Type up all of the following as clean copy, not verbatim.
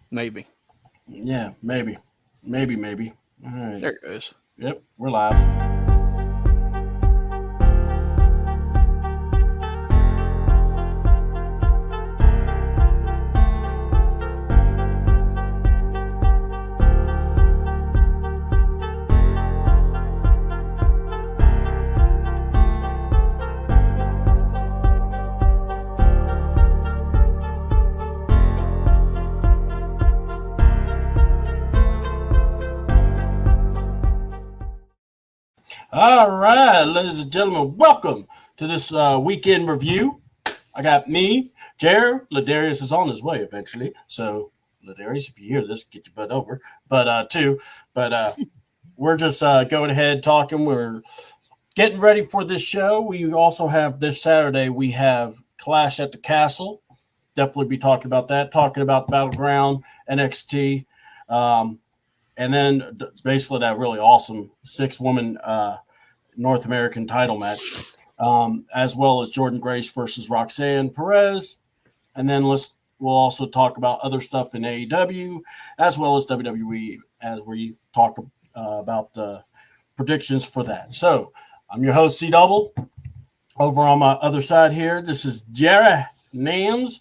Maybe. Yeah, maybe. All right. There it goes. Yep, we're live. All right, ladies and gentlemen, welcome to this weekend review. I got me, Jared. Ladarius is on his way eventually. So, Ladarius, if you hear this, get your butt over. But we're just going ahead talking. We're getting ready for this show. We also have this Saturday, we have Clash at the Castle. Definitely be talking about that, talking about Battleground, NXT. And then basically that really awesome 6-woman North American title match, as well as Jordan Grace versus Roxanne Perez. And then we'll also talk about other stuff in AEW as well as WWE as we talk about the predictions for that. So I'm your host, CDouble. Over on my other side here, this is Jerry Nams.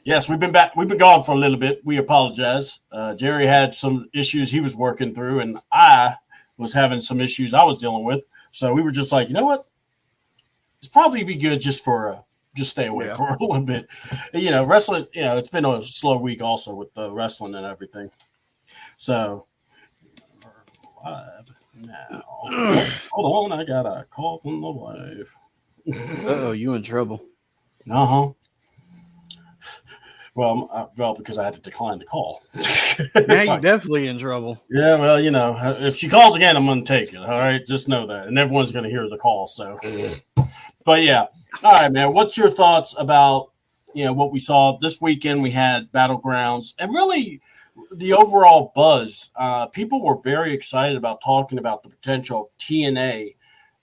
Yes, we've been back. We've been gone for a little bit. We apologize. Jerry had some issues he was working through, and I was having some issues I was dealing with. So we were just like, you know what? It's probably be good just stay away for a little bit. Wrestling. It's been a slow week also with the wrestling and everything. So live now. Hold on, I got a call from the wife. Oh, you in trouble? Well, because I had to decline the call. Now you're definitely in trouble. Yeah, well, if she calls again, I'm going to take it. All right, just know that, and everyone's going to hear the call. So, but yeah, all right, man. What's your thoughts about what we saw this weekend? We had Battlegrounds, and really the overall buzz. People were very excited about talking about the potential of TNA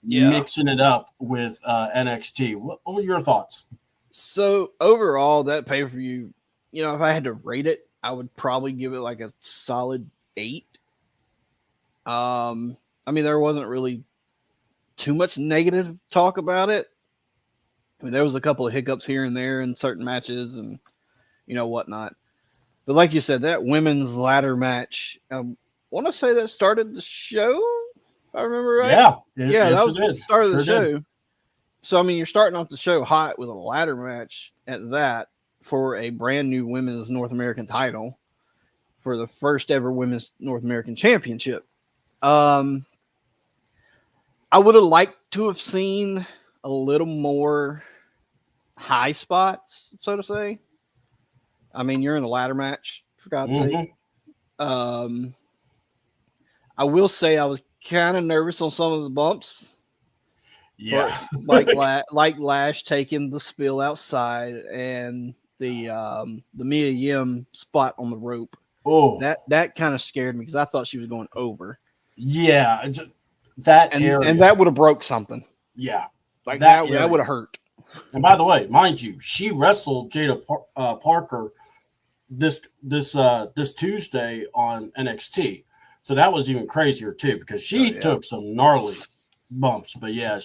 mixing it up with NXT. What were your thoughts? So overall, that pay-per-view, if I had to rate it, I would probably give it like a solid 8. I mean, there wasn't really too much negative talk about it. I mean, there was a couple of hiccups here and there in certain matches and, whatnot. But like you said, that women's ladder match, I want to say that started the show, if I remember right. Yeah, that was the start of the show. So, I mean, you're starting off the show hot with a ladder match at that for a brand new women's North American title for the first ever women's North American championship. I would have liked to have seen a little more high spots, so to say. I mean, you're in a ladder match, for God's sake. I will say I was kind of nervous on some of the bumps. Yeah, like Lash taking the spill outside and the Mia Yim spot on the rope. Oh, that kind of scared me because I thought she was going over. Yeah, that area. And that would have broke something. Yeah, like that would have hurt. And by the way, mind you, she wrestled Jada Parker this Tuesday on NXT, so that was even crazier too because she took some gnarly bumps. But yeah,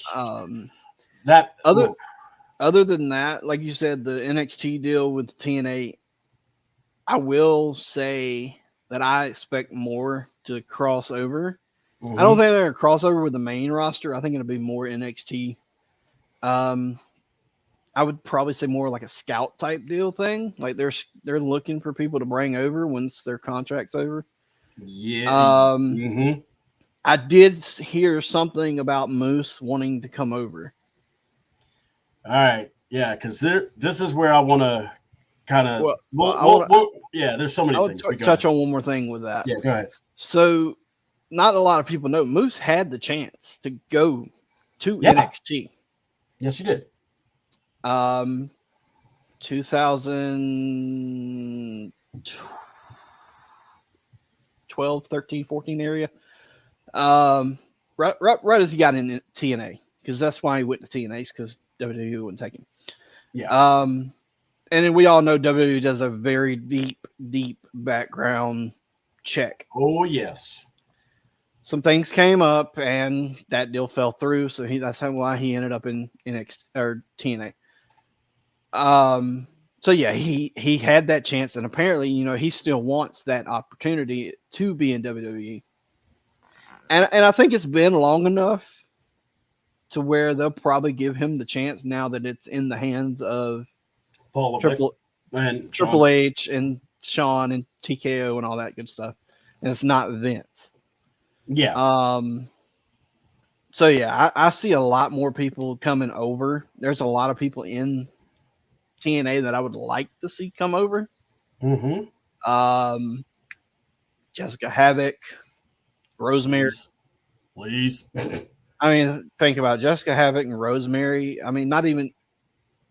other than that, like you said, the NXT deal with TNA, I will say that I expect more to cross over. I don't think they're going to cross over with the main roster. I think it'll be more NXT. I would probably say more like a scout type deal thing. Like they're looking for people to bring over once their contract's over. Yeah. I did hear something about Moose wanting to come over. All right. Yeah, because this is where I want to kind of. There's so many things. I'll touch on one more thing with that. Yeah, go ahead. So, not a lot of people know Moose had the chance to go to NXT. Yes, he did. 2012, 13, 14 area. Right as he got in TNA, because that's why he went to TNA, because WWE wouldn't take him. Yeah. And then we all know WWE does a very deep background check. Oh yes. Some things came up, and that deal fell through. So that's why he ended up in NXT or TNA. So yeah, he had that chance, and apparently, he still wants that opportunity to be in WWE. And I think it's been long enough to where they'll probably give him the chance now that it's in the hands of Paul Triple Sean. H and Sean and TKO and all that good stuff, and it's not Vince. Yeah. So yeah, I see a lot more people coming over. There's a lot of people in TNA that I would like to see come over. Mm-hmm. Jessica Havoc, Rosemary. Please. I mean, think about it. Jessica Havoc and Rosemary. I mean, not even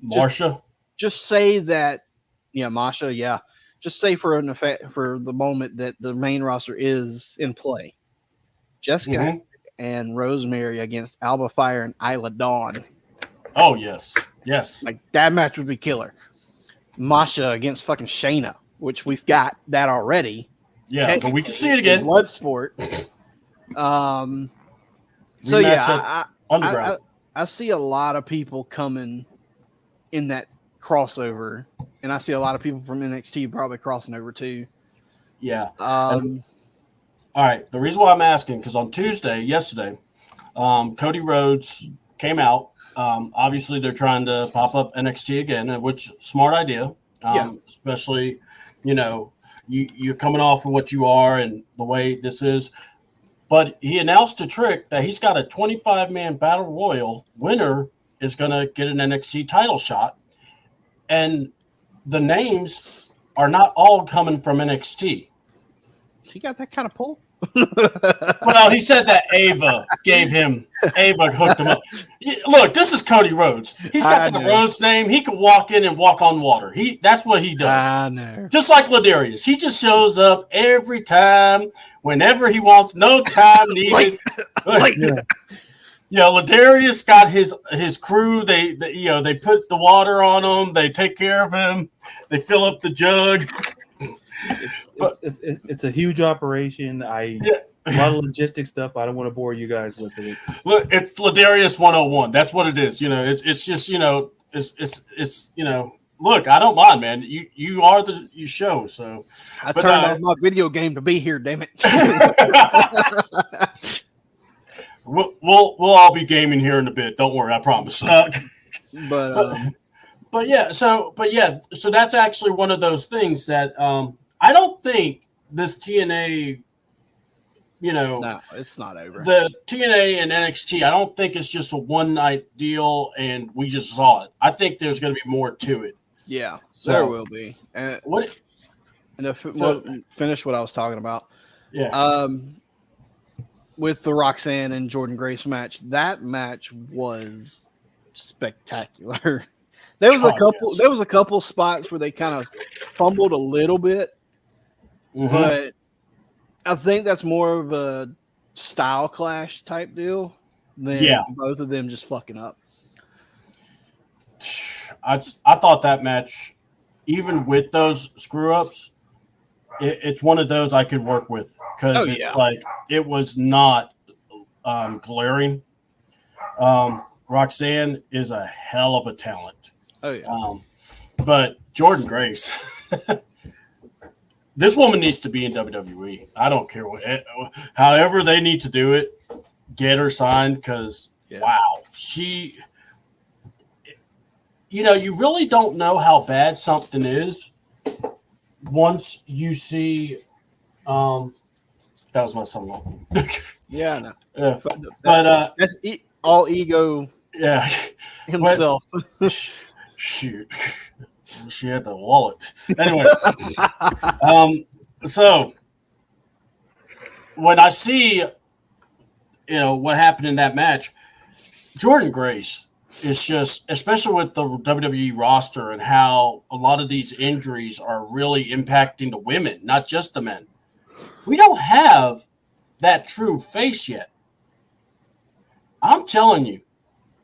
Marsha. Just say that, Masha. Yeah, just say for the moment that the main roster is in play. Jessica and Rosemary against Alba Fire and Isla Dawn. Oh yes. Like that match would be killer. Masha against fucking Shayna, which we've got that already. Yeah, but we can see it again. Bloodsport. So yeah, I see a lot of people coming in that crossover, and I see a lot of people from NXT probably crossing over too. Yeah. All right. The reason why I'm asking, because on yesterday, Cody Rhodes came out. Obviously, they're trying to pop up NXT again, which smart idea. Especially, you're coming off of what you are and the way this is. But he announced to Trick that he's got a 25-man battle royal. Winner is going to get an NXT title shot. And the names are not all coming from NXT. She got that kind of pull? Well, he said that Ava hooked him up. Look, this is Cody Rhodes. He's got the Rhodes name. He could walk in and walk on water. That's what he does. I know. Just like Ladarius. He just shows up every time, whenever he wants, no time needed. Ladarius got his crew. They put the water on him. They take care of him. They fill up the jug. It's a huge operation. A lot of logistic stuff. I don't want to bore you guys with it. Look, it's Ladarius 101. That's what it is. It's just it's look, I don't mind, man. You are you show. So I turned off my video game to be here. Damn it. We'll all be gaming here in a bit. Don't worry, I promise. But that's actually one of those things that I don't think this TNA, no, it's not over. The TNA and NXT, I don't think it's just a one-night deal and we just saw it. I think there's going to be more to it. Yeah, there will be. And finish what I was talking about. Yeah. With the Roxanne and Jordan Grace match, that match was spectacular. There was a couple spots where they kind of fumbled a little bit, but I think that's more of a style clash type deal than both of them just fucking up. I thought that match, even with those screw ups, it's one of those I could work with because like it was not glaring. Roxanne is a hell of a talent. Oh yeah. But Jordan Grace, this woman needs to be in WWE. I don't care however they need to do it, get her signed because wow, she. You really don't know how bad something is once you see. That was my son. Yeah, no. Yeah, but that's all ego. Yeah, himself. Shoot, she had the wallet. Anyway, so when I see, what happened in that match, Jordan Grace is just, especially with the WWE roster and how a lot of these injuries are really impacting the women, not just the men. We don't have that true face yet. I'm telling you,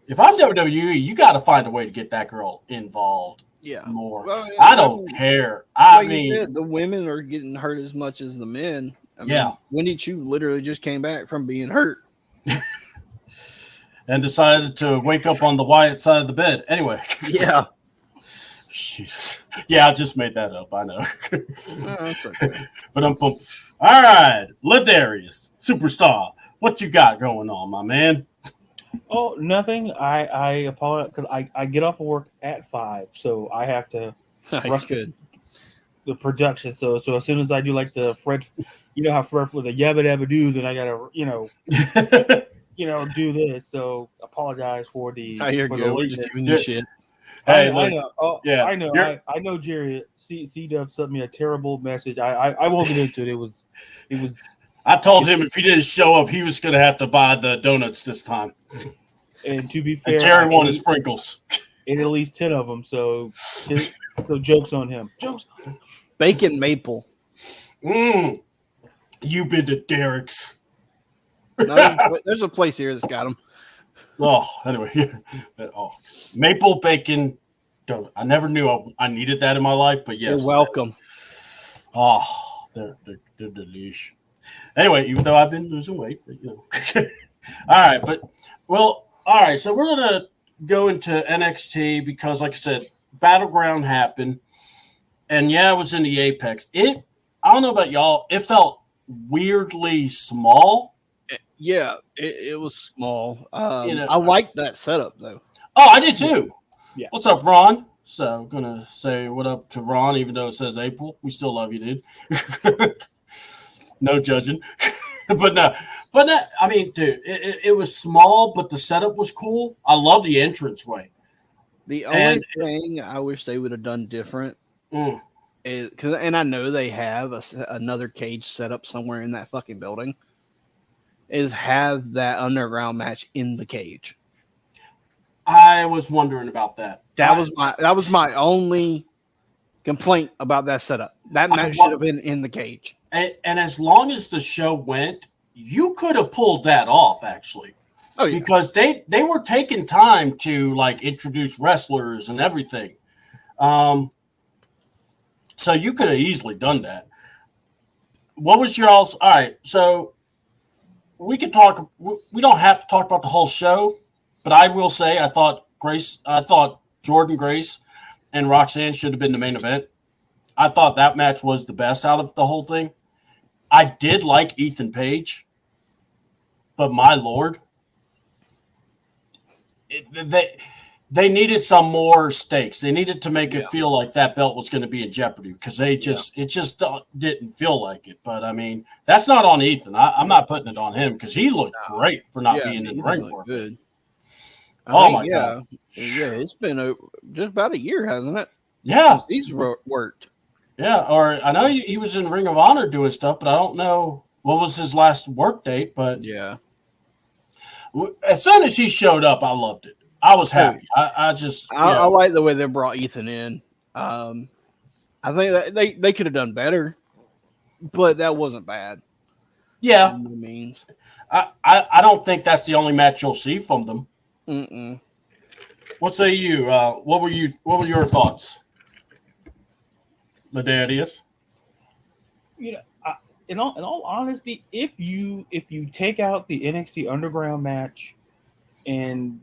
if I'm WWE, you got to find a way to get that girl involved Yeah. more. Well, I don't care. I like mean, you said, the women are getting hurt as much as the men. I mean, Wendy Chu literally just came back from being hurt. And decided to wake up on the Wyatt side of the bed. Anyway. Yeah. Jesus. Yeah, I just made that up. I know. That's okay. But all right, Ladarius, superstar. What you got going on, my man? Oh, nothing. I apologize because I get off of work at 5, so I have to rush the production. So as soon as I do like the Fred, you know how Fred for the yabba dabba doos, and I gotta do this. So apologize for the you're for good. the We're just lateness. giving you shit. Hey, I know. Oh, yeah, I know. I know. Jerry CDouble sent me a terrible message. I won't get into it. It was. I told him if he didn't show up, he was going to have to buy the donuts this time. And to be fair, Jerry wanted sprinkles. And at least 10 of them. So jokes on him. Jokes. Bacon maple. You've been to Derek's. No, there's a place here that's got them. Oh, anyway. Maple bacon donut. I never knew I needed that in my life, but yes. You're welcome. Oh, they're delish. Anyway, even though I've been losing weight, but, all right. So we're going to go into NXT because, like I said, Battleground happened. And, yeah, it was in the Apex. I don't know about y'all. It felt weirdly small. Yeah, it was small. I liked that setup, though. Oh, I did, too. Yeah. What's up, Ron? So I'm going to say what up to Ron, even though it says April. We still love you, dude. No judging. But no, I mean, dude, it was small, but the setup was cool. I love the entranceway. The only thing I wish they would have done different is and I know they have another cage set up somewhere in that fucking building, is have that underground match in the cage. I was wondering about that. That was my only complaint about that setup. That match should have been in the cage. And as long as the show went, you could have pulled that off, actually. Oh, yeah. Because they were taking time to like introduce wrestlers and everything. So you could have easily done that. What was your all's? All right, so we could talk. We don't have to talk about the whole show, but I will say I thought Jordan Grace and Roxanne should have been the main event. I thought that match was the best out of the whole thing. I did like Ethan Page, but my Lord, they needed some more stakes. They needed to make it feel like that belt was going to be in jeopardy because it just didn't feel like it. But I mean, that's not on Ethan. I'm not putting it on him because he looked great for not being in the ring for good. My God! Yeah, it's been just about a year, hasn't it? Yeah, he's worked. Yeah, or I know he was in Ring of Honor doing stuff, but I don't know what was his last work date. But yeah, as soon as he showed up, I loved it. I was happy. I like the way they brought Ethan in. I think that they could have done better, but that wasn't bad. Yeah, by any means. I don't think that's the only match you'll see from them. Mm-mm. What say you? What were your thoughts? Ladarius? In all honesty, if you take out the NXT Underground match, and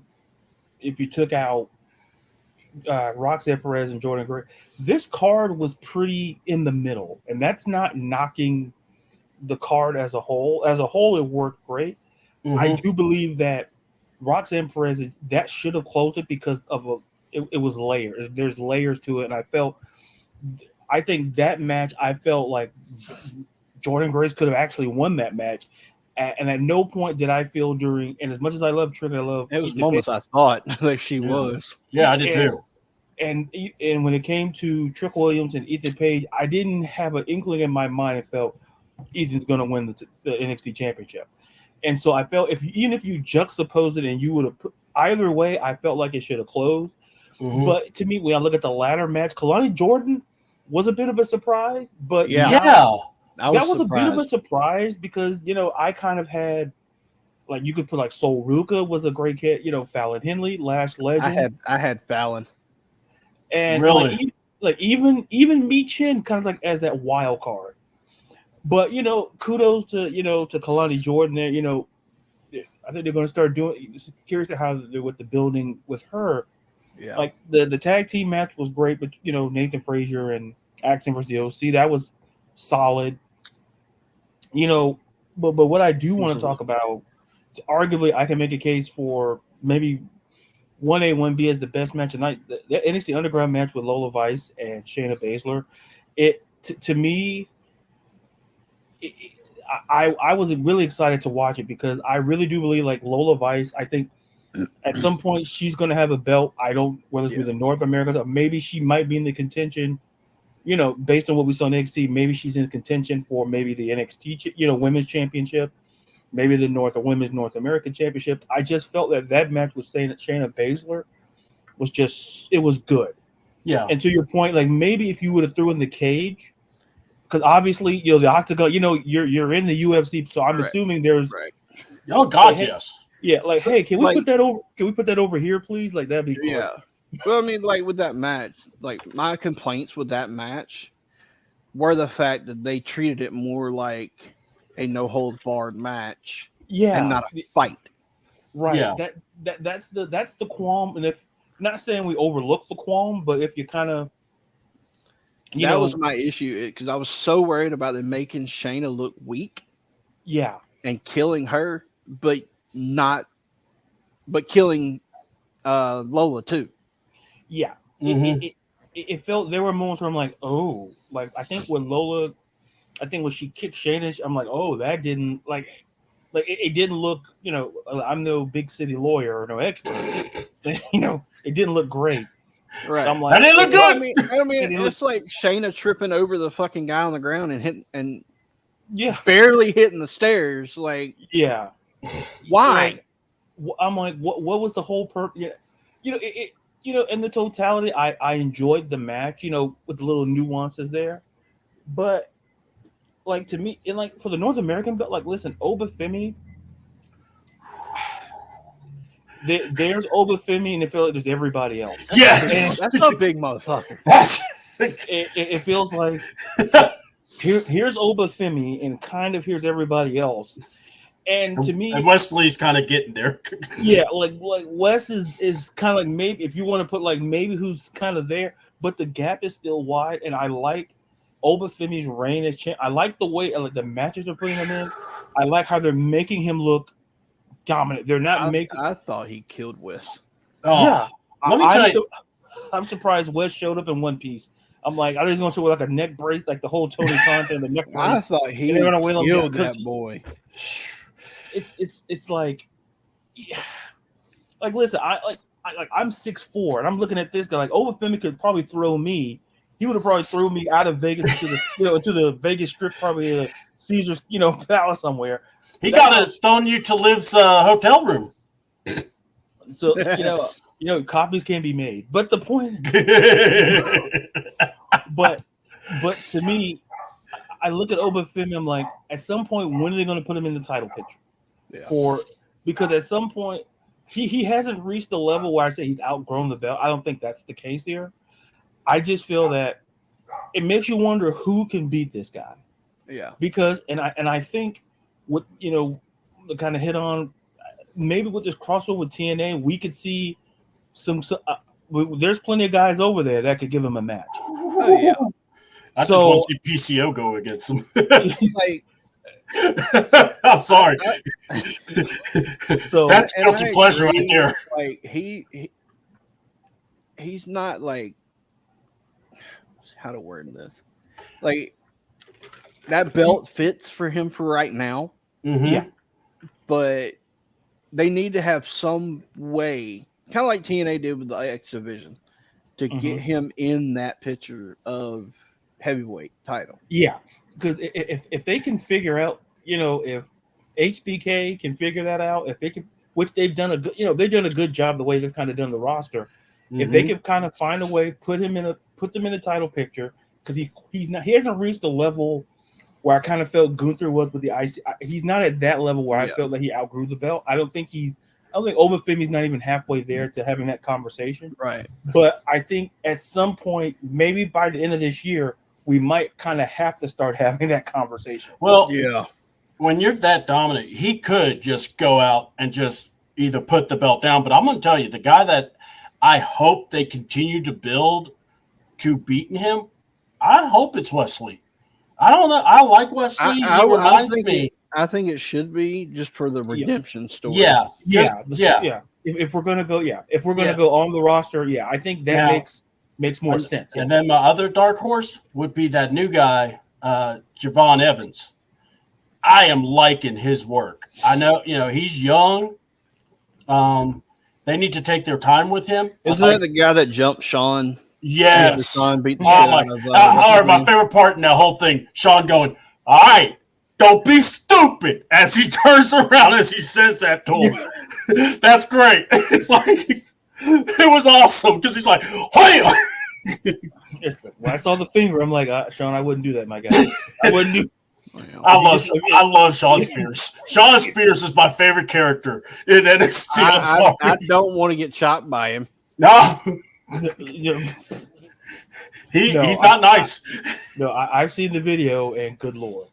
if you took out Roxanne Perez and Jordan Gray, this card was pretty in the middle, and that's not knocking the card as a whole. As a whole, it worked great. Mm-hmm. I do believe that Roxanne Perez, that should have closed it because of it was layers. There's layers to it, and I think that match, I felt like Jordan Grace could have actually won that match. And at no point did I feel during, and as much as I love Trick, I love it was moments I thought like she was. Yeah, I did too. And when it came to Trick Williams and Ethan Page, I didn't have an inkling in my mind. I felt Ethan's going to win the NXT Championship. And so I felt even if you juxtapose it and you would have put either way, I felt like it should have closed. Mm-hmm. But to me, when I look at the ladder match, Kalani Jordan was a bit of a surprise. But that was a bit of a surprise because, I kind of had, like, you could put, like, Sol Ruka was a great kid, Fallon Henley, Lash Legend. I had Fallon. And Really? even Mi Chin kind of like as that wild card. But kudos to to Kalani Jordan there. I think they're going to start doing. Curious to how they're with the building with her. Yeah. Like the tag team match was great, but Nathan Frazier and Axon versus the OC, that was solid. But what I do want to talk about, arguably, I can make a case for maybe 1A, 1B as the best match tonight. The NXT Underground match with Lola Vice and Shayna Baszler. To me, I was really excited to watch it because I really do believe like Lola Vice. I think at some point she's going to have a belt. I don't whether it's with the North America or maybe she might be in the contention. Based on what we saw in NXT, maybe she's in contention for maybe the NXT Women's Championship, maybe the Women's North American Championship. I just felt that match with Shayna Baszler was good. Yeah. And to your point, like maybe if you would have threw in the cage. Because obviously, the octagon. You're in the UFC, so I'm assuming there's. Right. Oh God, yes. Yeah, like, hey, can we put that over? Can we put that over here, please? Like that'd be cool. Yeah. Well, I mean, like with that match, like my complaints with that match were the fact that they treated it more like a no holds barred match, and not a fight. Right. Yeah. That's the qualm, and if not saying we overlook the qualm, but if you kind of. That was my issue because I was so worried about them making Shayna look weak. Yeah. And killing her, but killing Lola too. Yeah. Mm-hmm. It felt there were moments where I'm like, oh, like I think when she kicked Shayna, I'm like, oh, that didn't it didn't look, I'm no big city lawyer or no expert. It didn't look great. Right. I'm like, that didn't look good. I mean, it's like Shayna tripping over the fucking guy on the ground and hitting and barely hitting the stairs. Like, yeah, why? I'm like, what was the whole purpose? In the totality, I enjoyed the match. With the little nuances there, but like to me, and like for the North American belt, like listen, Obafemi. There's Obafemi, and it feels like there's everybody else. Yes, that's a big motherfucker. It feels like here's Obafemi, and kind of here's everybody else. And to me, and Wesley's kind of getting there. Yeah, like Wes is kind of like maybe if you want to put like maybe who's kind of there, but the gap is still wide. And I like Obafemi's reign as champ. I like the way the matches they're putting him in. I like how they're making him look dominant. They're not making. I thought he killed Wes. Oh, yeah, let me tell you. I'm surprised Wes showed up in one piece. I'm like, I was going to show like a neck brace, like the whole Tony Khan the neck brace. I thought he killed that boy. It's like, listen, I'm 6'4" and I'm looking at this guy like Obafemi could probably throw me. He would have probably thrown me out of Vegas to the to the Vegas Strip, probably Caesar's Palace somewhere. He got to thrown you to Liv's hotel room. So copies can be made, but the point, but to me, I look at Obafemi. I'm like, at some point, when are they going to put him in the title picture? Yeah. Because at some point, he hasn't reached the level where I say he's outgrown the belt. I don't think that's the case here. I just feel that it makes you wonder who can beat this guy. Yeah. Because I think what kind of hit on maybe with this crossover with TNA, we could see some there's plenty of guys over there that could give him a match. Oh yeah. I just want to see PCO go against him. Like, I'm sorry. So that's guilty pleasure right there. Like he's not like how to word this. Like that belt fits for him for right now. Mm-hmm. Yeah. But they need to have some way, kind of like TNA did with the X Division, to get him in that picture of heavyweight title. Yeah, because if they can figure out, if HBK can figure that out, if they can, which they've done a good, they've done a good job the way they've kind of done the roster. Mm-hmm. If they can kind of find a way, put them in the title picture, because he hasn't reached the level where I kind of felt Gunther was with the IC. He's not at that level where I felt that he outgrew the belt. I don't think he's don't think Obafemi's not even halfway there to having that conversation. Right. But I think at some point, maybe by the end of this year, we might kind of have to start having that conversation. Well, Yeah. when you're that dominant, he could just go out and just either put the belt down. But I'm going to tell you, the guy that I hope they continue to build to beating him, I hope it's Wesley. I don't know. I like Wesley. He reminds me. I think it should be just for the redemption story. Yeah. If we're gonna go, go on the roster, I think that makes more sense. And then my other dark horse would be that new guy, Javon Evans. I am liking his work. I know, he's young. They need to take their time with him. Isn't that the guy that jumped Sean? Yes. Sean beat the shit out of my favorite part in that whole thing, Sean going, all right, don't be stupid, as he turns around as he says that to him. That's great. It's like, it was awesome because he's like, hey. When I saw the finger, I'm like, Sean, I wouldn't do that, my guy. I wouldn't do. I love Sean Spears. Sean Spears is my favorite character in NXT. I don't want to get chopped by him. No. He's not nice. I've seen the video, and good lord,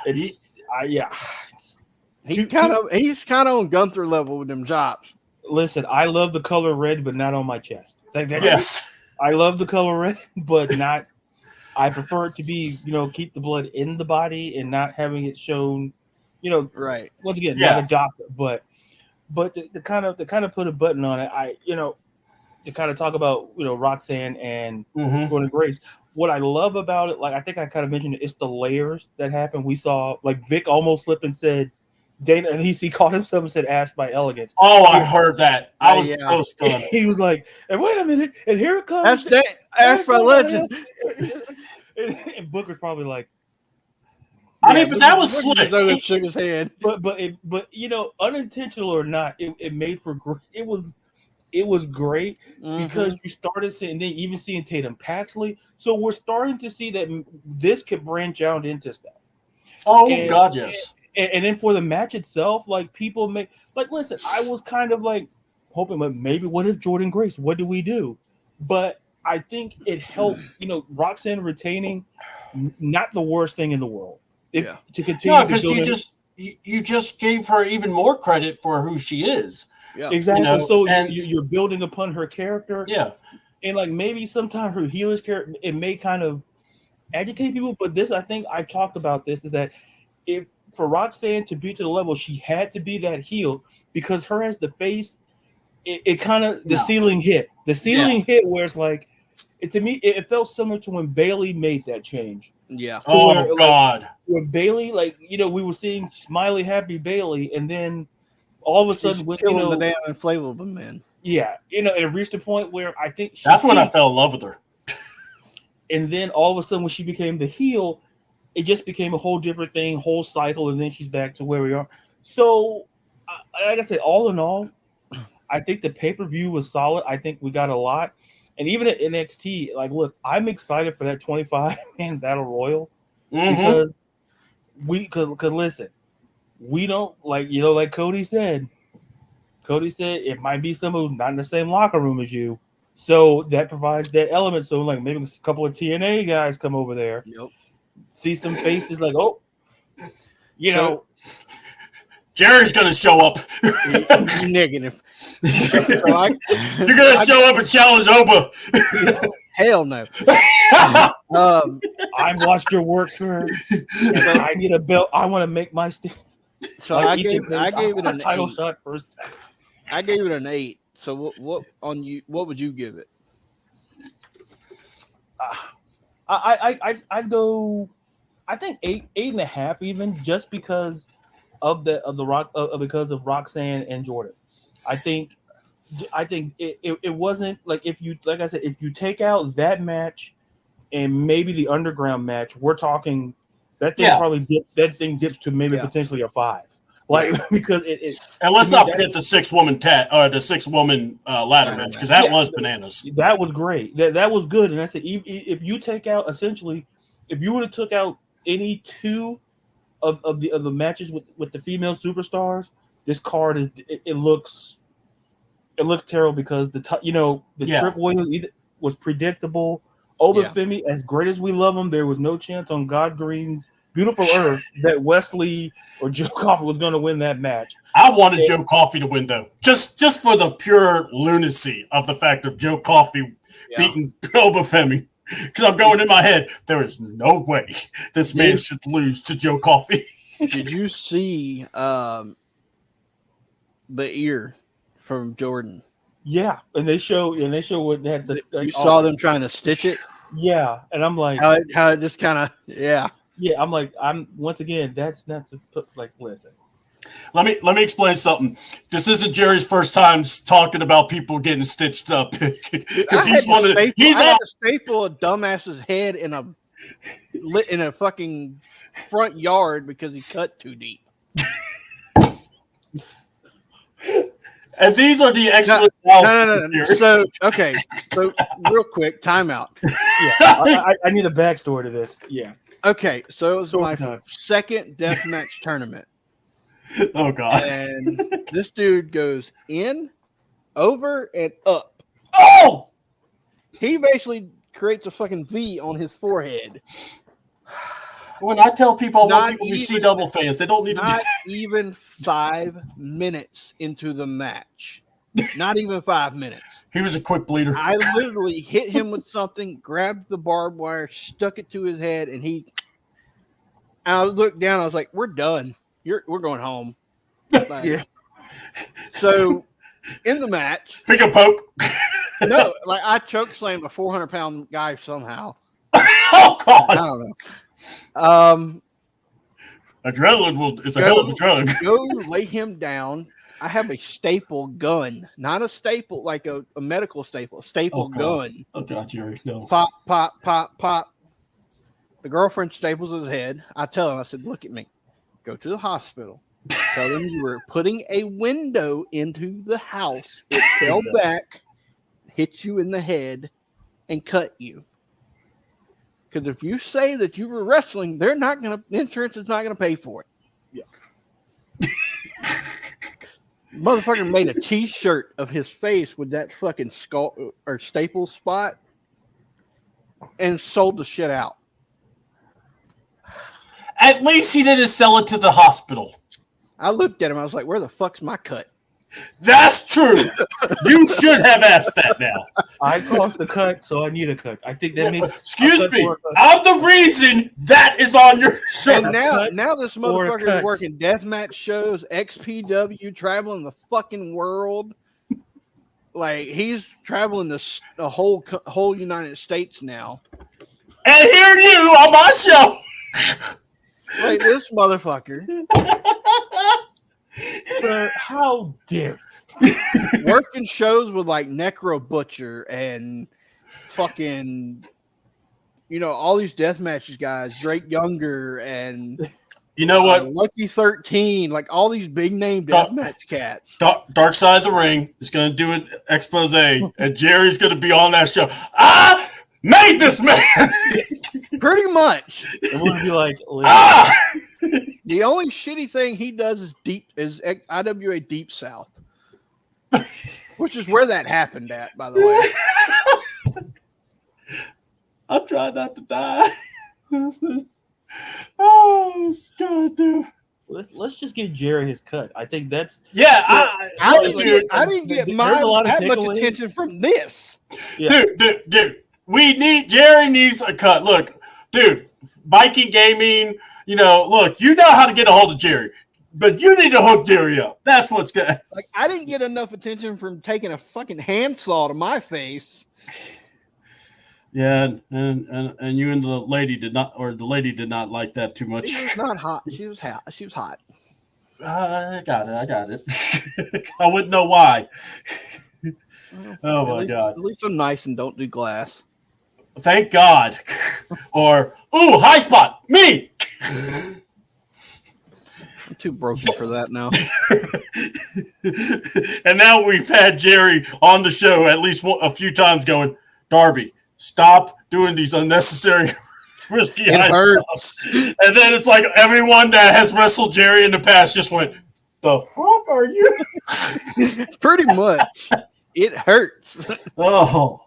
he's kind of on Gunther level with them chops. Listen, I love the color red, but not on my chest. Yes, I love the color red, but not. I prefer it to be, keep the blood in the body and not having it shown, Right. Once again, not a doctor, but to kind of put a button on it, to kind of talk about, Roxanne and Jordynne Grace. What I love about it, like I think I kind of mentioned it, it's the layers that happened. We saw like Vic almost slipped and said Dana, and he caught himself and said Ash by Elegance. Oh, I heard that. I was so stunned. He was like, and wait a minute, and here it comes. That's Ash by Legend. And Booker's probably like, but that was slick. He shook his head. But unintentional or not, it made for great. It was great because you started seeing, then even seeing Tatum Paxley. So we're starting to see that this could branch out into stuff. Oh, God, yes. And then for the match itself, like people listen, I was kind of like hoping, but maybe what if Jordynne Grace? What do we do? But I think it helped, Roxanne retaining, not the worst thing in the world. To continue. No, because you just gave her even more credit for who she is. Yeah. Exactly. So you're building upon her character. Yeah. And like maybe sometimes her healer's character, it may kind of agitate people. But this, I think I talked about this, is that if for Roxanne to be to the level, she had to be that heel because her as the face, it kind of the ceiling hit. The ceiling hit where it's like, to me, it felt similar to when Bayley made that change. Yeah. Oh, God. When Bayley, we were seeing smiley, happy Bayley, and then all of a sudden, killing the damn inflatable man. Yeah, it reached a point where I think that's when I fell in love with her. And then all of a sudden, when she became the heel, it just became a whole different thing, whole cycle, and then she's back to where we are. So, like I said, all in all, I think the pay-per-view was solid. I think we got a lot, and even at NXT, look, I'm excited for that 25-man battle royal because listen. We don't like Cody said. Cody said it might be someone who's not in the same locker room as you, so that provides that element. So maybe a couple of TNA guys come over there, see some faces Jerry's gonna show up. Negative. You're gonna show up and challenge Oba. Hell no. I watched your work, sir. I need a belt. I want to make my stance. So I gave it an title 8. shot first. I gave it an 8. So what would you give it? I'd go. I think 8.5 even, just because of because of Roxanne and Jordynne. I think it wasn't if you take out that match and maybe the underground match, we're talking that thing dips to maybe potentially a 5. Because it and let's not forget the 6-woman the 6-woman ladder match, because that was bananas. That was great. That was good. And I said, if you take out essentially, if you would have took out any 2 of the matches with the female superstars, this card is it looks terrible because the Trick Williams was predictable. Obafemi, as great as we love him, there was no chance on God Green's beautiful earth that Wesley or Joe Coffey was going to win that match. I wanted Joe Coffey to win, though, just for the pure lunacy of the fact of Joe Coffey beating Obafemi. Because I'm going in my head, there is no way this man should lose to Joe Coffey. Did you see the ear from Jordan? Yeah, and they show what they had. You saw them trying to stitch it. Yeah, and I'm like, how it just kind of Yeah, I'm like, once again, that's not to put listen. Let me explain something. This isn't Jerry's first time talking about people getting stitched up because he's one of the. He's had to staple a dumbass's head in a fucking front yard because he cut too deep. And these are the expert. No. So real quick, timeout. Yeah, I need a backstory to this. Yeah. Okay, so it was my second deathmatch tournament. Oh God! And this dude goes in, over, and up. Oh! He basically creates a fucking V on his forehead. When I tell people I want people to be CDouble fans, they don't need to. Not even 5 minutes into the match. Not even 5 minutes. He was a quick bleeder. I literally hit him with something, grabbed the barbed wire, stuck it to his head, and I looked down. I was like, "We're done. We're going home." Yeah. So in the match, finger poke. No, I choke slammed a 400-pound guy somehow. Oh God! I don't know. Adrenaline is a hell of a drug. Go lay him down. I have a staple gun, not a staple like a medical staple, a staple gun. Oh God, Jerry, no. Pop, pop, pop, pop. The girlfriend staples his head. I tell him, I said, "Look at me. Go to the hospital. Tell them you were putting a window into the house. It fell back, hit you in the head, and cut you. Because if you say that you were wrestling, insurance is not gonna pay for it." Yeah. Motherfucker made a T-shirt of his face with that fucking skull or staple spot and sold the shit out. At least he didn't sell it to the hospital. I looked at him. I was like, "Where the fuck's my cut?" That's true. You should have asked that now. I caused the cut, so I need a cut. I think that makes. Excuse me. I'm the reason that is on your show. And now this motherfucker is working deathmatch shows, XPW, traveling the fucking world. Like he's traveling the whole United States now. And here you on my show. Like this motherfucker. Sir, how dare working shows with like Necro Butcher and fucking all these deathmatches guys, Drake Younger and you know what, Lucky 13, like all these big name deathmatch cats. Dark Side of the Ring is going to do an expose, and Jerry's going to be on that show. I made this man. Pretty much. It would be like, the only shitty thing he does is IWA Deep South, which is where that happened at, by the way. I'm trying not to die. Oh, God, dude. Let's just get Jerry his cut. I think that's I didn't get that much attention from this. Yeah. Dude. Jerry needs a cut. Look, dude, Viking Gaming, look, you know how to get a hold of Jerry, but you need to hook Jerry up. That's what's good. Like, I didn't get enough attention from taking a fucking handsaw to my face. Yeah, and you and the lady did not like that too much. She was not hot. She was hot. I got it. I wouldn't know why. Oh my God. At least I'm nice and don't do glass. Thank God. Or, ooh, high spot, me. I'm too broken for that now. And now we've had Jerry on the show at least a few times going, Darby, stop doing these unnecessary risky high spots. And then it's like everyone that has wrestled Jerry in the past just went, the fuck are you? Pretty much. It hurts. Oh.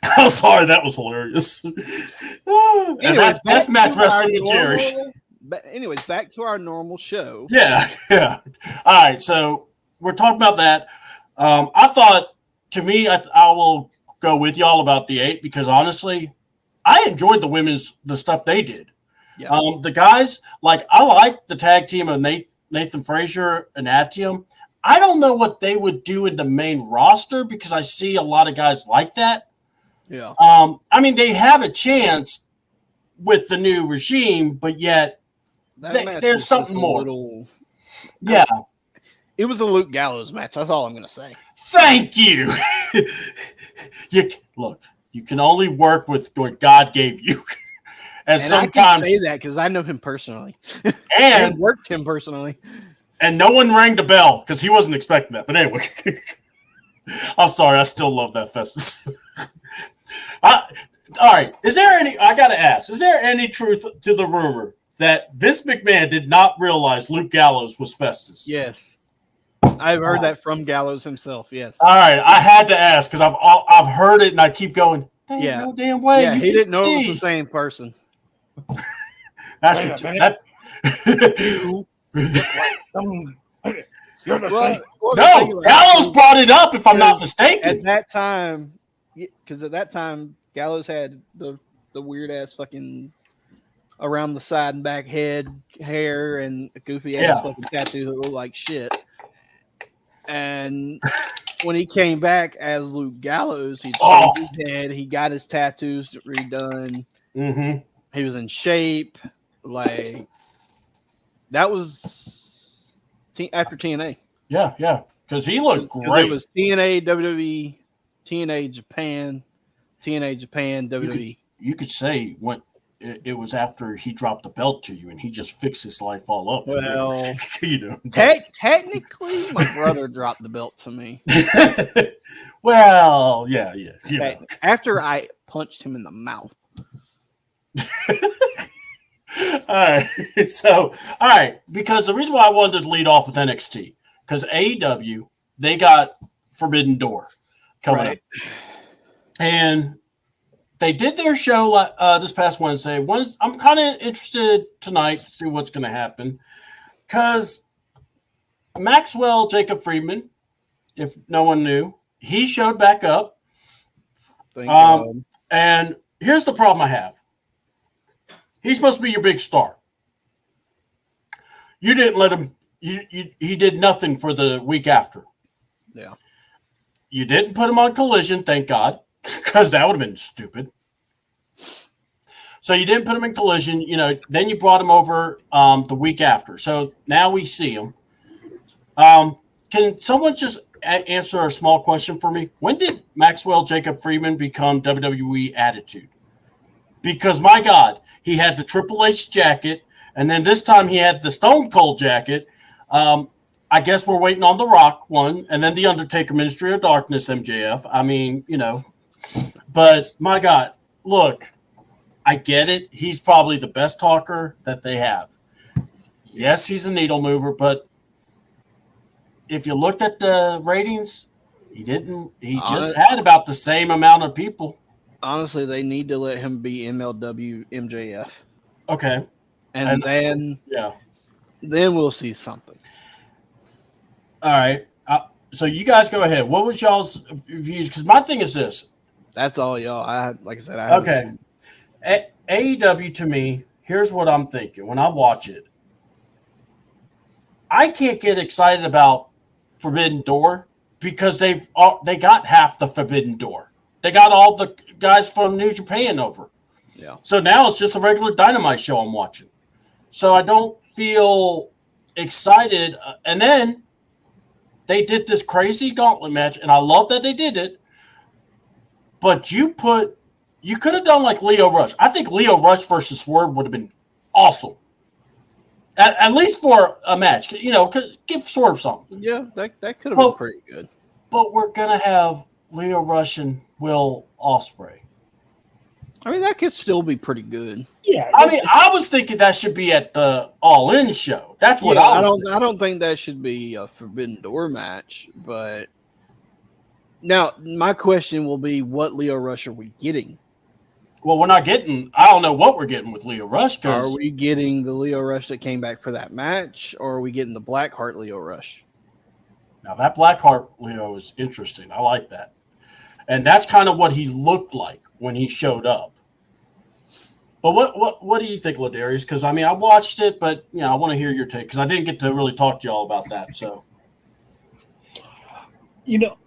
I'm sorry, that was hilarious. And that's deathmatch wrestling with Jerry. Anyways, back to our normal show. Yeah. All right, so we're talking about that. I thought, to me, I will go with y'all about the 8 because honestly, I enjoyed the stuff they did. Yeah. The guys, like, I like the tag team of Nathan Frazier and Atium. I don't know what they would do in the main roster because I see a lot of guys like that. Yeah. I mean, they have a chance with the new regime, but yet there's something more. Yeah. It was a Luke Gallows match. That's all I'm going to say. Thank you. You can only work with what God gave you. And sometimes I can say that because I know him personally. And worked him personally. And no one rang the bell because he wasn't expecting that. But anyway, I'm sorry. I still love that Festus. All right. I got to ask, is there any truth to the rumor that Vince McMahon did not realize Luke Gallows was Festus? Yes. I've heard that from Gallows himself. Yes. All right. I had to ask because I've heard it and I keep going, yeah. No damn way. Yeah, he didn't know it was the same person. You're the same. No, Gallows brought it up if I'm not mistaken. At that time, because at that time, Gallows had the weird ass fucking around the side and back head hair and a goofy ass fucking tattoo that looked like shit. And when he came back as Luke Gallows, he shaved his head, he got his tattoos redone. Mm-hmm. He was in shape. Like, that was after TNA. Yeah. Because he looked great. It was TNA, WWE, TNA Japan, WWE. You could say when it was after he dropped the belt to you and he just fixed his life all up. Well, technically, my brother dropped the belt to me. Well, yeah. After I punched him in the mouth. All right. Because the reason why I wanted to lead off with NXT, because AEW, they got Forbidden Door coming up. And they did their show this past Wednesday. I'm kind of interested tonight to see what's going to happen. Because Maxwell Jacob Friedman, if no one knew, he showed back up. Thank God. And here's the problem I have. He's supposed to be your big star. You didn't let him. He did nothing for the week after. Yeah. You didn't put him on Collision, thank God, because that would have been stupid. So you didn't put him in Collision. Then you brought him over the week after. So now we see him. Can someone just answer a small question for me? When did Maxwell Jacob Friedman become WWE Attitude? Because, my God, he had the Triple H jacket, and then this time he had the Stone Cold jacket. I guess we're waiting on the Rock one, and then the Undertaker Ministry of Darkness MJF. I mean, But, my God, look, I get it. He's probably the best talker that they have. Yes, he's a needle mover, but if you looked at the ratings, he just had about the same amount of people. Honestly, they need to let him be MLW MJF. Okay. And then we'll see something. All right. So you guys go ahead. What was y'all's views? Because my thing is this. That's all y'all. Like I said, I okay. AEW to me, here's what I'm thinking when I watch it. I can't get excited about Forbidden Door because they got half the Forbidden Door. They got all the guys from New Japan over. Yeah. So now it's just a regular Dynamite show I'm watching. So I don't feel excited. And then they did this crazy gauntlet match, and I love that they did it. But you could have done like Leo Rush. I think Leo Rush versus Swerve would have been awesome. At least for a match, give Swerve something. Yeah, that could have been pretty good. But we're going to have Leo Rush and Will Ospreay. I mean, that could still be pretty good. Yeah, I mean, I was thinking that should be at the All In show. That's what I was thinking. I don't think that should be a Forbidden Door match. But now, my question will be, what Leo Rush are we getting? Well, we're not getting. I don't know what we're getting with Leo Rush. Are we getting the Leo Rush that came back for that match, or are we getting the Blackheart Leo Rush? Now that Blackheart Leo is interesting. I like that, and that's kind of what he looked like when he showed up. But what do you think, Ladarius? Because I mean, I watched it, but I want to hear your take because I didn't get to really talk to y'all about that. So,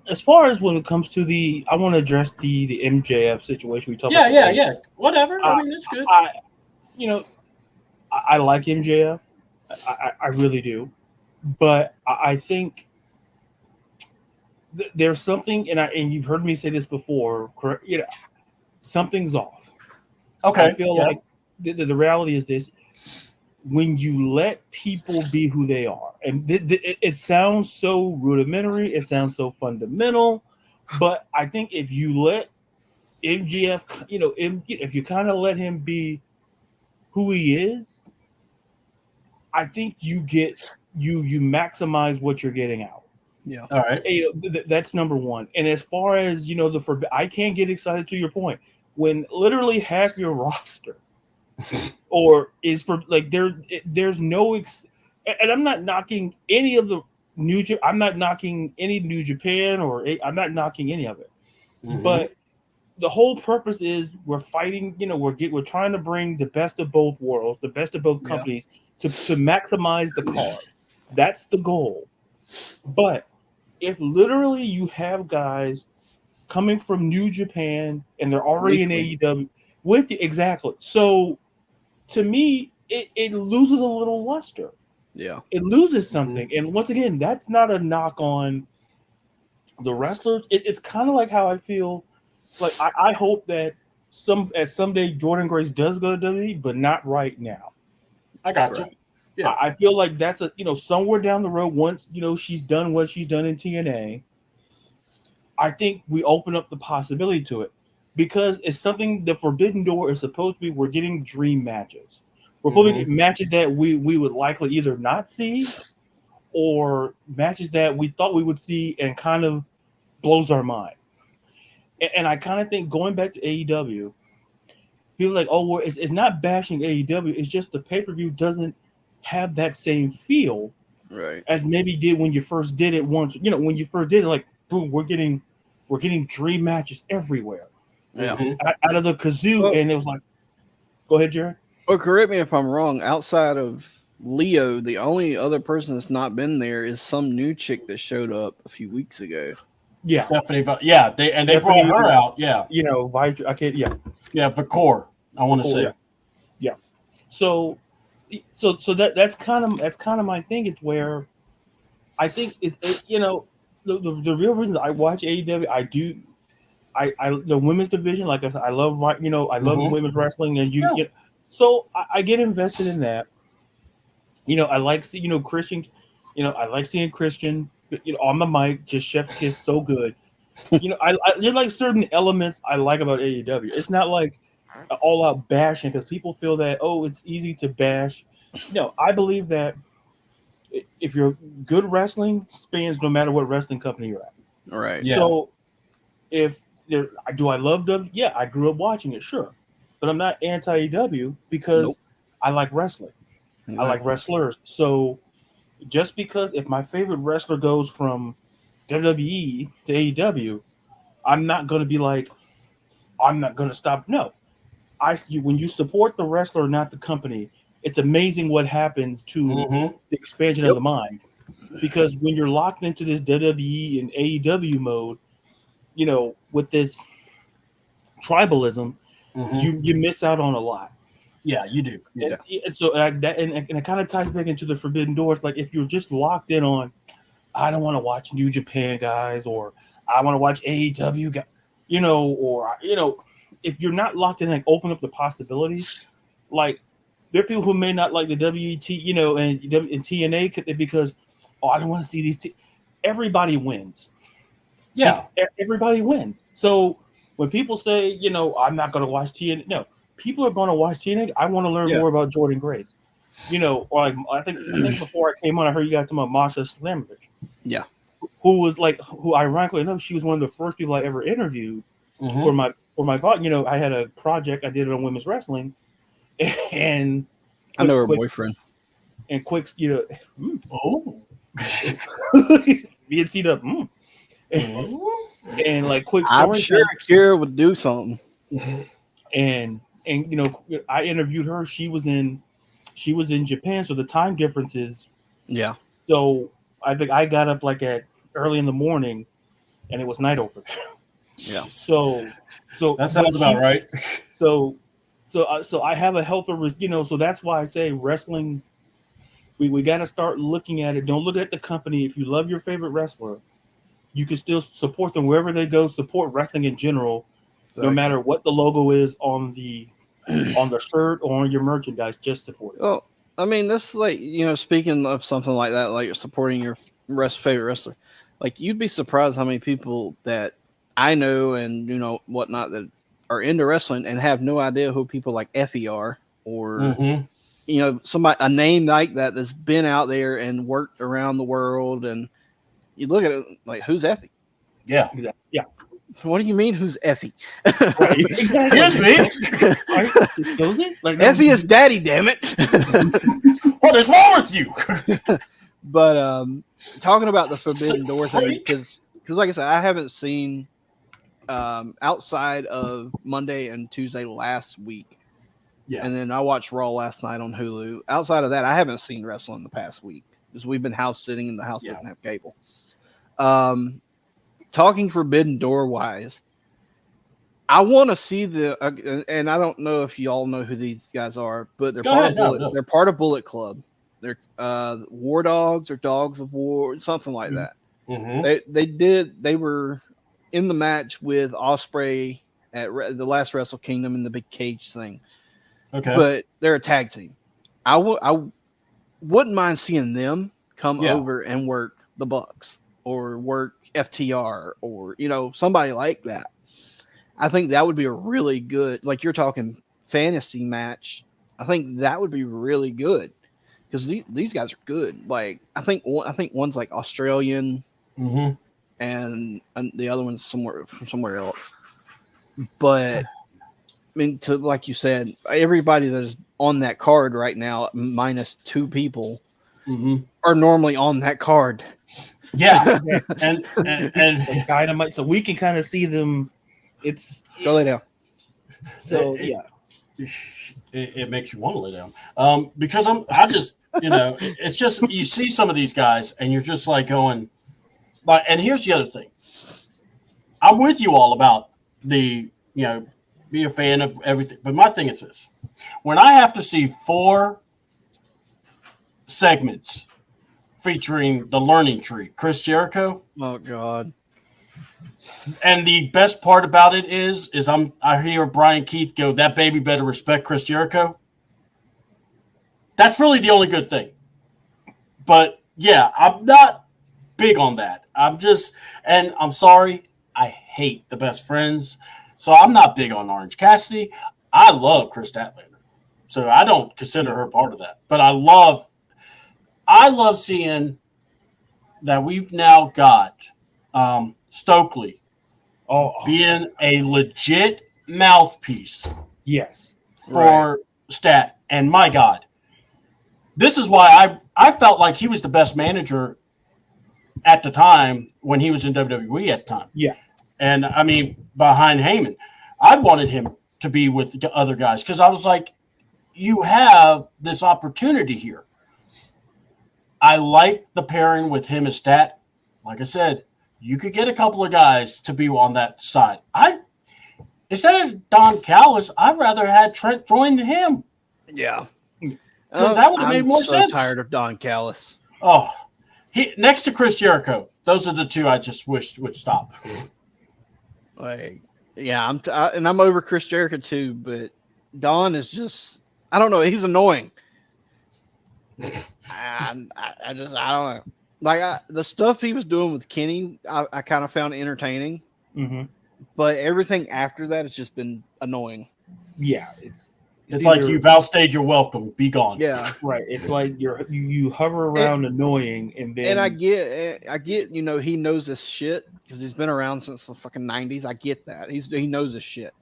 as far as when it comes to I want to address the MJF situation we talked about. Yeah, whatever. I mean, it's good. I like MJF. I really do, but I think there's something, and you've heard me say this before. Something's off. Okay. I feel like the reality is this: when you let people be who they are, and it sounds so rudimentary, it sounds so fundamental, but I think if you let MJF, if you kind of let him be who he is, I think you maximize what you're getting out. Yeah. All right. That's number one. And as far as I can't get excited to your point. When literally half your roster or is for like there's no and I'm not knocking any of the I'm not knocking any New Japan or I'm not knocking any of it. Mm-hmm. But the whole purpose is we're fighting, we're trying to bring the best of both worlds, the best of both companies to maximize the card. That's the goal. But if literally you have guys coming from New Japan and they're already in AEW exactly. So to me, it loses a little luster. Yeah. It loses something. Mm-hmm. And once again, that's not a knock on the wrestlers. It's kind of like how I feel. Like I hope that someday Jordan Grace does go to WWE, but not right now. I got you. Yeah. I feel like that's somewhere down the road once she's done what she's done in TNA. I think we open up the possibility to it because it's something the Forbidden Door is supposed to be. We're getting dream matches. We're supposed to get matches that we would likely either not see or matches that we thought we would see and kind of blows our mind. And I kind of think going back to AEW, people are like, oh, well, it's not bashing AEW. It's just the pay-per-view doesn't have that same feel as maybe did when you first did it once. When you first did it, like, boom, we're getting dream matches everywhere. Yeah. Out of the kazoo, and it was like, go ahead, Jared. Well, correct me if I'm wrong. Outside of Leo, the only other person that's not been there is some new chick that showed up a few weeks ago. Yeah, Stephanie. Yeah, they brought her out. Yeah, Vitra. I can't. Yeah, Vicor. I want to say. Yeah. So that's kind of my thing. It's where I think the real reason I watch AEW, I the women's division, like I said, I love women's wrestling, and so I get invested in that. I like Christian, I like seeing Christian, on the mic, just chef's kiss, so good. There's like certain elements I like about AEW. It's not like all out bashing because people feel that it's easy to bash. No, I believe that if you're good wrestling spans, no matter what wrestling company you're at. All right. Yeah. So do I love W? Yeah, I grew up watching it, sure. But I'm not anti-AEW because I like wrestling. Mm-hmm. I like wrestlers. So just because if my favorite wrestler goes from WWE to AEW, I'm not going to be like, I'm not going to stop. No. When you support the wrestler, not the company, it's amazing what happens to the expansion of the mind. Because when you're locked into this WWE and AEW mode, with this tribalism, you miss out on a lot. Yeah, you do. Yeah. And so and it kind of ties back into the Forbidden Doors. Like if you're just locked in on, I don't want to watch New Japan guys, or I want to watch AEW guys, if you're not locked in, like open up the possibilities. Like there are people who may not like the WET, and TNA because I don't want to see these. Everybody wins. Yeah, everybody wins. So when people say, you know, I'm not going to watch TNA, no, people are going to watch TNA. I want to learn more about Jordan Grace. You know, or like I think before I came on, I heard you guys talking about Masha Slamovich. Yeah. Who ironically enough, she was one of the first people I ever interviewed for my you know, I had a project I did it on women's wrestling, and I know her boyfriend. And quick, you know, being seen up, and like quick story. I'm sure Kira would do something. And you know, I interviewed her. She was in Japan, so the time differences. Yeah. So I think I got up like at early in the morning, and it was night over there. Yeah. So that sounds about right. So I have a health risk, you know. So that's why I say wrestling. We got to start looking at it. Don't look at the company. If you love your favorite wrestler, you can still support them wherever they go. Support wrestling in general, no matter what the logo is on the shirt or on your merchandise. Just support it. Well, I mean, that's like, you know, speaking of something like that, like supporting your favorite wrestler, like you'd be surprised how many people that I know and, you know, whatnot that are into wrestling and have no idea who people like Effie are, or you know, a name like that that's been out there and worked around the world, and you look at it like, who's Effie? Yeah. So what do you mean, who's Effie? Right, exactly. Excuse me. Like, Effie is daddy, damn it. What is wrong with you? But talking about the Forbidden Door thing, because like I said, I haven't seen outside of Monday and Tuesday last week. Yeah. And then I watched Raw last night on Hulu. Outside of that, I haven't seen wrestling the past week because we've been house sitting and the house doesn't have cable. Talking Forbidden Door wise, I want to see and I don't know if you all know who these guys are, but they're they're part of Bullet Club. They're War Dogs or Dogs of War, something like that. They were in the match with Ospreay at the last Wrestle Kingdom in the big cage thing. Okay. But they're a tag team. I wouldn't mind seeing them come over and work the Bucks or work FTR or, you know, somebody like that. I think that would be a really good, like you're talking fantasy match. I think that would be really good because these guys are good. Like I think one's like Australian, and the other one's somewhere else. But I mean, to like you said, everybody that is on that card right now, minus 2 people, are normally on that card. Yeah, and Dynamite, so we can kind of see them. It's go lay down. So it makes you want to lay down. Because I just, you know, it's just you see some of these guys and you're just like going, like, and here's the other thing. I'm with you all about the, you know, be a fan of everything. But my thing is this. When I have to see 4 segments featuring the Learning Tree, Chris Jericho. Oh, God. And the best part about it is I hear Brian Keith go, that baby better respect Chris Jericho. That's really the only good thing. But, yeah, I'm not big on that. And I'm sorry, I hate the Best Friends. So I'm not big on Orange Cassidy. I love Chris Statlander. So I don't consider her part of that. But I love seeing that we've now got Stokely being a legit mouthpiece. Yes. For Stat. And my God, this is why I felt like he was the best manager at the time when he was in WWE at the time. Yeah. And, I mean, behind Heyman, I wanted him to be with the other guys because I was like, you have this opportunity here. I like the pairing with him as Stat. Like I said, you could get a couple of guys to be on that side. Instead of Don Callis, I'd rather had Trent join him. Yeah. Because that would have made more sense. I'm so tired of Don Callis. Oh, next to Chris Jericho. Those are the 2 I just wished would stop. Like, yeah, I'm over Chris Jericho too, but Don is just, I don't know, he's annoying. I don't know. Like the stuff he was doing with Kenny, I kind of found entertaining. but everything after that has just been annoying. Yeah, it's like you've outstayed your welcome. Be gone. Yeah, right. It's like you hover around annoying, and then and I get, he knows this shit because he's been around since the fucking 90s. I get that he knows this shit.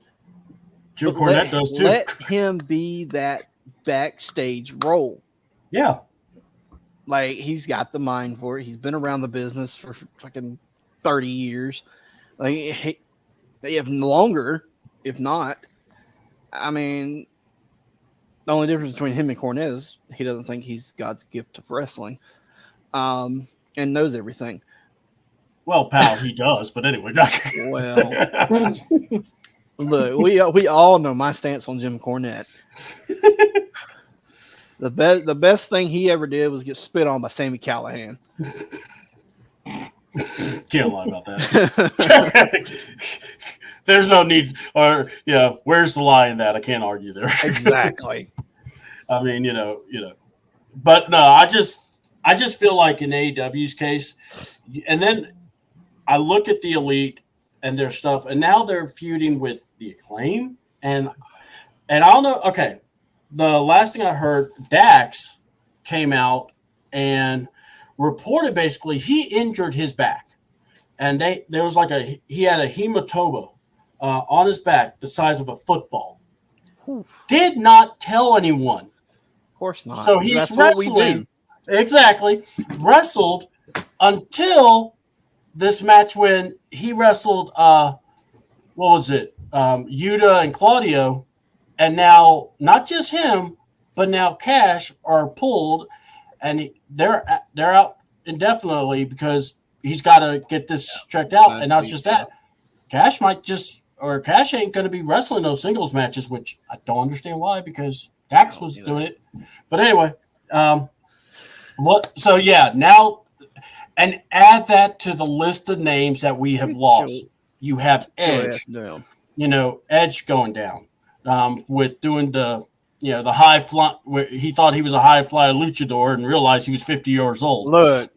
Jim But Cornette does too. Let him be that backstage role. Yeah. Like, he's got the mind for it. He's been around the business for fucking 30 years. Like, if longer, if not. I mean, the only difference between him and Cornette is he doesn't think he's God's gift of wrestling, and knows everything. Well, pal, he does. But anyway. Well, look, we all know my stance on Jim Cornette. The best thing he ever did was get spit on by Sami Callihan. Can't lie about that. There's no need, or where's the lie in that? I can't argue there. Exactly. I mean, but no, I just feel like in AEW's case, and then I look at the Elite and their stuff, and now they're feuding with the Acclaim, and I don't know. Okay, the last thing I heard, Dax came out and reported basically he injured his back, and there was he had a hematoma on his back the size of a football. Oof. Did not tell anyone. Of course not. So he's That's wrestling. what we do. Exactly. Wrestled until this match when he wrestled, what was it? Yuta and Claudio. And now, not just him, but now Cash are pulled, and they're out indefinitely because he's got to get this checked out. And not just that, Cash Cash ain't going to be wrestling those singles matches, which I don't understand why, because Dax was doing it. But anyway, so yeah, now, and add that to the list of names that we have lost. You have Edge, Edge going down. With doing the high fly, where he thought he was a high fly luchador and realized he was 50 years old. Look,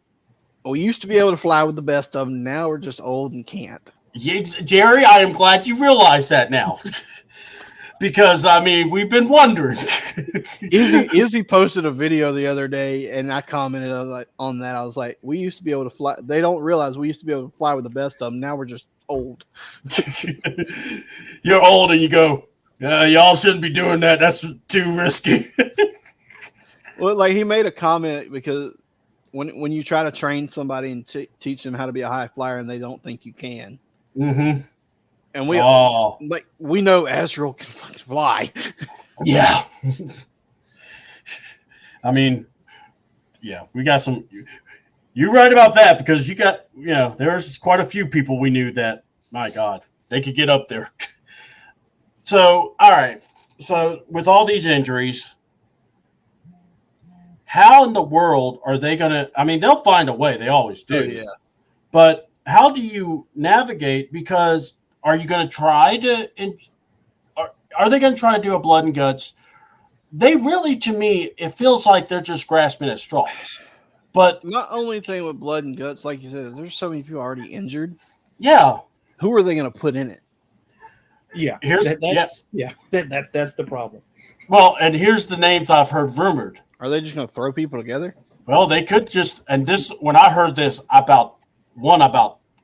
we used to be able to fly with the best of them. Now we're just old and can't. Yeah, Jerry, I am glad you realize that now, because I mean we've been wondering. Izzy posted a video the other day, and I commented on that. I was like, we used to be able to fly. They don't realize we used to be able to fly with the best of them. Now we're just old. You're old, and you go. Y'all shouldn't be doing that. That's too risky. Well, like he made a comment because when you try to train somebody and teach them how to be a high flyer and they don't think you can. Mm-hmm. And we know Azrael can fly. Yeah. I mean, yeah, we got some. You're right about that because you got there's quite a few people we knew that. My God, they could get up there. So, all right. So, with all these injuries, how in the world are they going to – I mean, they'll find a way. They always do. Oh, yeah. But how do you navigate? Because are you going to try to – are they going to try to do a blood and guts? They really, to me, it feels like they're just grasping at straws. But my only thing with blood and guts, like you said, is there's so many people already injured. Yeah. Who are they going to put in it? Yeah, that's the problem. Well, and here's the names I've heard rumored. Are they just going to throw people together? Well, they could just, and this, when I heard this, I about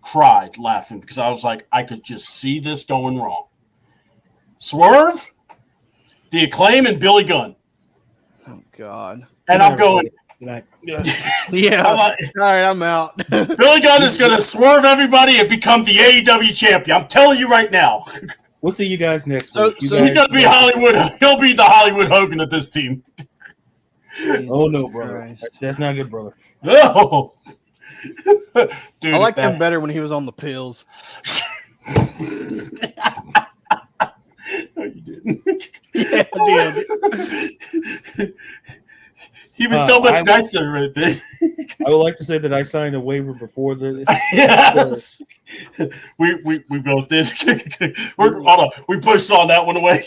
cried laughing because I was like, I could just see this going wrong. Swerve, the Acclaim, and Billy Gunn. Oh, God. And I'm going, yeah. All right, I'm out. Billy Gunn is going to swerve everybody and become the AEW champion. I'm telling you right now. We'll see you guys next week. So he's going to be Hollywood. He'll be the Hollywood Hogan of this team. Oh, no, brother. That's not good, brother. No. Dude, I liked him better when he was on the pills. No, you didn't. Yeah, I did. He was so much nicer right there. I would like to say that I signed a waiver before the. Yes. We both did. Hold on. We pushed on that one away.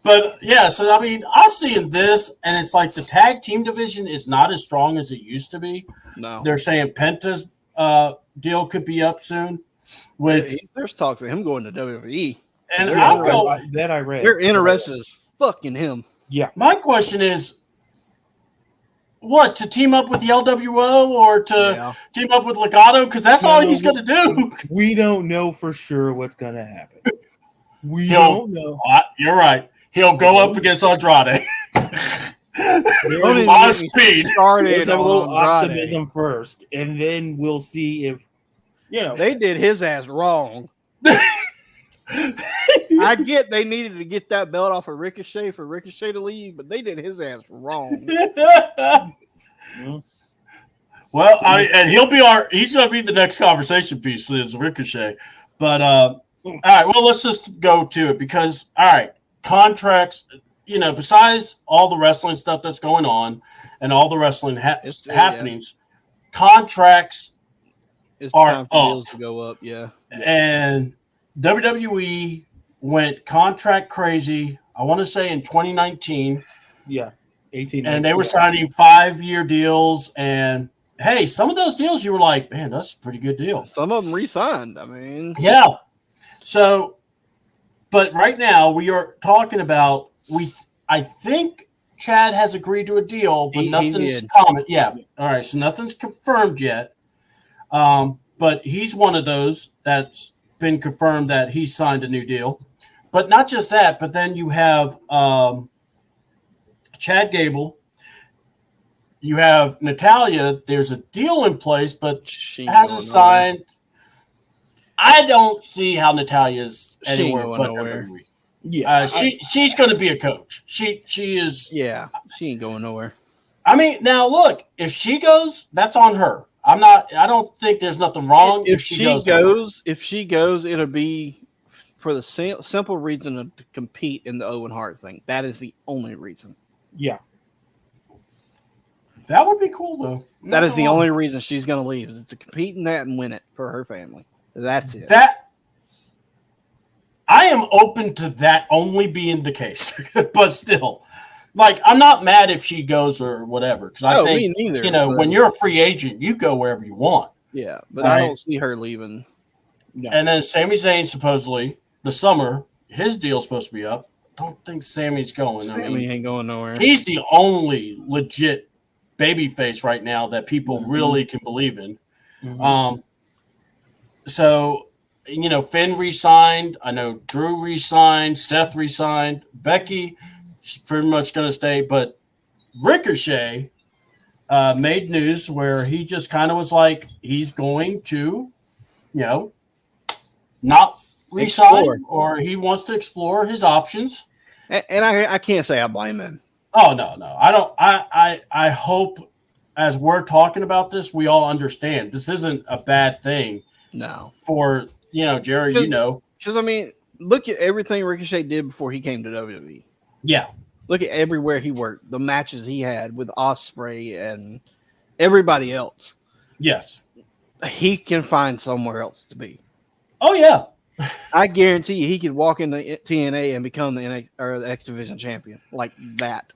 But yeah, so I mean, I'm seeing this, and it's like the tag team division is not as strong as it used to be. No. They're saying Penta's deal could be up soon. with there's talks of him going to WWE. and They're I'll interested- go. That I read. They're interested as fucking him. Yeah. My question is, what, to team up with the LWO or to team up with Legato? Because that's all he's going to do. We don't know for sure what's going to happen. We don't know. You're right. He'll go up against Andrade. Don't even My get me speed. started Let's have a on little Andrade. optimism first, and then we'll see if They did his ass wrong. I get they needed to get that belt off of Ricochet for Ricochet to leave, but they did his ass wrong. Well, and he's going to be the next conversation piece is Ricochet. But all right, well, let's just go to it because all right, contracts. Besides all the wrestling stuff that's going on and all the wrestling happenings, contracts It's are time for deals to go up. Yeah, and WWE went contract crazy. I want to say in 2019. Yeah, 18. And they were signing 5-year deals. And hey, some of those deals you were like, man, that's a pretty good deal. some of them re-signed. I mean, Yeah. So, but right now we are talking about I think Chad has agreed to a deal, but He nothing's did. common. Yeah. All right. So nothing's confirmed yet. But he's one of those that's been confirmed that he signed a new deal. But not just that, but then you have Chad Gable. You have Natalia. There's a deal in place, but she ain't hasn't going signed. I don't see how Natalia's She ain't anywhere going but nowhere. WWE. Yeah, She's going to be a coach. She is. Yeah, she ain't going nowhere. I mean, now look, if she goes, that's on her. I don't think there's nothing wrong If she goes, it'll be for the simple reason to compete in the Owen Hart thing. That is the only reason. yeah. That would be cool, though. That is the only reason she's going to leave is to compete in that and win it for her family. That's it. I am open to that only being the case, but still, like I'm not mad if she goes or whatever because I think me neither, when you're a free agent, you go wherever you want. Yeah, but All I right. don't see her leaving. No. And then Sami Zayn supposedly the summer his deal's supposed to be up. Don't think Sammy's going. Sammy ain't going nowhere. He's the only legit babyface right now that people really can believe in. Mhm. So, Finn re-signed. I know Drew re-signed. Seth re-signed. Becky, she's pretty much going to stay. But Ricochet made news where he just kind of was like, he's going to, not re-sign or he wants to explore his options. And I can't say I blame him. Oh, no. I don't. I hope as we're talking about this, we all understand this isn't a bad thing. No. For, Jerry, Because, I mean, look at everything Ricochet did before he came to WWE. Yeah. Look at everywhere he worked, the matches he had with Ospreay and everybody else. Yes. He can find somewhere else to be. Oh, yeah. I guarantee you he could walk into TNA and become the X Division champion like that.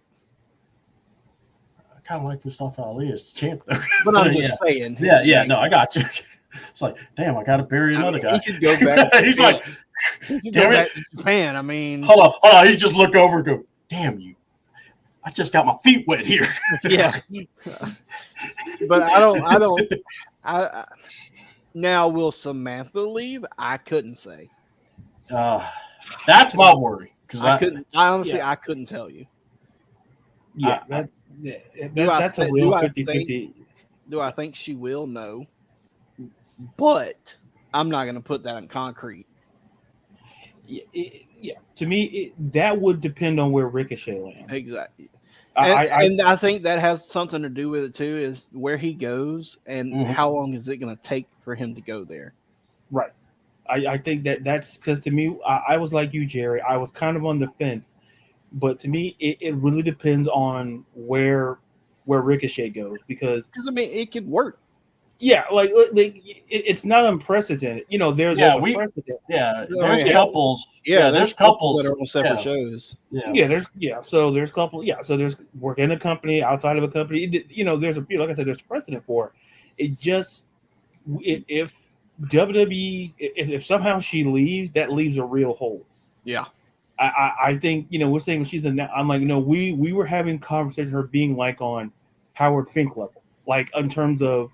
I kind of like Mustafa Ali as champ, though. But I'm just saying. Yeah, no, I got you. It's like, damn, I got to bury another guy. He could go back. He's like, damn it. To Japan. I mean, hold on. He just look over and go, damn you. I just got my feet wet here. Yeah. But I now will Samantha leave? I couldn't say. That's my worry. I couldn't tell you. Yeah, that's a real 50-50. Do I think she will? No. But I'm not going to put that in concrete. Yeah. To me, that would depend on where Ricochet lands. Exactly. And I think that has something to do with it, too, is where he goes and how long is it going to take for him to go there. Right. I think that's because to me, I was like you, Jerry. I was kind of on the fence. But to me, it really depends on where Ricochet goes because I mean, it could work. Yeah, like it's not unprecedented. There's a precedent. Yeah, there's couples. Yeah, there's couples that are on separate shows. So there's couple. Yeah, so there's work in a company, outside of a company. There's like I said, there's precedent for it. It just if WWE, if somehow she leaves, that leaves a real hole. Yeah. I think, we're saying she's I'm like, we were having conversations her being like on Howard Fink level, like in terms of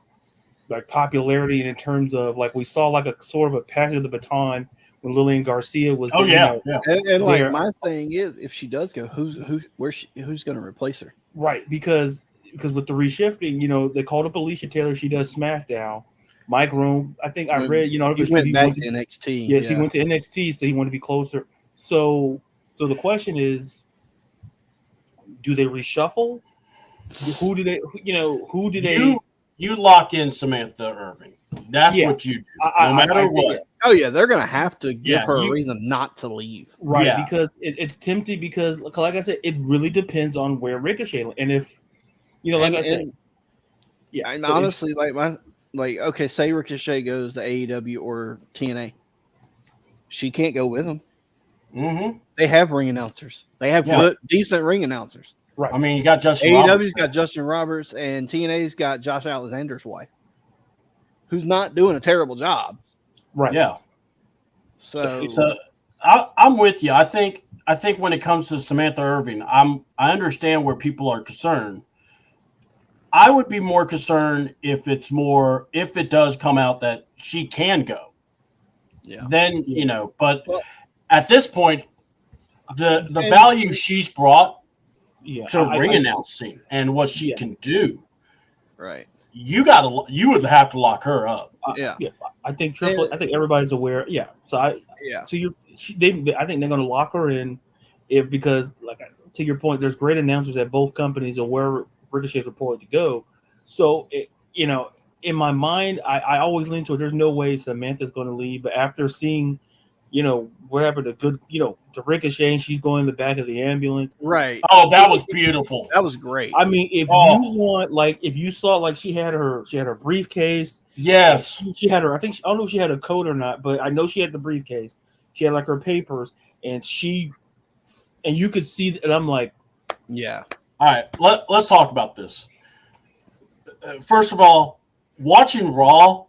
like popularity and in terms of like we saw like a sort of a passing of the baton when Lillian Garcia was. Oh yeah. And like my thing is, if she does go, who's going to replace her? Right, because with the reshifting, they called up Alicia Taylor. She does SmackDown. Mike Rome, I think I read, he went back to NXT. Yes, he went to NXT, so he wanted to be closer. So the question is, do they reshuffle? Who do they? You lock in Samantha Irving. That's what you do, no matter what. Oh yeah, they're gonna have to give her a reason not to leave, right? Because it's tempting. Because, like I said, it really depends on where Ricochet, and if I said, And honestly, okay, say Ricochet goes to AEW or TNA, she can't go with him. Mm-hmm. They have ring announcers. They have good, decent ring announcers. Right. I mean, you got Justin AEW's Roberts. got Justin Roberts, and TNA's got Josh Alexander's wife, who's not doing a terrible job. Right. Yeah. So I'm with you. I think when it comes to Samantha Irving, I understand where people are concerned. I would be more concerned if it does come out that she can go. Yeah. Then, but at this point, the value she's brought to ring announcing and what she can do. Right. You would have to lock her up. I think I think everybody's aware. Yeah. So I think they're going to lock her in because like to your point, there's great announcers at both companies of where Ricochet is reported to go. So in my mind, I always lean to there's no way Samantha's going to leave. But after seeing, what happened to to Ricochet, and she's going in the back of the ambulance. Right. Oh, that was beautiful. That was great. I mean, if you want, like, if you saw, like, she had her briefcase. Yes. She had her. I don't know if she had a coat or not, but I know she had the briefcase. She had like her papers, and you could see, and I'm like, yeah. All right, let's talk about this. First of all, watching Raw,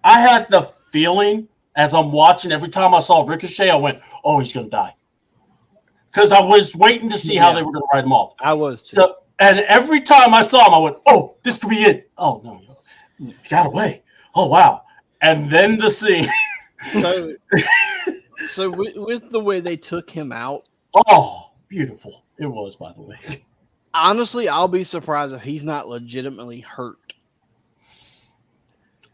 I had the feeling as I'm watching, every time I saw Ricochet, I went, oh, he's going to die. Because I was waiting to see how they were going to write him off. I was too. So, and every time I saw him, I went, oh, this could be it. Oh, no. He got away. Oh, wow. And then the scene. So with the way they took him out. Oh, beautiful. It was, by the way. Honestly, I'll be surprised if he's not legitimately hurt.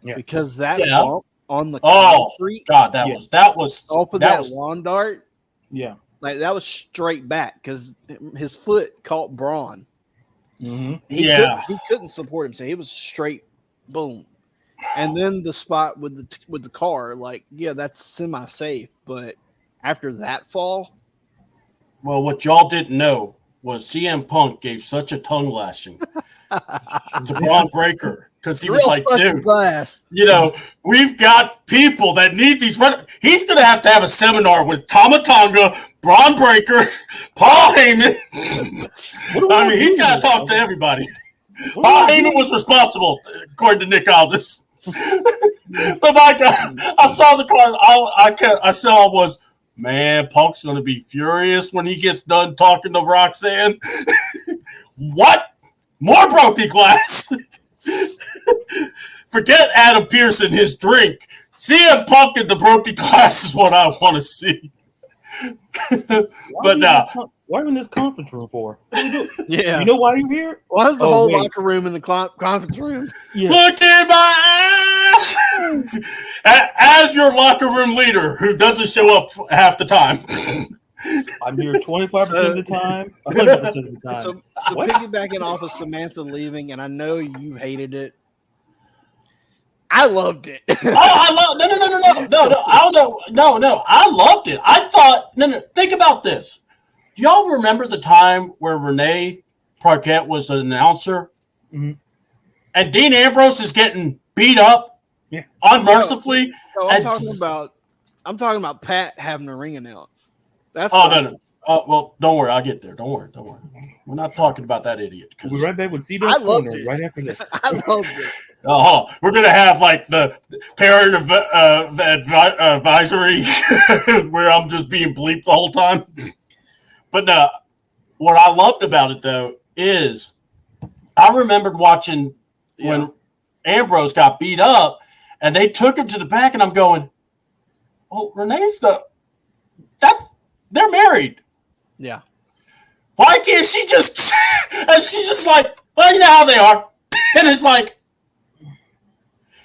Yeah. Because that bump on the concrete. God, that was off of that lawn dart. Yeah. Like that was straight back because his foot caught Braun. Mm-hmm. He couldn't support himself. He was straight boom. And then the spot with the car, like, yeah, that's semi-safe. But after that fall. Well, what y'all didn't know was CM Punk gave such a tongue lashing to Braun Breaker because he was like, dude, we've got people that need these. He's going to have a seminar with Tama Tonga, Braun Breaker, Paul Heyman. I mean, he's got to talk to everybody. Paul Heyman was responsible, according to Nick Aldis. But my God, I saw the card. I saw was, man, Punk's going to be furious when he gets done talking to Roxanne. What? More broken glass? Forget Adam Pearce and his drink. CM Punk and the broken glass is what I want to see. But now. Why are you in this conference room for? Yeah. You know why you're here? Why is the whole locker room in the conference room? Yeah. Look in my ass! As your locker room leader who doesn't show up half the time. I'm here 25% of the time. 100% of the time. So piggybacking off of Samantha leaving, and I know you hated it. I loved it. No. I loved it. I thought, think about this. Do y'all remember the time where Renee Paquette was an announcer? Mm-hmm. And Dean Ambrose is getting beat up unmercifully? No, I'm talking about Pat having a ring announce. That's no. Well, don't worry. I'll get there. Don't worry. We're not talking about that idiot. We'll be right back with CDouble. I loved it. Right after this. I loved it. Oh, we're gonna have like the parent advisory where I'm just being bleeped the whole time. But no, what I loved about it though is I remembered watching when Ambrose got beat up and they took him to the back, and I'm going, "Oh, Renee's they're married. Yeah. Why can't she just?" And she's just like, "Well, you know how they are," and it's like.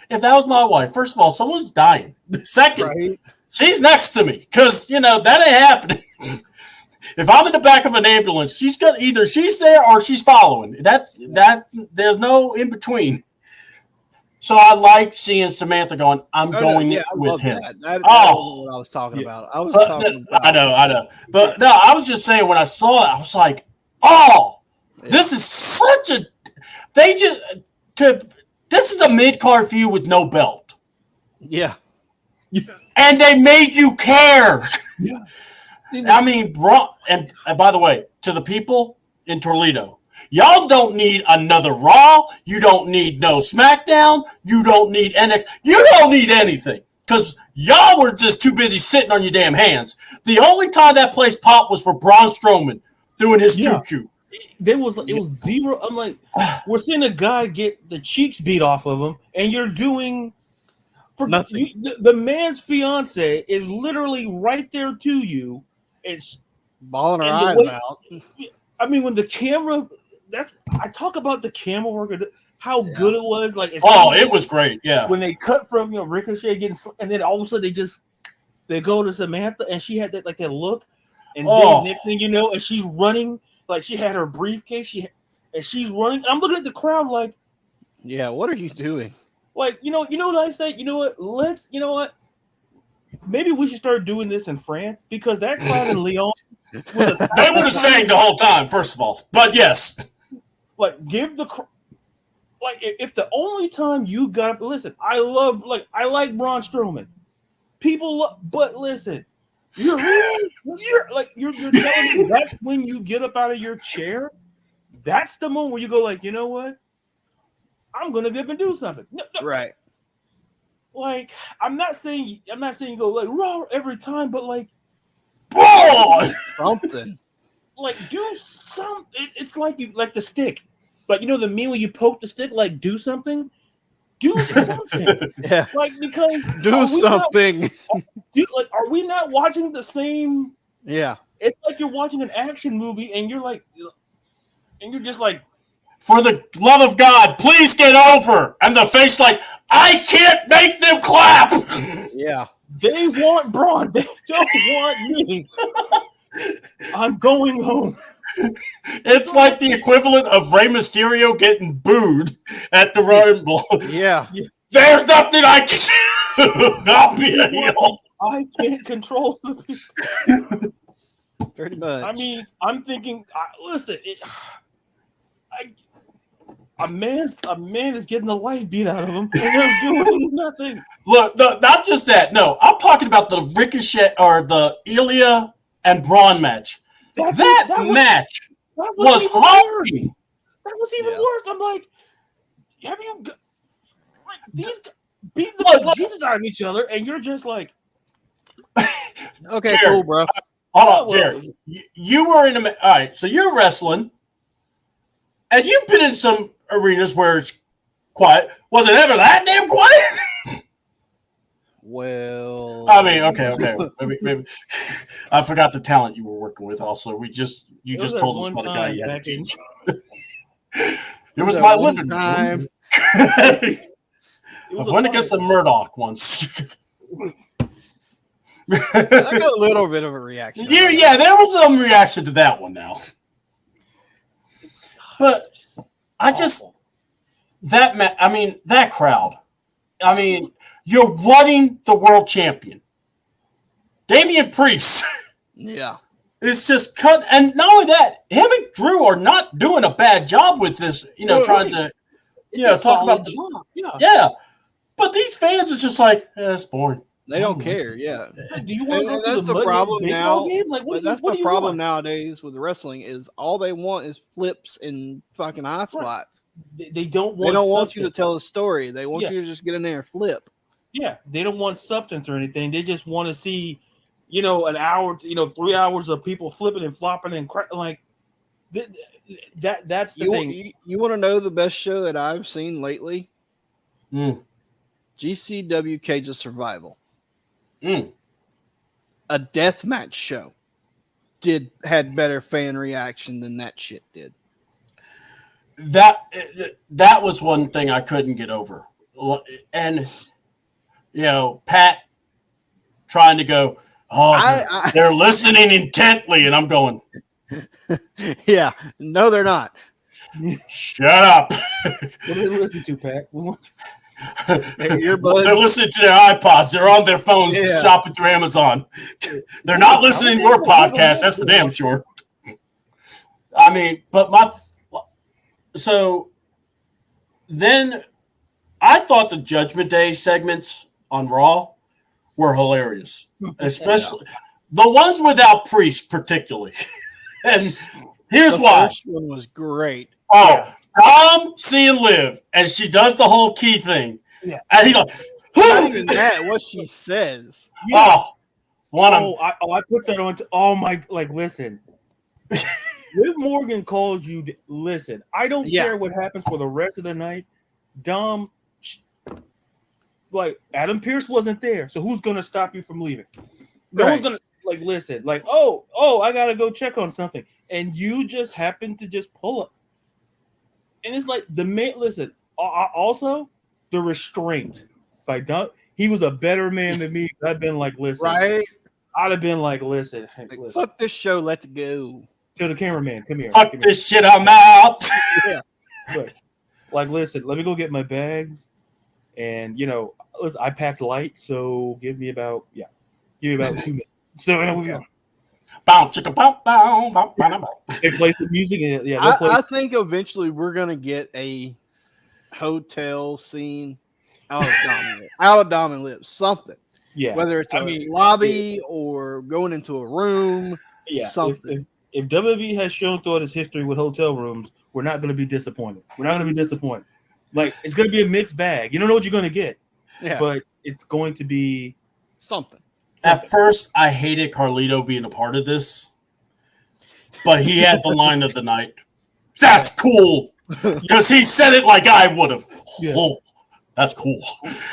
If that was my wife, first of all, someone's dying. Second, she's next to me because, that ain't happening. If I'm in the back of an ambulance, she's there or she's following. There's no in between. So I like seeing Samantha going, I'm going with him. That wasn't what I was talking about. I was talking about. I know. But no, I was just saying when I saw it, I was like, this is such a. This is a mid-card feud with no belt. Yeah. And they made you care. Yeah. I mean, and by the way, to the people in Toledo, y'all don't need another Raw. You don't need no SmackDown. You don't need NXT. You don't need anything because y'all were just too busy sitting on your damn hands. The only time that place popped was for Braun Strowman doing his choo-choo. It was zero. I'm like, we're seeing a guy get the cheeks beat off of him, and you're doing for nothing. The man's fiance is literally right there to you. It's balling her eyes out. I mean, when the camera, I talk about the camera work, how good it was. Like, it was great. Yeah, when they cut from Ricochet getting, and then all of a sudden they go to Samantha, and she had that look, and then next thing you know, and she's running. Like she had her briefcase, and she's running. I'm looking at the crowd like, yeah, what are you doing? Like, you know what I say? You know what? Maybe we should start doing this in France because that crowd in Lyon, they would have sang the whole time. First of all, but yes, like if the only time you got listen, I like Braun Strowman. But listen. You're telling me that's when you get up out of your chair. That's the moment where you go like, you know what? I'm gonna get up and do something. No. Right. Like I'm not saying you go like raw every time, but like something. Like do something. It's like you like the stick. Like the meme where you poke the stick. Like do something. Do something. Yeah. Like because do something. Are we not watching the same? Yeah. It's like you're watching an action movie and you're just like, for the love of God, please get over. And the face like, I can't make them clap. Yeah. They want Braun. They don't want me. I'm going home. It's like the equivalent of Rey Mysterio getting booed at the Rumble. Yeah. There's nothing I can do. I'll be a heel. I can't control the people. Pretty much. I mean, I'm thinking. Listen, a man is getting the life beat out of him, and they're doing nothing. Look, not just that. No, I'm talking about the Ricochet or the Ilya and Braun match. That match was horrible. That was even worse. I'm like, have you? These beat the Jesus out of each other, and you're just like, okay, Jared, cool, bro. Hold on, Jared. You were in all right. So you're wrestling, and you've been in some arenas where it's quiet. Was it ever that damn quiet? Well, I mean, okay. Maybe I forgot the talent you were working with. Also, you just told us about a guy you had to teach. It was my living time. I went against the Murdoch once. I got a little bit of a reaction. Yeah, there was some reaction to that one now. But I just that crowd. I mean, you're wanting the world champion. Damian Priest. Yeah. It's just cut, and not only that, him and Drew are not doing a bad job with this. Trying to, talk about the job. Yeah. But these fans are just like, it's boring. They don't care. Yeah. Do you want to go And to that's the the problem baseball now. game? Like, That's what the do you problem want? nowadays with wrestling is all they want is flips and fucking eye spots. They don't want. They don't want substance. you to tell a story. They want you to just get in there and flip. Yeah, they don't want substance or anything. They just want to see, an hour, 3 hours of people flipping and flopping and like that's the thing. You want to know the best show that I've seen lately? GCW Cage of Survival. A deathmatch show had better fan reaction than that shit did. That was one thing I couldn't get over. And Pat trying to go, they're listening intently, and I'm going, yeah, no, they're not. Shut up. What are they listening to, Pat? They're listening to their iPods. They're on their phones shopping through Amazon. They're not listening to your podcast. That's for damn sure. I mean, so then I thought the Judgment Day segments on Raw were hilarious, especially the ones without Priest, particularly. And here's why. The first one was great. Tom seeing Liv, and she does the whole key thing. Yeah. And he's like, not even that, what she says. Yeah. I put that on. Listen. Liv Morgan calls you. Listen, I don't care what happens for the rest of the night. Dom, Adam Pearce wasn't there, so who's gonna stop you from leaving? No one's gonna listen. I gotta go check on something, and you just happen to just pull up. And it's like the man. Listen, also the restraint by Dom. He was a better man than me. I've been listen. Right. I'd have been listen. Fuck this show. Let's go. To the cameraman, come here. Fuck this shit, I'm out. Yeah. Listen, let me go get my bags. And, listen, I packed light, so give me about 2 minutes. So, we'll be on. They play some music. And, I think eventually we're going to get a hotel scene out of Diamond Lips, something. Yeah. Whether it's a lobby or going into a room, something. If WWE has shown throughout its history with hotel rooms, we're not going to be disappointed. We're not going to be disappointed. It's going to be a mixed bag. You don't know what you're going to get, but it's going to be something. At first, I hated Carlito being a part of this, but he had the line of the night. That's cool, because he said it like I would have. Yeah. Oh, that's cool.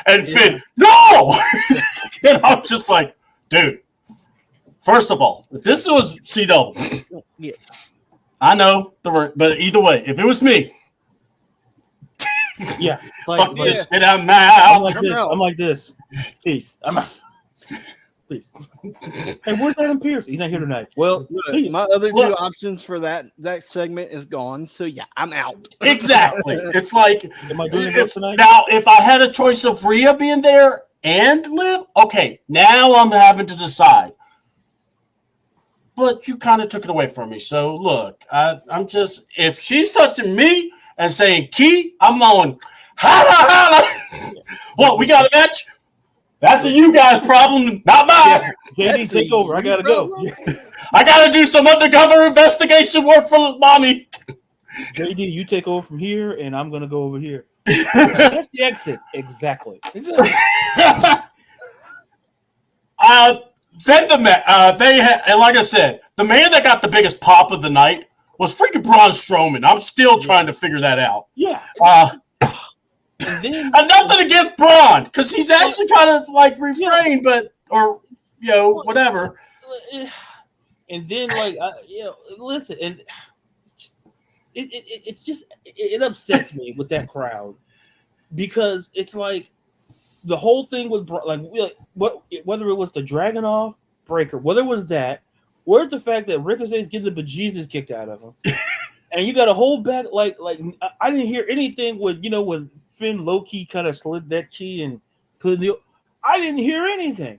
And Finn, no! And I'm just like, dude. First of all, if this was CDouble, I know, but either way, if it was me, fuck this shit, I'm out. I'm like this. Peace. I'm out. Peace. Hey, where's Adam Pearce? He's not here tonight. Well, my other two options for that segment is gone. So I'm out. Exactly. It's like, am I doing it tonight? Now, if I had a choice of Rhea being there and Liv, okay, now I'm having to decide. But you kind of took it away from me. So, look, I'm just, if she's touching me and saying key, I'm going, holla, holla. What, we got a match? That's a you guys' problem, not mine. JD, take over. I got to go. I got to do some undercover investigation work for mommy. JD, you take over from here, and I'm going to go over here. That's the exit. Exactly. Then and like I said, the man that got the biggest pop of the night was freaking Braun Strowman. I'm still trying to figure that out. Yeah. And nothing against Braun, because he's actually kind of refrained, whatever. And then listen, and it's just it upsets me with that crowd, because it's like the whole thing with whether it was the Dragunov breaker, whether it was that, or the fact that Ricochet's getting the bejesus kicked out of him, and you got a whole back I didn't hear anything with when Finn low key kind of slid that key and put the. I didn't hear anything.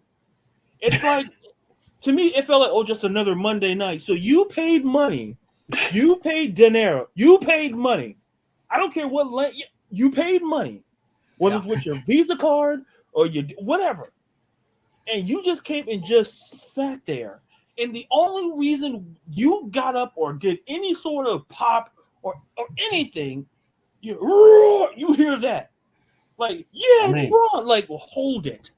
It's like, to me, it felt like just another Monday night. So you paid money, you paid dinero, you paid money. I don't care what you paid money. Whether it's with your Visa card or your whatever, and you just came and just sat there. And the only reason you got up or did any sort of pop or anything, you hear that. Like, it's Braun. Like, well, hold it.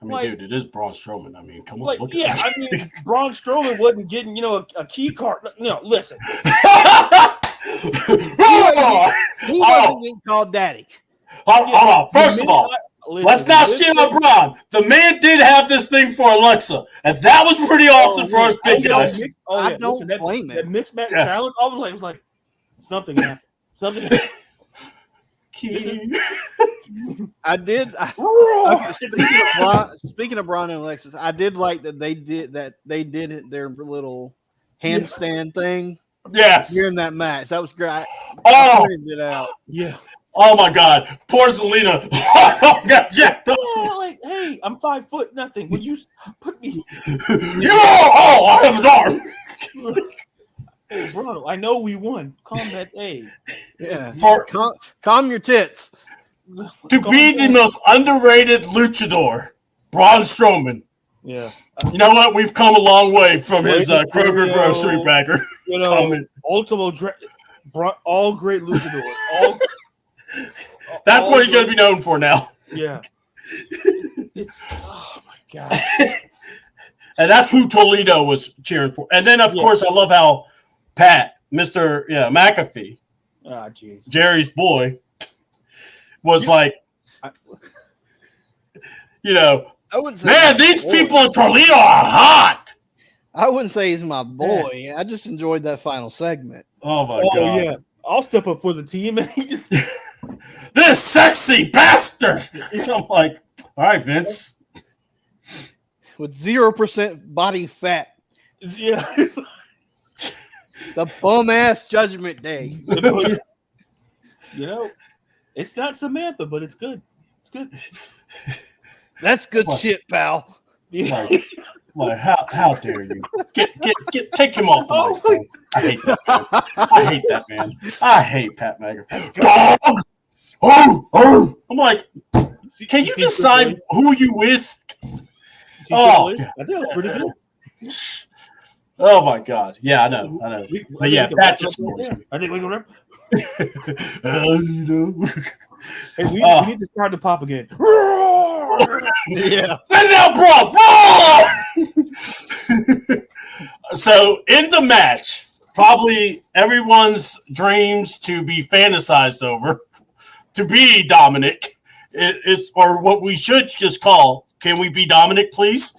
I mean, dude, it is Braun Strowman. I mean, come on, like, look yeah, at I mean, Braun Strowman wasn't getting, a key card. No, listen. He wasn't getting called daddy. Hold on. First of all, let's not shit on Braun. The man did have this thing for Alexa, and that was pretty awesome for us big guys. I don't blame it. That mixed match challenge, I was like, something happened. Something happened. I did. Speaking of Braun and Alexis, I did like that they did their little handstand thing. Yes, during that match, that was great. Oh, it out. Yeah. Oh my God, poor Zelina. Got jacked up. Yeah, like, hey, I'm 5 foot nothing. Would you put me? I have an arm. Hey, bro, I know we won. Calm that. Hey, yeah. Calm your tits. To be the most underrated luchador, Braun Strowman. Yeah. You know what? We've come a long way from his Kroger grocery bagger. Ultimo, all great luchadors. That's what he's going to be known for now. Yeah. Oh my God. And that's who Toledo was cheering for. And then, of course, I love how Pat, Mr. McAfee, Jerry's boy, was I wouldn't say, man, these people in Toledo are hot. I wouldn't say he's my boy. Yeah. I just enjoyed that final segment. Oh my God. Yeah. I'll step up for the team. And he just this sexy bastard. I'm like, all right, Vince. With 0% body fat. Yeah. The bum ass Judgment Day. It's not Samantha, but it's good. It's good. That's good shit, pal. Yeah. Like, how dare you? Take him off the microphone. I hate that man. I hate that man. I hate Pat McAfee. Dogs! Oh! I'm like, can you decide who you with? I think that's pretty good. Oh my God. Yeah, I know. But yeah, Pat just annoys me. I think we can rap. Hey, we need to start the pop again. Yeah. And now, bro. So in the match, probably everyone's dreams to be fantasized over, to be Dominic, it's or what we should just call, can we be Dominic, please?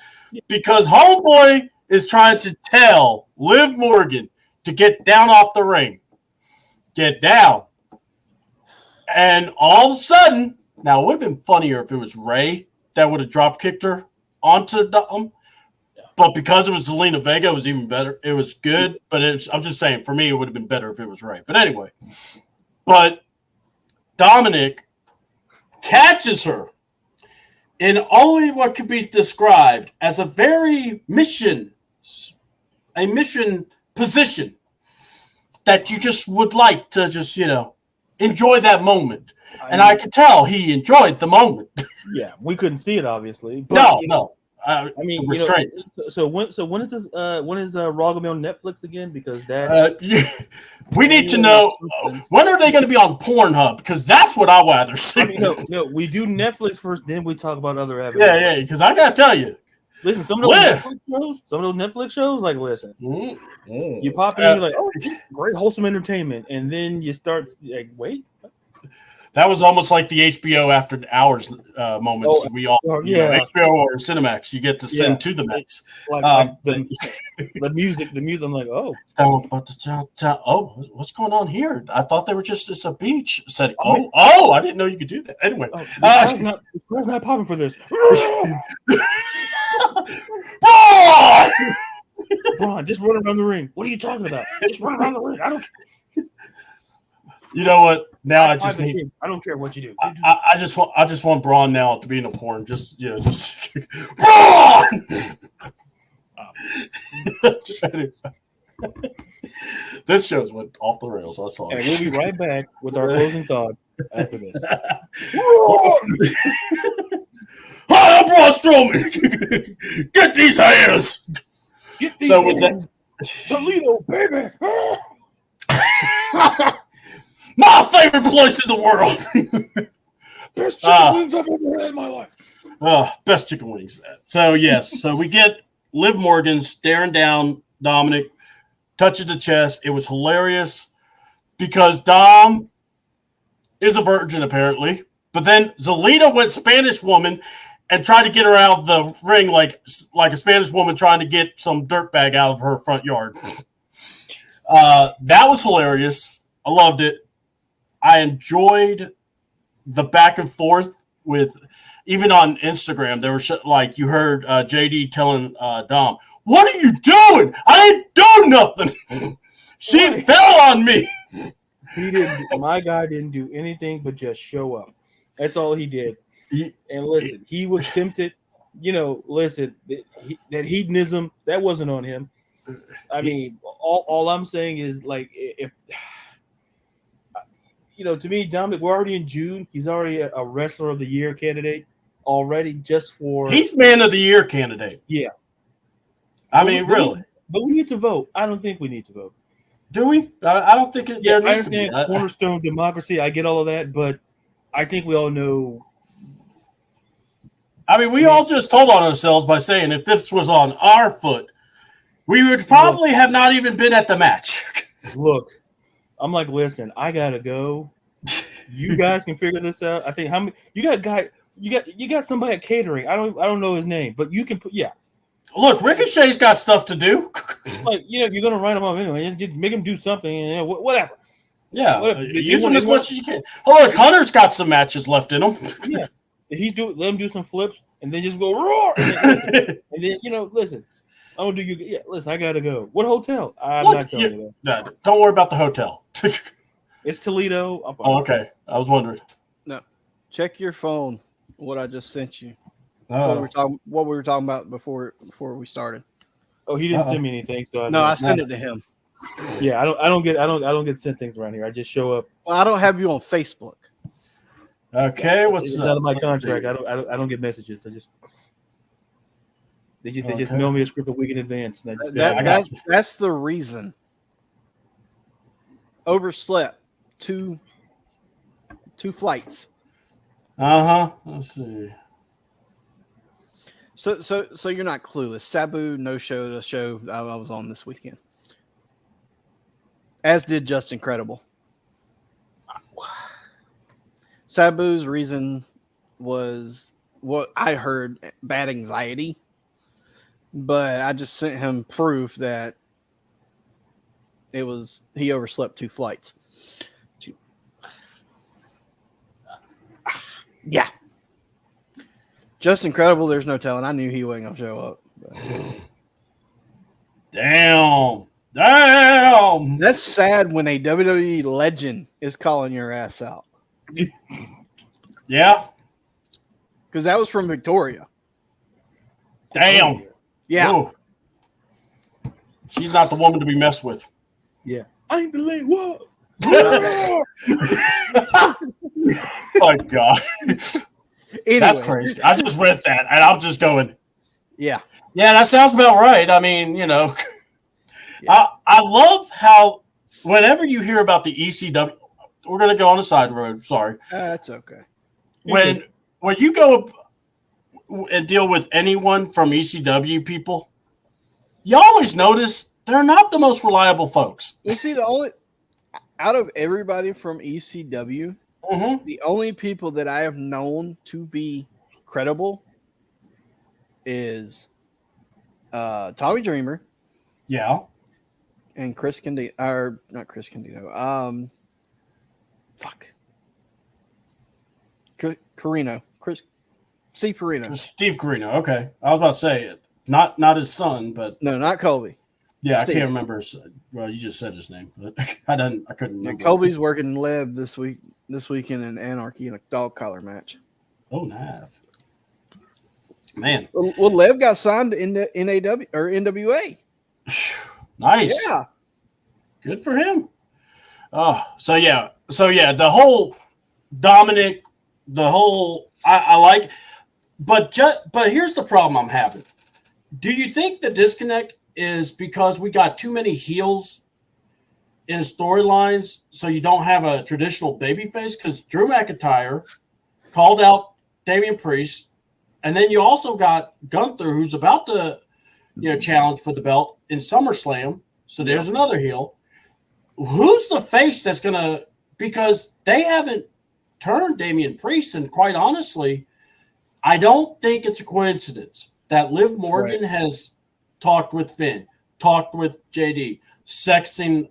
Because Homeboy is trying to tell Liv Morgan to get down off the ring. Get down. And all of a sudden, now it would have been funnier if it was Ray that would have drop kicked her onto Dom. But because it was Zelina Vega, it was even better. It was good, but I'm just saying, for me, it would have been better if it was Ray. But anyway, Dominic catches her in only what could be described as a mission position that you just would like to just, enjoy that moment. And I could tell he enjoyed the moment. Yeah, we couldn't see it, obviously. But, no. Restraint. So when is this? When is Raw gonna be on Netflix again? Because that we need to know when are they going to be on Pornhub? Because that's what I'd rather see. No, we do Netflix first, then we talk about other avenues. Yeah. Because I gotta tell you, listen, some of those Netflix shows, like, listen, you pop in, you're like, oh, great wholesome entertainment, and then you start like, wait. That was almost like the HBO After Hours moments. HBO or Cinemax, you get to send to the max. The music. I'm like, oh, what's going on here? I thought they were just a beach setting. I didn't know you could do that. Anyway, it's not popping for this. Braun, just run around the ring. What are you talking about? Just run around the ring. I don't. You know what? Now I don't care what you do. I just want Braun now to be in a porn. Just Braun. This show's went off the rails. I saw it. And we'll be right back with our closing thoughts after this. Hi, I'm Braun Strowman. Get these hands. Get these So with that, Toledo, baby. my favorite place in the world. Best chicken wings I've ever had in my life. Best chicken wings. So yes, so we get Liv Morgan staring down Dominic, touching the chest. It was hilarious because Dom is a virgin apparently, but then Zelina went Spanish woman and tried to get her out of the ring like a Spanish woman trying to get some dirtbag out of her front yard. That was hilarious. I loved it. I enjoyed the back and forth with, even on Instagram, there was like you heard JD telling Dom, "What are you doing? I ain't doing nothing." She fell on me. He didn't. My guy didn't do anything but just show up. That's all he did. And listen, he was tempted. Listen, that hedonism, that wasn't on him. I mean, all I'm saying is, like, if to me, Dominic, we're already in June. He's already a Wrestler of the Year candidate already, just for he's Man of the Year candidate. Yeah, I mean, really. But we need to vote. I don't think we need to vote. Do we? I don't think it. Yeah, I understand cornerstone democracy. I get all of that, but I think we all know. I mean, we all just told on ourselves by saying if this was on our foot, we would probably have not even been at the match. Look, I'm like, listen, I gotta go. You guys can figure this out. I think how many you got somebody at catering. I don't know his name, but you can put Look, Ricochet's got stuff to do. Like, you're gonna write him off anyway. Just make him do something, whatever. Yeah, use him as much as you can. Oh, look, Hunter's got some matches left in him. Yeah, let him do some flips and then just go roar. And then listen, I'm gonna do you. Yeah, listen, I gotta go. What hotel? I'm not telling you that. No, don't worry about the hotel. It's Toledo. Oh, okay. I was wondering. No, check your phone. What I just sent you. Oh. What we were talking about before we started. Oh, he didn't send me anything. So I sent it to him. Yeah, I don't get sent things around here. I just show up. Well, I don't have you on Facebook. Okay, it's out of my contract. I don't get messages. They just mail me a script a week in advance. That's the reason. Overslept 2 flights. Let's see. So you're not clueless. Sabu no show the show I was on this weekend, as did Just Incredible. Sabu's reason was what I heard, bad anxiety, but I just sent him proof that he overslept 2 flights. Yeah. Just Incredible, there's no telling. I knew he wasn't going to show up. But. Damn. That's sad when a WWE legend is calling your ass out. Yeah. Because that was from Victoria. Damn. Yeah. Ooh. She's not the woman to be messed with. Yeah. I ain't believe what? My God. Anyway. That's crazy. I just read that and I'm just going, yeah, that sounds about right. I mean, yeah. I love how whenever you hear about the ECW, we're going to go on a side road. Sorry. That's okay. When you go and deal with anyone from ECW people, you always notice they're not the most reliable folks. You see, out of everybody from ECW, the only people that I have known to be credible is Tommy Dreamer. Yeah. And Chris Candido, or not Chris Candido. Carino. Steve Carino. Steve Carino. Okay. I was about to say it. Not his son, but no, not Colby. Yeah, Steve. I can't remember. Well, you just said his name, but I couldn't remember. Yeah, Colby's working Leb this weekend in Anarchy in a dog collar match. Oh, nice. Man. Well, Lev got signed in the NAW or NWA. Nice. Yeah. Good for him. Oh, so yeah, the whole Dominic, I like. but here's the problem I'm having. Do you think the disconnect is because we got too many heels in storylines, so you don't have a traditional babyface? Because Drew McIntyre called out Damian Priest, and then you also got Gunther, who's about to challenge for the belt in SummerSlam. So there's another heel. Who's the face that's gonna? Because they haven't turned Damian Priest, and quite honestly, I don't think it's a coincidence that Liv Morgan has talked with Finn, talked with JD, sexing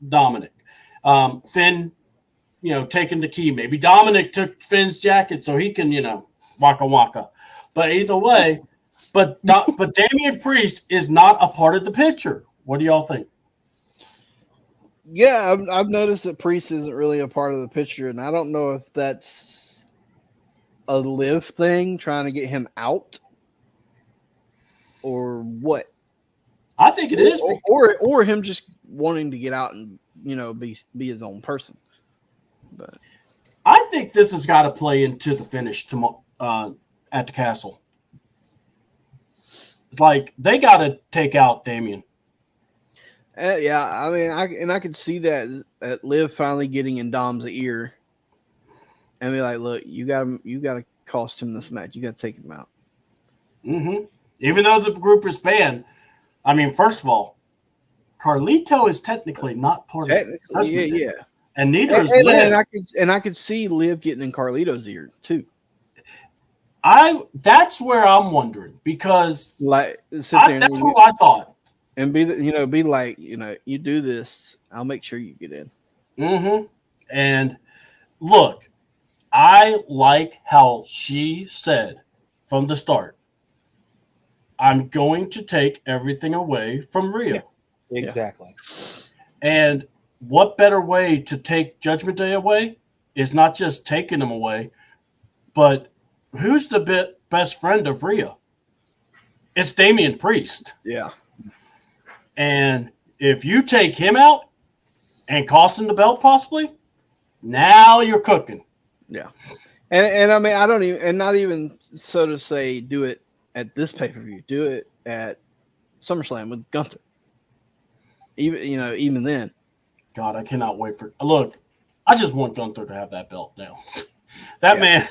Dominic. Finn, taking the key. Maybe Dominic took Finn's jacket so he can, waka waka. But either way, but Damian Priest is not a part of the picture. What do y'all think? Yeah, I've noticed that Priest isn't really a part of the picture, and I don't know if that's a Liv thing, trying to get him out, or what. I think it is, or him just wanting to get out and be his own person. But I think this has got to play into the finish at the Castle. It's like they got to take out Damian. Yeah, I mean, I could see that Liv finally getting in Dom's ear and be like, "Look, you got to cost him this match. You got to take him out." Mm-hmm. Even though the group is banned, I mean, first of all, Carlito is technically not part of it. Yeah, and neither is Liv. And I could see Liv getting in Carlito's ear too. That's where I'm wondering, because that's what I thought. And be like, you do this, I'll make sure you get in. Mm-hmm. And look, I like how she said from the start, I'm going to take everything away from Rhea. Exactly. And what better way to take Judgment Day away is not just taking them away, but who's the best friend of Rhea? It's Damian Priest. Yeah. And if you take him out and cost him the belt possibly, now you're cooking. Yeah. And I mean, I don't even, and not even so to say do it at this pay-per-view. Do it at SummerSlam with Gunther. Even then. God, I cannot wait for. Look, I just want Gunther to have that belt now. That man.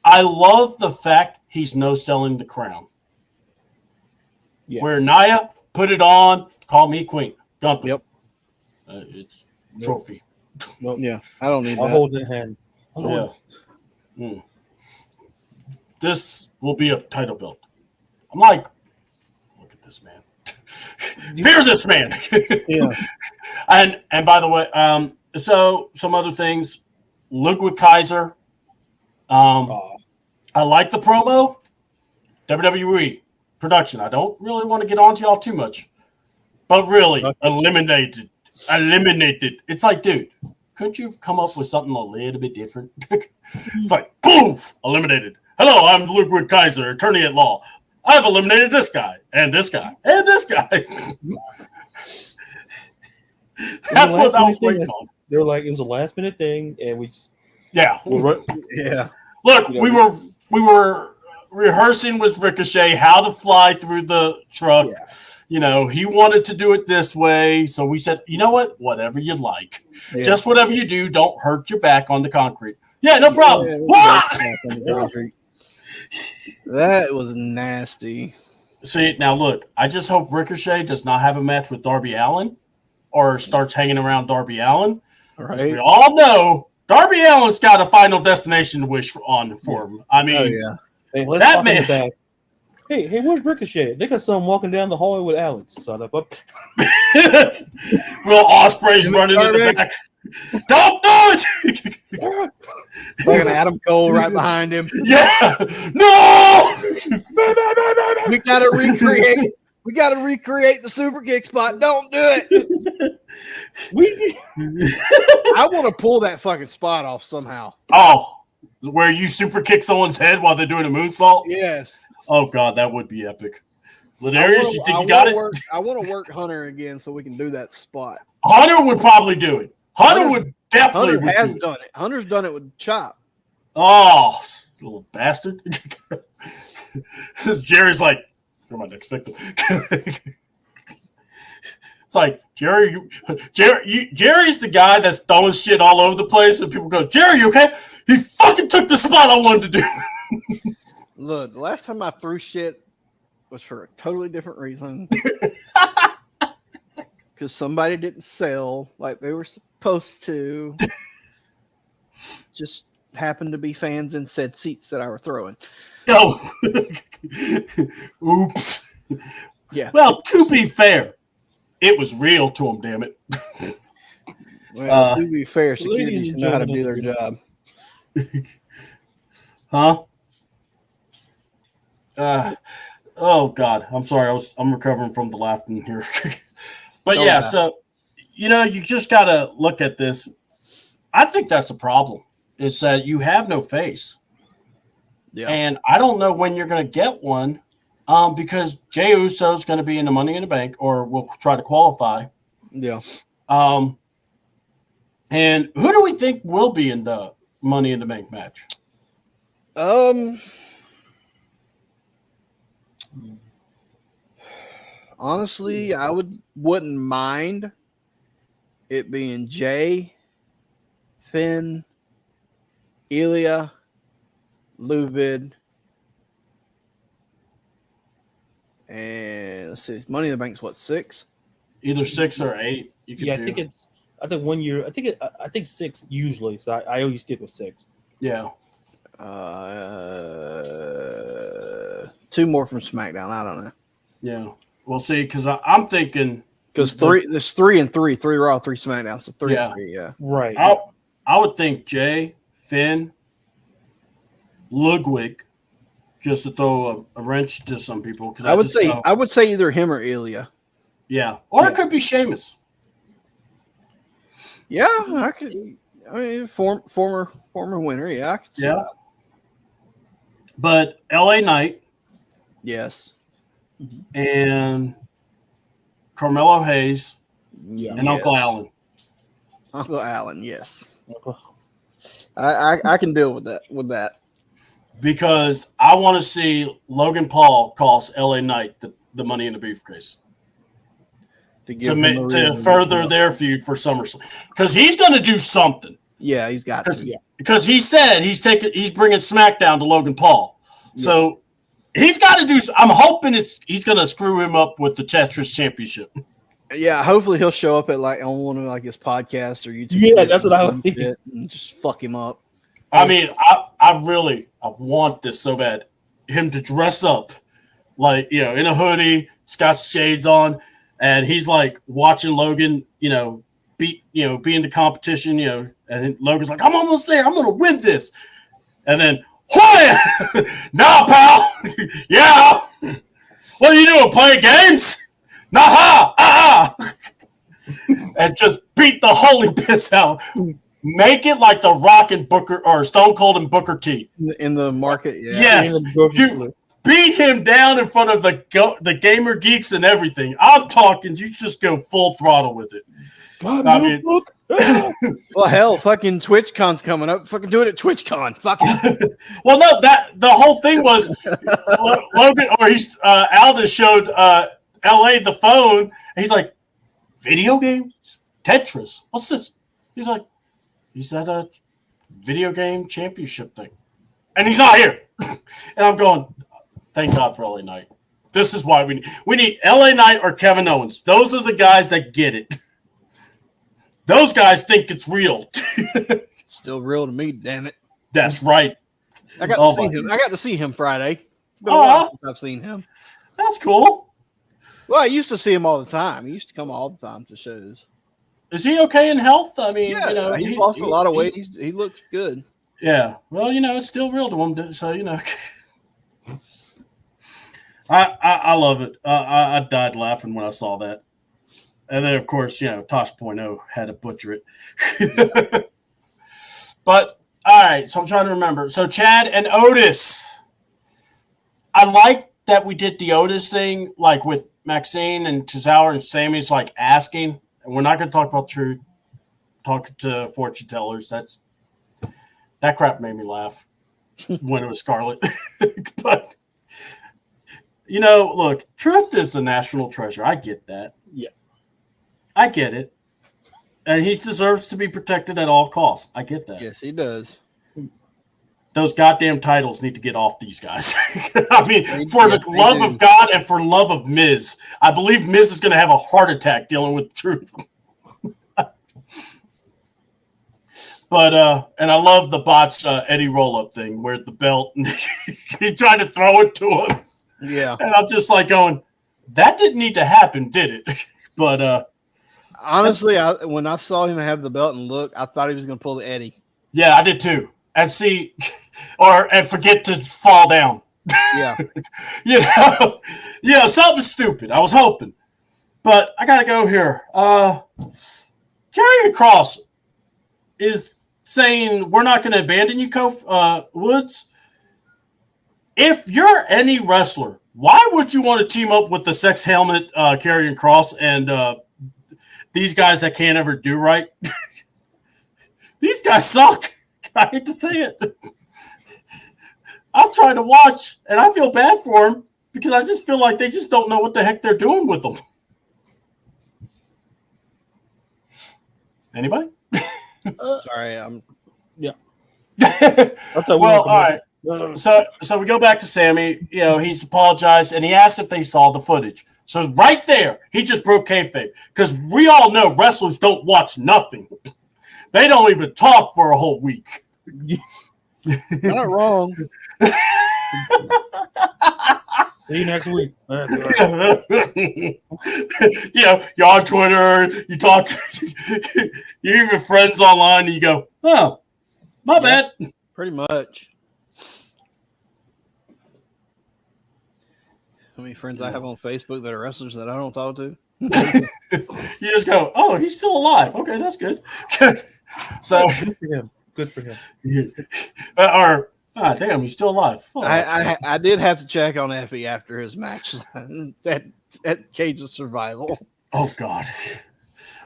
I love the fact he's no-selling the crown. Yeah. Where Nia, put it on, call me queen. Gunther. Yep. It's trophy. Nope. Yeah, I don't need that. I'll hold it in hand. This will be a title belt. I'm like, look at this man. Fear this man. Yeah. And by the way, so some other things. Ludwig Kaiser. I like the promo. WWE production. I don't really want to get on to y'all too much. But really, eliminated. It's like, dude, couldn't you come up with something a little bit different? It's like, poof, eliminated. Hello, I'm Ludwig Kaiser, attorney at law. I've eliminated this guy, and this guy, and this guy. That's what I was waiting on. They were like, it was a last minute thing, and we. Yeah. Yeah. Look, we were rehearsing with Ricochet how to fly through the truck. Yeah. He wanted to do it this way, so we said, you know what? Whatever you like. Yeah. Just whatever you do, don't hurt your back on the concrete. Yeah, no problem. That was nasty. See, now look, I just hope Ricochet does not have a match with Darby Allin or starts hanging around Darby Allin. Right. We all know Darby Allin's got a Final Destination wish for him. I mean, hey, that man. Hey, where's Ricochet? They got someone walking down the hallway with Alex. Son of a. Will Ospreay's running in the back. Don't do it! Looking at Adam Cole right behind him. Yeah. No! We gotta recreate the super kick spot. Don't do it. I want to pull that fucking spot off somehow. Oh, where you super kick someone's head while they're doing a moonsault? Yes. Oh god, that would be epic. Ladarius, you think you got it? I want to work Hunter again so we can do that spot. Hunter would probably do it. Hunter would definitely Hunter has done it. Hunter's done it with Chop. Oh, little bastard. Jerry's like, you're my next victim. It's like, Jerry's the guy that's throwing shit all over the place, and people go, Jerry, you okay? He fucking took the spot I wanted to do. Look, the last time I threw shit was for a totally different reason. Because somebody didn't sell like they were supposed to. Just happened to be fans in said seats that I were throwing. Oh. Oops. Yeah. Well, to be fair, it was real to him, damn it. Well, to be fair, security should know how to do their job. Huh? Oh God, I'm sorry. I'm recovering from the laughing here. But yeah, so you just gotta look at this. I think that's the problem. Is that you have no face. Yeah. And I don't know when you're gonna get one. Because Jey Uso is going to be in the Money in the Bank, or will try to qualify. Yeah. And who do we think will be in the Money in the Bank match? Honestly, I wouldn't mind it being Jay, Finn, Ilya, Luvid, and let's see, Money in the Bank's what, 6? Either 6 or 8. You could do. I think 1 year. I think 6 usually. So I always stick with 6. Yeah. 2 more from SmackDown. I don't know. Yeah. We'll see. Because I'm thinking. Because there's 3 and 3, 3 Raw, 3 SmackDown. So 3 and 3. Yeah. Right. I would think Jay, Finn, Ludwig. Just to throw a wrench to some people, because I would say either him or Ilya. Yeah, or it could be Sheamus. Yeah, I could. I mean, former winner. Yeah, I could see that. But LA Knight, yes, and Carmelo Hayes, and Uncle Allen. Uncle Allen, yes. I can deal with that. Because I want to see Logan Paul cost LA Knight the Money in the Briefcase to further their feud for SummerSlam, because he's going to do something. Yeah, he's got to. Yeah. Because he said he's bringing SmackDown to Logan Paul, so he's got to do. I'm hoping he's going to screw him up with the Tetris Championship. Yeah, hopefully he'll show up at on one of his podcasts or YouTube. Yeah, that's what I was thinking. And just fuck him up. I mean, I want this so bad. Him to dress up like, in a hoodie, he's got shades on, and he's like watching Logan, be in the competition, and Logan's like, I'm almost there. I'm going to win this. And then, wham! Nah, pal. Yeah. What are you doing? Playing games? Nah, and just beat the holy piss out. Make it like The Rock and Booker, or Stone Cold and Booker T. In the market, yeah. Yes. You beat him down in front of the gamer geeks and everything. I'm talking, you just go full throttle with it. Well, hell, fucking TwitchCon's coming up. Fucking do it at TwitchCon. Fuck it. Well, no, the whole thing was Logan, or Aldous showed LA the phone, and he's like, video games? Tetris? What's this? He's like, he's at a video game championship thing. And he's not here. And I'm going, thank God for LA Knight. This is why we need LA Knight or Kevin Owens. Those are the guys that get it. Those guys think it's real. Still real to me, damn it. That's right. I got to see him. I got to see him Friday. It's been a while since I've seen him. That's cool. Well, I used to see him all the time. He used to come all the time to shows. Is he okay in health? I mean, he's lost a lot of weight. He looks good. Yeah. Well, it's still real to him. So, I love it. I died laughing when I saw that. And then, of course, Tosh.0 had to butcher it. But, all right. So I'm trying to remember. So Chad and Otis. I like that we did the Otis thing, like with Maxine and Tozawa and Sammy's like asking. And we're not going to talk about truth. Talk to fortune tellers. That crap made me laugh when it was Scarlett. But, look, Truth is a national treasure. I get that. Yeah. I get it. And he deserves to be protected at all costs. I get that. Yes, he does. Those goddamn titles need to get off these guys. I mean, for the they love do. of God and for love of Miz. I believe Miz is going to have a heart attack dealing with Truth. But and I love the botched Eddie roll-up thing where the belt, he tried to throw it to him. Yeah. And I'm just like going, that didn't need to happen, did it? But honestly, when I saw him have the belt and look, I thought he was going to pull the Eddie. Yeah, I did too. And see, and forget to fall down. Yeah. Something stupid. I was hoping. But I got to go here. Karrion Kross is saying we're not going to abandon you, Woods. If you're any wrestler, why would you want to team up with the sex helmet, Karrion Kross, and these guys that can't ever do right? These guys suck. I hate to say it. I'm trying to watch, and I feel bad for them because I just feel like they just don't know what the heck they're doing with them. Anybody? Sorry, Yeah. Well, all right. So we go back to Sammy. He's apologized, and he asked if they saw the footage. So right there, he just broke kayfabe because we all know wrestlers don't watch nothing. They don't even talk for a whole week. not wrong. See you next week. You're on Twitter. You talk to you're even friends online, and you go, "Oh, my bad." Pretty much. How many friends I have on Facebook that are wrestlers that I don't talk to? You just go, "Oh, he's still alive. Okay, that's good." So good for him. Damn, he's still alive. Oh. I did have to check on Effie after his match at Cage of Survival. Oh God,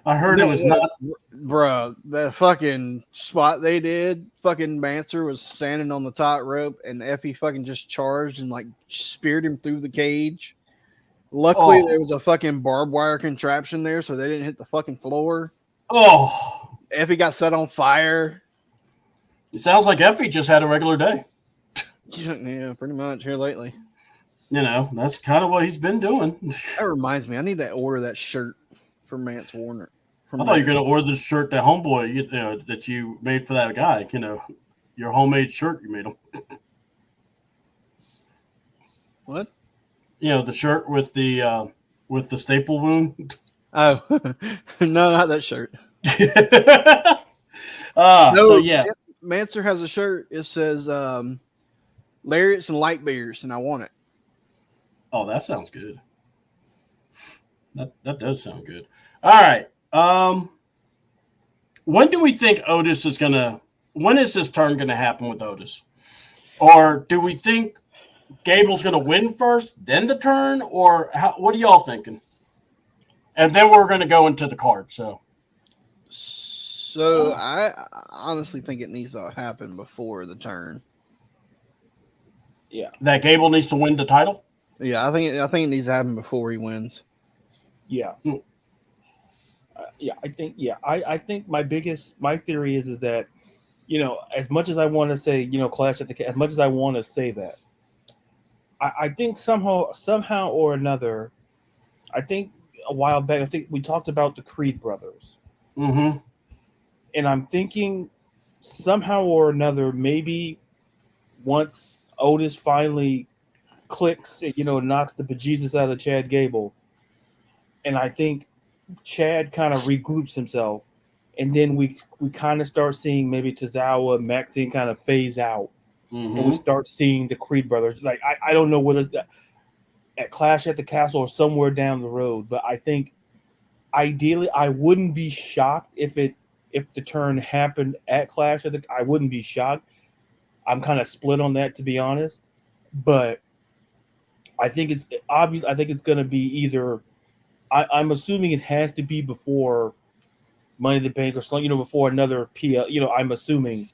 I heard it was not. Bro, the fucking spot they did, fucking Manser was standing on the top rope, and Effie fucking just charged and like speared him through the cage. Luckily, there was a fucking barbed wire contraption there, so they didn't hit the fucking floor. Oh, Effie got set on fire. It sounds like Effie just had a regular day. Yeah, pretty much here lately. That's kind of what he's been doing. That reminds me, I need to order that shirt for Mance Warner. I thought you were going to order this shirt that homeboy that you made for that guy. Your homemade shirt you made him. What? The shirt with the staple wound. Oh, no, not that shirt. So yeah, Manser has a shirt. It says Lariats and Light Beers, and I want it. Oh, that sounds good. That does sound good. All right. When do we think Otis is gonna? When is this turn gonna happen with Otis? Or do we think Gable's gonna win first, then the turn, or what are y'all thinking? And then we're gonna go into the card. So I honestly think it needs to happen before the turn. Yeah. That Gable needs to win the title? Yeah, I think it needs to happen before he wins. Yeah. I think my theory is that, as much as I want to say, Clash at the, as much as I want to say that, I think somehow or another, I think a while back, I think we talked about the Creed brothers. Mm-hmm. And I'm thinking somehow or another, maybe once Otis finally clicks, knocks the bejesus out of Chad Gable, and I think Chad kind of regroups himself, and then we kind of start seeing maybe Tozawa, Maxine kind of phase out, and we start seeing the Creed brothers. Like I don't know whether it's at Clash at the Castle or somewhere down the road, but I think ideally I wouldn't be shocked if the turn happened at Clash at the. I wouldn't be shocked. I'm kind of split on that, to be honest, but I think it's obvious. I think it's going to be either. I'm assuming it has to be before Money in the Bank or something, before another PL. I'm assuming,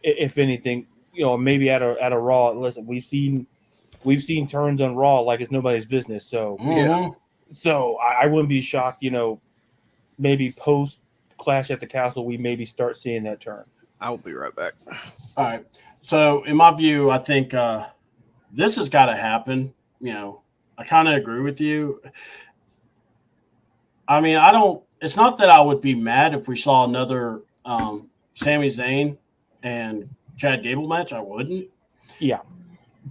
if anything, maybe at a Raw. Listen, we've seen turns on Raw like it's nobody's business. So Yeah. so I wouldn't be shocked. Maybe post Clash at the Castle, we maybe start seeing that turn. I will be right back. All right. So, in my view, I think this has got to happen. I kind of agree with you. I mean, I don't. It's not that I would be mad if we saw another Sami Zayn and Chad Gable match. I wouldn't. Yeah.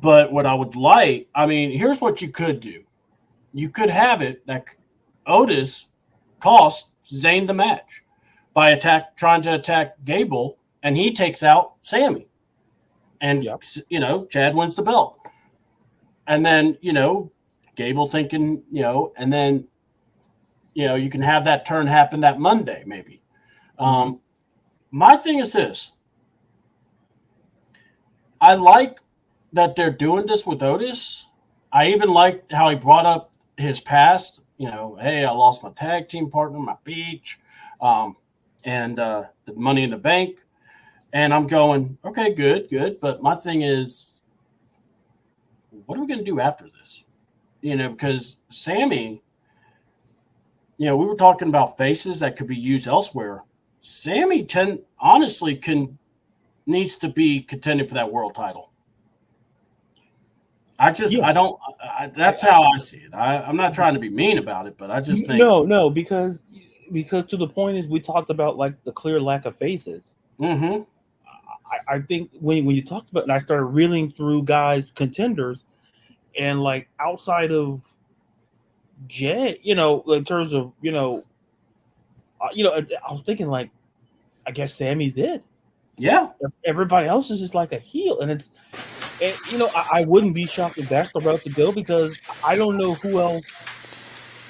But what I would like, I mean, here's what you could do. You could have it that Otis costs Zayn the match by trying to attack Gable, and he takes out Sammy. And, Chad wins the belt. And then, Gable thinking, and then, you can have that turn happen that Monday, maybe. My thing is this. I like that they're doing this with Otis. I even like how he brought up his past. Hey, I lost my tag team partner, my beach, and the Money in the Bank. And I'm going, okay, good. But my thing is, what are we going to do after this? Because Sammy, we were talking about faces that could be used elsewhere. Sammy honestly needs to be contending for that world title. That's how I see it. I'm not trying to be mean about it, but I just think no, because to the point is we talked about like the clear lack of faces. Mm-hmm. I think when you talked about, and I started reeling through guys contenders, and like outside of Jay, in terms of I was thinking like, I guess Sammy's it. Yeah. Everybody else is just like a heel, and I wouldn't be shocked if that's the route to go, because I don't know who else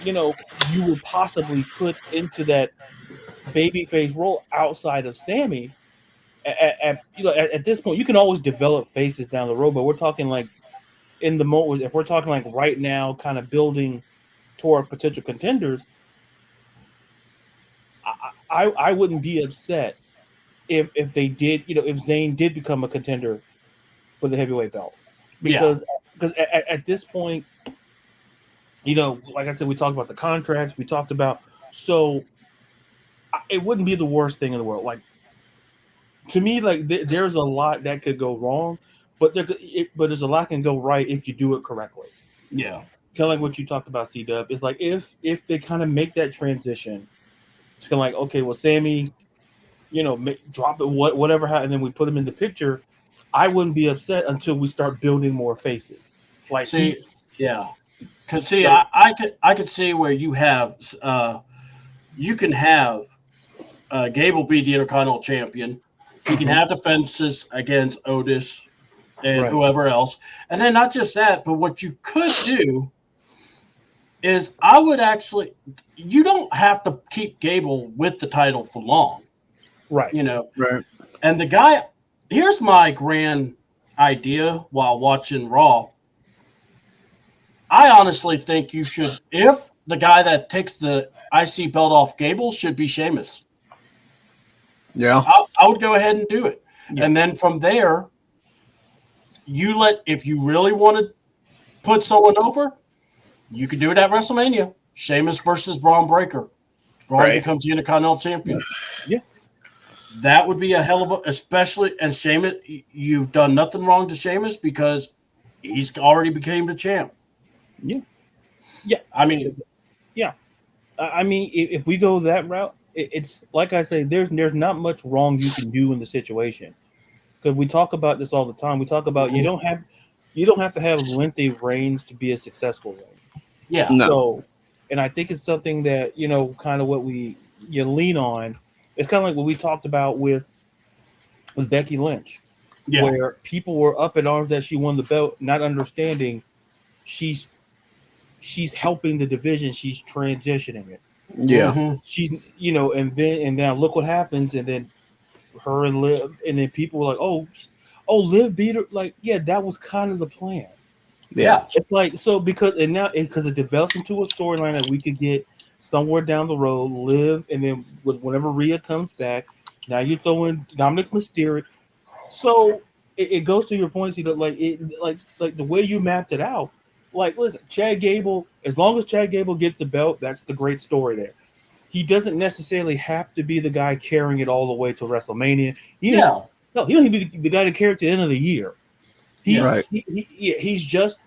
you would possibly put into that babyface role outside of Sammy. At this point, you can always develop faces down the road, but we're talking like in the moment. If we're talking like right now, kind of building toward potential contenders, I wouldn't be upset if they did, if Zayn did become a contender for the heavyweight belt, because at this point, like I said, we talked about the contracts, we talked about, so it wouldn't be the worst thing in the world. Like, to me, like there's a lot that could go wrong, but there's a lot can go right if you do it correctly. Yeah, kind of like what you talked about, CDouble. It's like if they kind of make that transition, it's kind of like, okay, well, Sammy, drop it, whatever, and then we put him in the picture. I wouldn't be upset until we start building more faces. Like, because I could see where you have you can have Gable be the Intercontinental Champion. He can have defenses against Otis and whoever else. And then not just that, but what you could do is you don't have to keep Gable with the title for long. Right. Right. And the guy, here's my grand idea while watching Raw. I honestly think you should, if the guy that takes the IC belt off Gable should be Sheamus. Yeah. I would go ahead and do it. Yeah. And then from there, if you really want to put someone over, you can do it at WrestleMania. Sheamus versus Braun Breaker. Braun becomes the Intercontinental Champion. Yeah. That would be a hell of especially, and Sheamus, you've done nothing wrong to Sheamus because he's already became the champ. Yeah. Yeah. I mean, if we go that route, it's like I say, there's not much wrong you can do in the situation, because we talk about this all the time. We talk about you don't have to have lengthy reigns to be a successful reign. Yeah. No. So, and I think it's something that kind of what you lean on. It's kind of like what we talked about with Becky Lynch, where people were up in arms that she won the belt, not understanding she's helping the division, she's transitioning it. Yeah. Mm-hmm. She's and now look what happens, and then her and Liv, and then people were like, oh, Liv beat her. Like, yeah, that was kind of the plan. Yeah. It's like, so because it develops into a storyline that we could get somewhere down the road, Liv, and then whenever Rhea comes back, now you're throwing Dominic Mysterio, So it goes to your points, like the way you mapped it out. Like, listen, Chad Gable. As long as Chad Gable gets the belt, that's the great story there. He doesn't necessarily have to be the guy carrying it all the way to WrestleMania. Yeah. No, he don't need to be the guy to carry it to the end of the year. Yeah. Right. He's just,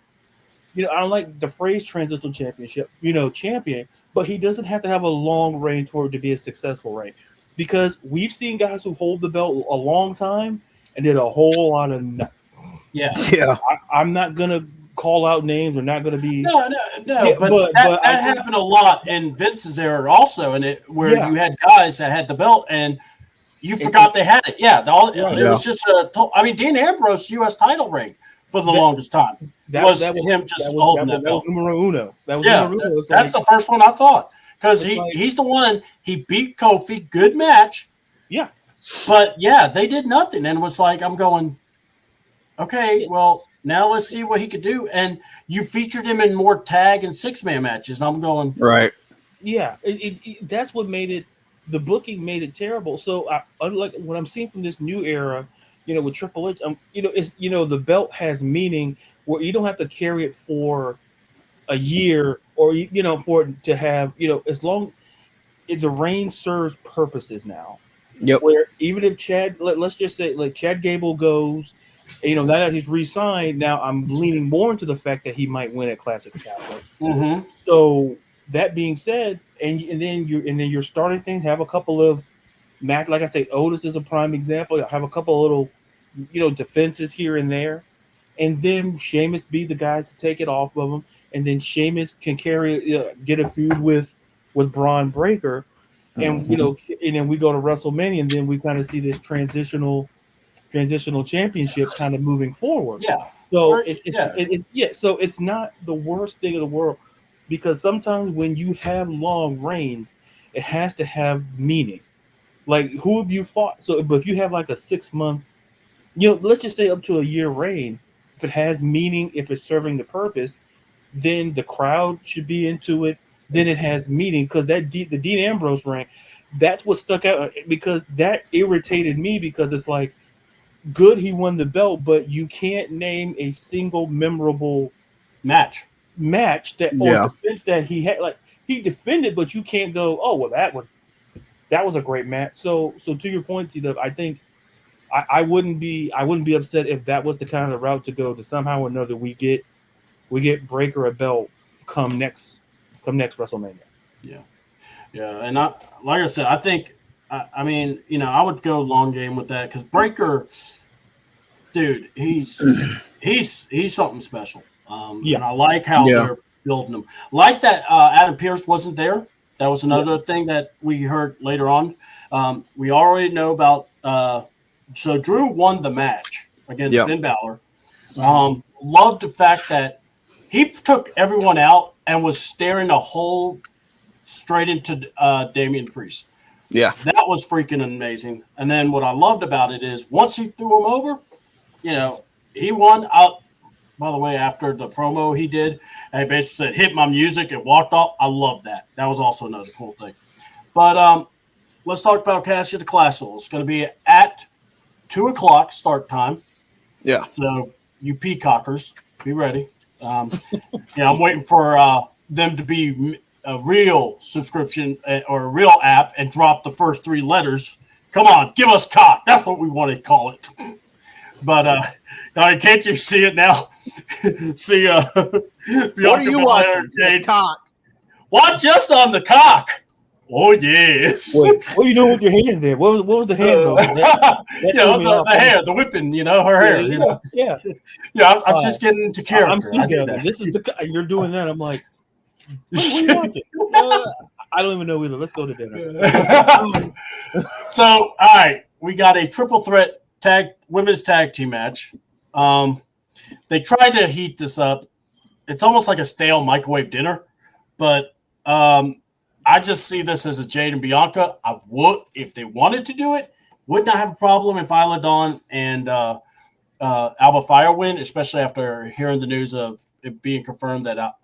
I don't like the phrase transitional championship, champion, but he doesn't have to have a long reign toward to be a successful reign, because we've seen guys who hold the belt a long time and did a whole lot of nothing. Yeah. Yeah. I'm not gonna call out names. We're not gonna be No. Yeah, but but I that think- happened a lot in Vince's era also, where Yeah. you had guys that had the belt and you forgot they had it. Yeah. Right. It was just Dean Ambrose U.S. title reign for the longest time. that was that him just holding that belt. was numero uno. That was Yeah, numero uno. It's that's like, the first one I thought, because It's like- he's the one, he beat Kofi, good match, yeah. but yeah, they did nothing, and it was like, I'm going, okay, well, now let's see what he could do, and you featured him in more tag and 6-man matches, and I'm going, Right. Yeah, that's what made it. The booking made it terrible. So, unlike what I'm seeing from this new era, with Triple H, it's the belt has meaning where you don't have to carry it for a year, or for it to have as long the reign serves purposes now. Yep. Where even if let's just say like Chad Gable goes, now that he's re-signed, now I'm leaning more into the fact that he might win at Clash of the Castle. mm-hmm. So that being said, and then your starting thing, have a couple of match, like I say, Otis is a prime example. Have a couple of little defenses here and there, and then Sheamus be the guy to take it off of him, and then Sheamus can get a feud with Braun Breaker, and and then we go to WrestleMania, and then we kind of see this transitional championship kind of moving forward. Yeah. So so it's not the worst thing in the world, because sometimes when you have long reigns, it has to have meaning. Like, who have you fought? So, but if you have like a 6-month, let's just say up to a year reign, if it has meaning, if it's serving the purpose, then the crowd should be into it. Then it has meaning, because the Dean Ambrose reign, that's what stuck out, because that irritated me, because it's like, good, he won the belt, but you can't name a single memorable match that or defense that he had. Like, he defended, but you can't go, oh well, that was a great match. So to your point, T-Dub, I think I wouldn't be upset if that was the kind of route to go, to somehow or another we get Breaker a belt come next WrestleMania. Yeah, and like I said, I think, I would go long game with that, because Breaker, dude, he's something special. And I like how they're building him. Like that, Adam Pearce wasn't there. That was another thing that we heard later on. We already know about. So Drew won the match against Finn Balor. Loved the fact that he took everyone out and was staring a hole straight into Damian Priest. Yeah. That was freaking amazing. And then what I loved about it is, once he threw him over, he won out. By the way, after the promo he did, and he basically said, "Hit my music," and walked off. I love that. That was also another cool thing. But let's talk about Clash of the Castle. It's going to be at 2:00 start time. Yeah. So you peacockers, be ready. I'm waiting for them to be a real subscription or a real app and drop the first 3 letters. Come on, give us cock. That's what we want to call it. But can't you see it now? See, what are you watching? Cock. Watch us on the cock. Oh yes. Wait, what are you doing with your hand there? What was the hand? The hair, the whipping. Her hair. Yeah. Yeah. I'm just getting into character. I'm seeing this is you're doing that. I'm like, what are you watching? I don't even know either. Let's go to dinner. So, all right, we got a triple threat women's tag team match. They tried to heat this up. It's almost like a stale microwave dinner, but I just see this as a Jade and Bianca. I would, if they wanted to do it, would not have a problem if Isla Dawn and Alba Fire win, especially after hearing the news of it being confirmed that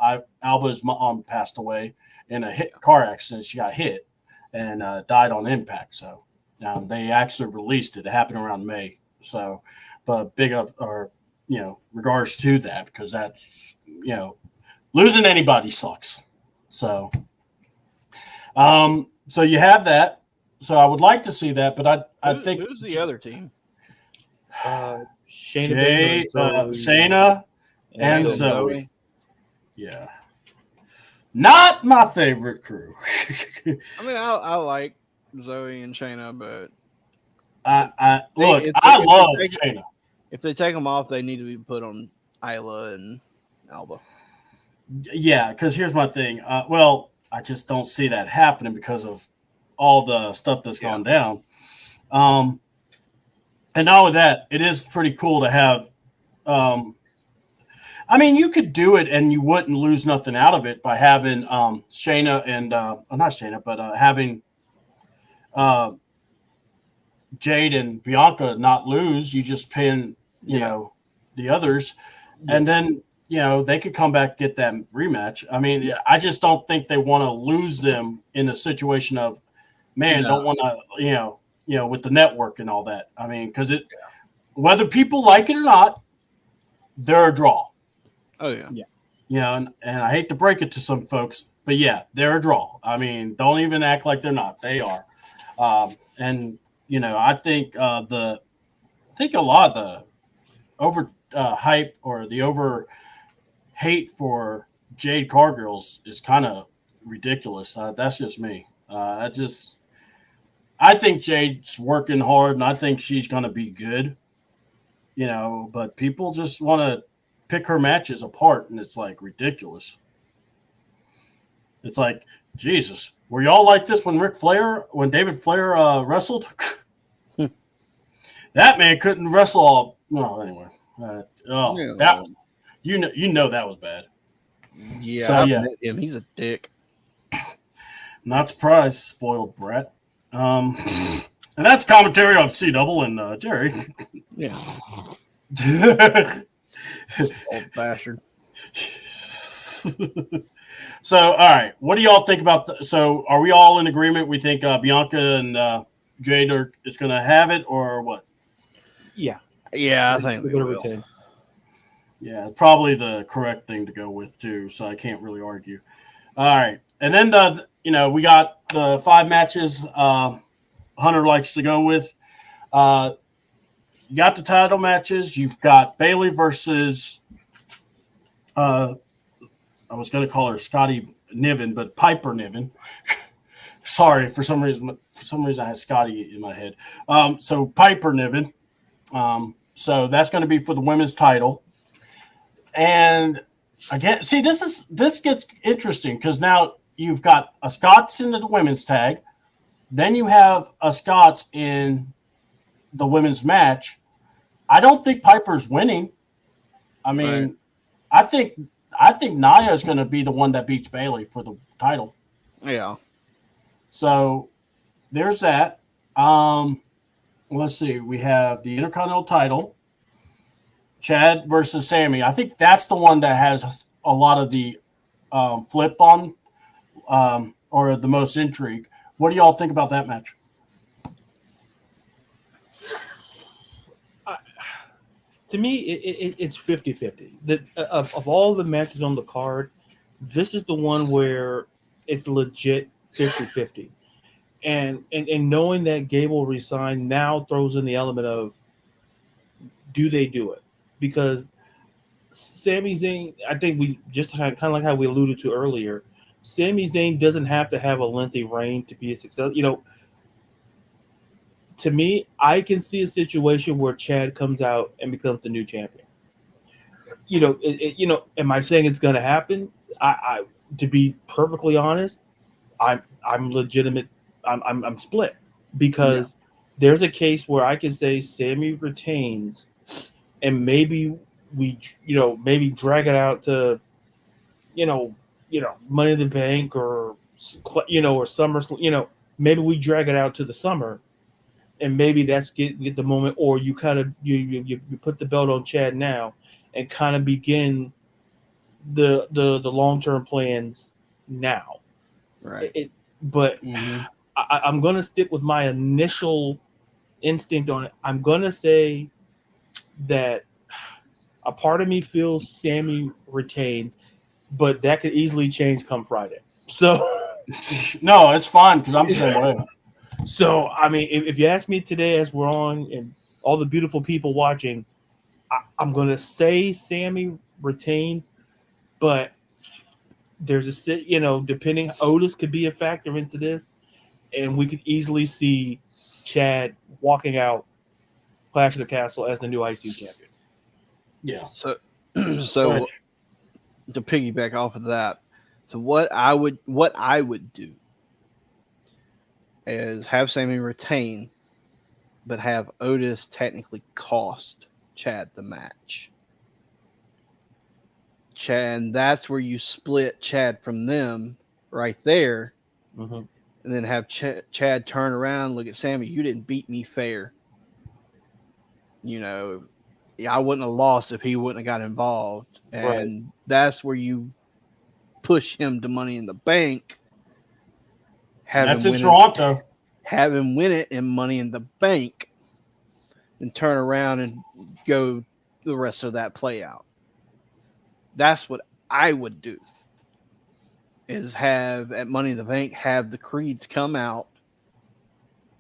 Alba's mom passed away in a car accident. She got hit and died on impact. So they actually released it. It happened around May. So, but big up or regards to that because that's losing anybody sucks. So, so you have that. So I would like to see that, but I think who's the other team? Shayna Baszler, Shayna and Zoe. Zoe. Yeah. Not my favorite crew. I mean, I like Zoe and Shayna, but I love Shayna. If they take them off, they need to be put on Isla and Alba. Yeah, because here's my thing. Well, I just don't see that happening because of all the stuff that's gone down. And not with that, it is pretty cool to have. I mean, you could do it and you wouldn't lose nothing out of it by having Shayna and not Shayna, but having Jade and Bianca not lose. You just pin, the others, and then they could come back get that rematch. I mean, I just don't think they want to lose them in a situation of don't want to with the network and all that. I mean, because whether people like it or not, they're a draw. Oh yeah. And I hate to break it to some folks, but they're a draw. I mean, don't even act like they're not. They are. And I think a lot of the over hype or the over hate for Jade Cargills is kind of ridiculous. That's just me. I think Jade's working hard, and I think she's going to be good. But people just want to pick her matches apart, and it's like ridiculous. It's like, Jesus, were y'all like this when David Flair wrestled? That man couldn't wrestle all. No, anyway. That was, that was bad. Yeah, so, I met him. He's a dick. Not surprised, spoiled brat. And that's commentary of CDouble and Jerry. Yeah. Old bastard. So, all right. What do y'all think about so are we all in agreement? We think Bianca and Jade is going to have it or what? Yeah, I think we're going to retain. Yeah, probably the correct thing to go with too. So I can't really argue. All right, and then we got the 5 matches Hunter likes to go with. You got the title matches. You've got Bayley versus. I was going to call her Scotty Niven, but Piper Niven. Sorry, for some reason I had Scotty in my head. So Piper Niven. So that's going to be for the women's title. And again, see, this gets interesting because now you've got a Scots in the women's tag, then you have a Scots in the women's match. I don't think Piper's winning. I mean, right. I think Nia is going to be the one that beats Bayley for the title. Yeah. So there's that. Let's see. We have the Intercontinental title. Chad versus Sammy. I think that's the one that has a lot of the flip on or the most intrigue. What do y'all think about that match? To me, it's 50-50. Of all the matches on the card, this is the one where it's legit 50-50. And knowing that Gable resigned now throws in the element of, do they do it? Because Sami Zayn, I think we just kind of like how we alluded to earlier, Sami Zayn doesn't have to have a lengthy reign to be a success. To me, I can see a situation where Chad comes out and becomes the new champion. Am I saying it's going to happen? I to be perfectly honest, I'm legitimate. I'm split because there's a case where I can say Sammy retains, and maybe we maybe drag it out to Money in the Bank or or Summer. Maybe we drag it out to the summer. And maybe that's get the moment, or you kind of you put the belt on Chad now, and kind of begin the long-term plans now. Right. But I'm going to stick with my initial instinct on it. I'm gonna say that a part of me feels Sammy retains, but that could easily change come Friday. So No, it's fine because I'm the same way. So, I mean, if you ask me today as we're on and all the beautiful people watching, I'm going to say Sammy retains, but there's depending, Otis could be a factor into this, and we could easily see Chad walking out Clash of the Castle as the new IC champion. Yeah. So to piggyback off of that, so what I would do is have Sammy retain, but have Otis technically cost Chad the match. Chad, and that's where you split Chad from them right there, and then have Chad turn around, look at Sammy. You didn't beat me fair. I wouldn't have lost if he wouldn't have got involved, and that's where you push him to Money in the Bank. That's in Toronto. Have him win it in Money in the Bank, and turn around and go the rest of that play out. That's what I would do. Is have at Money in the Bank, have the Creeds come out,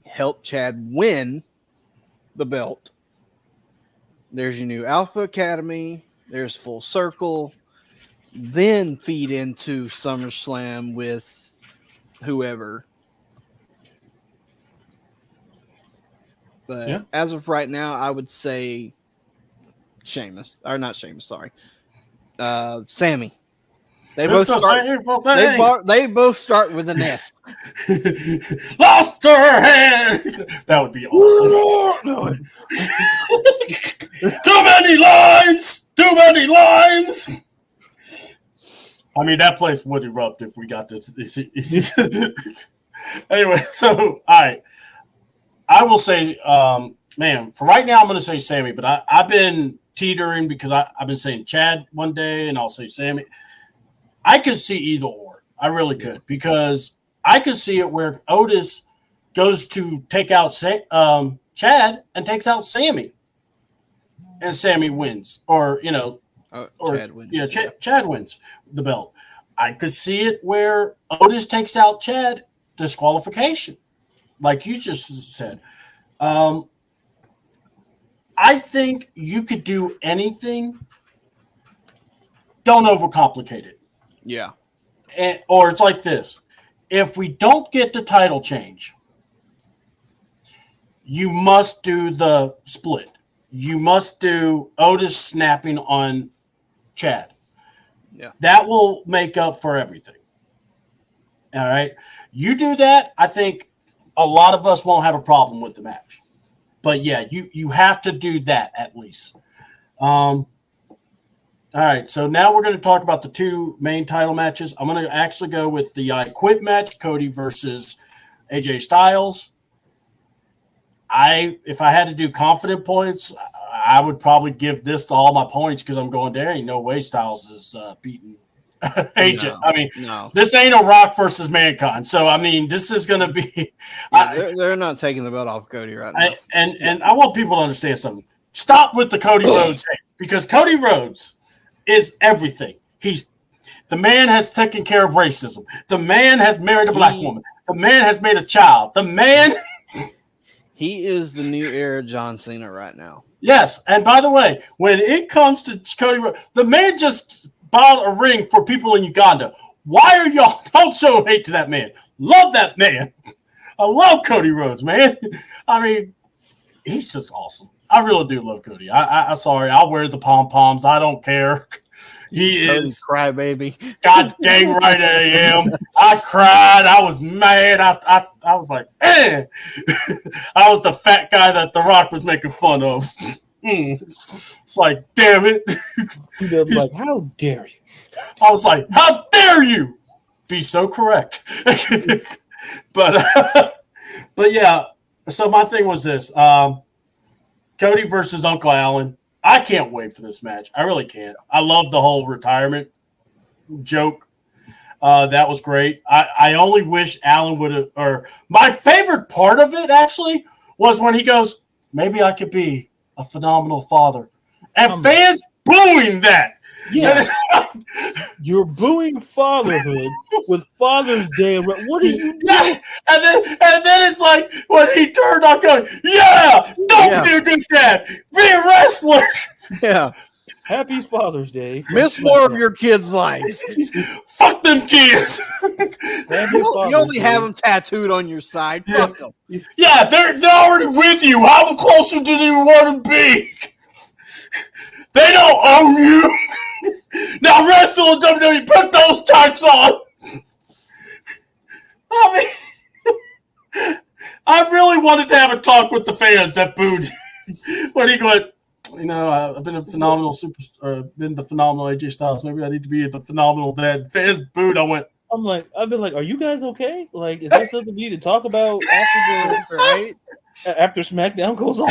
help Chad win the belt. There's your new Alpha Academy. There's Full Circle. Then feed into SummerSlam with whoever. But as of right now, I would say Sheamus. Or not Sheamus, sorry. Sammy. They both start with an S. Lost her hand. That would be awesome. Too many lines. Too many lines. I mean, that place would erupt if we got this. Anyway, so all right. I will say, man, for right now, I'm going to say Sammy, but I've been teetering because I've been saying Chad one day, and I'll say Sammy. I could see either or. I really could, because I could see it where Otis goes to take out Chad and takes out Sammy, and Sammy wins, or Chad wins. Yeah, Chad wins the belt. I could see it where Otis takes out Chad, disqualification, like you just said. I think you could do anything. Don't overcomplicate it. Yeah. Or it's like this. If we don't get the title change, you must do the split. You must do Otis snapping on Chad. Yeah. That will make up for everything. All right. You do that, I think a lot of us won't have a problem with the match. But yeah, you have to do that at least. All right, so now we're going to talk about the two main title matches. I'm going to actually go with the I Quit match, Cody versus AJ Styles. If I had to do confident points, I would probably give this to all my points because I'm going, there ain't no way Styles is beating AJ. No, I mean, this ain't a Rock versus Mankind. So, I mean, this is going to be... they're not taking the belt off Cody right now. And I want people to understand something. Stop with the Cody Rhodes hate, because Cody Rhodes is everything. The man has taken care of racism. The man has married a black woman. The man has made a child. The man... He is the new era John Cena right now. Yes, and by the way, when it comes to Cody Rhodes, the man just bought a ring for people in Uganda. Why are y'all... Don't show hate to that man. Love that man. I love Cody Rhodes, man. I mean, he's just awesome. I really do love Cody. I'm sorry. I'll wear the pom-poms. I don't care. He Cody is crybaby. God dang right I am. I cried. I was mad. I was like, eh. I was the fat guy that The Rock was making fun of. It's like, damn it. He was like, how dare you? I was like, how dare you be so correct? But yeah. So my thing was this. Cody versus Uncle Allen. I can't wait for this match. I really can't. I love the whole retirement joke. That was great. I only wish Allen would have, or my favorite part of it actually was when he goes, maybe I could be a phenomenal father. And fans booing that. Yeah. You're booing fatherhood with Father's Day. What are you doing? Yeah. And then it's like when he turned on going, yeah, don't be a good dad. Be a wrestler. Yeah. Happy Father's Day. Miss more of your kids' life. Fuck them kids. You only have them tattooed on your side. Fuck them. Yeah, they're already with you. How closer do they want to be? They don't own you. Now wrestle in WWE. Put those tights on. I mean, I really wanted to have a talk with the fans that booed when he went, I've been a phenomenal been the phenomenal AJ Styles. Maybe I need to be the phenomenal dad. Fans booed. I've been like, are you guys okay? Like, is there something you need to talk about after SmackDown goes on?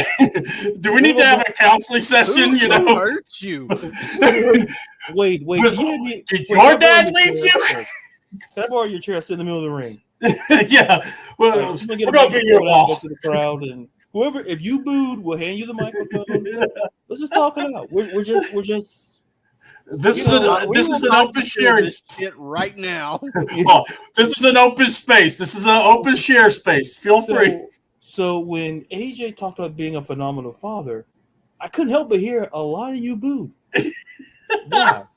Do we need to have a counseling session? Who hurt you? Wait. Did your dad leave you? Can I borrow your chair? Sit in the middle of the ring. Yeah. Well, we're gonna be your wall to the crowd, and whoever, if you booed, we'll hand you the microphone. Let's just talk it out. We're just. This is an open sharing shit right now. This is an open space. This is an open share space. Feel free. So when AJ talked about being a phenomenal father, I couldn't help but hear a lot of you booed. Wow.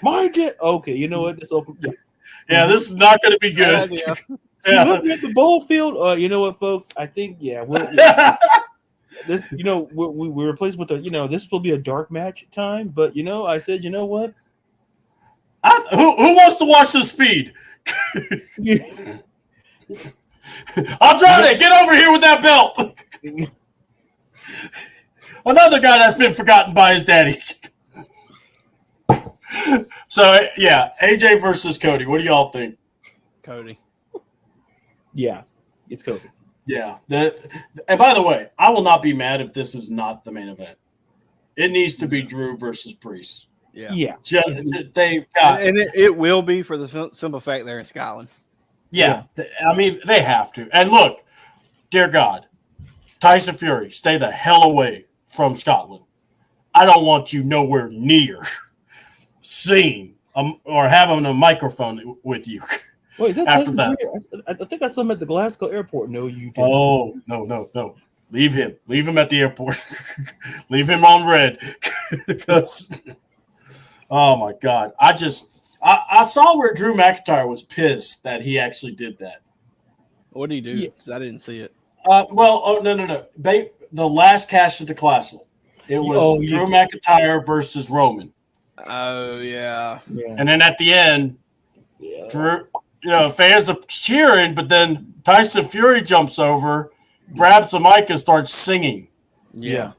My dad. Okay, you know what? This open. Yeah, this is not going to be good. Yeah. You look at the ball field. You know what, folks? I think this, we replaced with this will be a dark match time, but I said, you know what? Who wants to watch the speed? Andrade, get over here with that belt. Another guy that's been forgotten by his daddy. So yeah, AJ versus Cody. What do y'all think? Cody. Yeah, it's Cody. Yeah. And by the way, I will not be mad if this is not the main event. It needs to be Drew versus Priest. Yeah. It will be for the simple fact they're in Scotland. Yeah. I mean, they have to. And look, dear God, Tyson Fury, stay the hell away from Scotland. I don't want you nowhere near seeing or having a microphone with you. Wait, after that. I think I saw him at the Glasgow airport. No, you didn't. Oh, no. Leave him at the airport. Leave him on red. Because, oh my God. I saw where Drew McIntyre was pissed that he actually did that. What did he do? Because I didn't see it. No. The last Cash at the Castle. It was Drew McIntyre versus Roman. Oh, yeah. And then at the end, Drew, fans are cheering, but then Tyson Fury jumps over, grabs the mic, and starts singing. Yeah.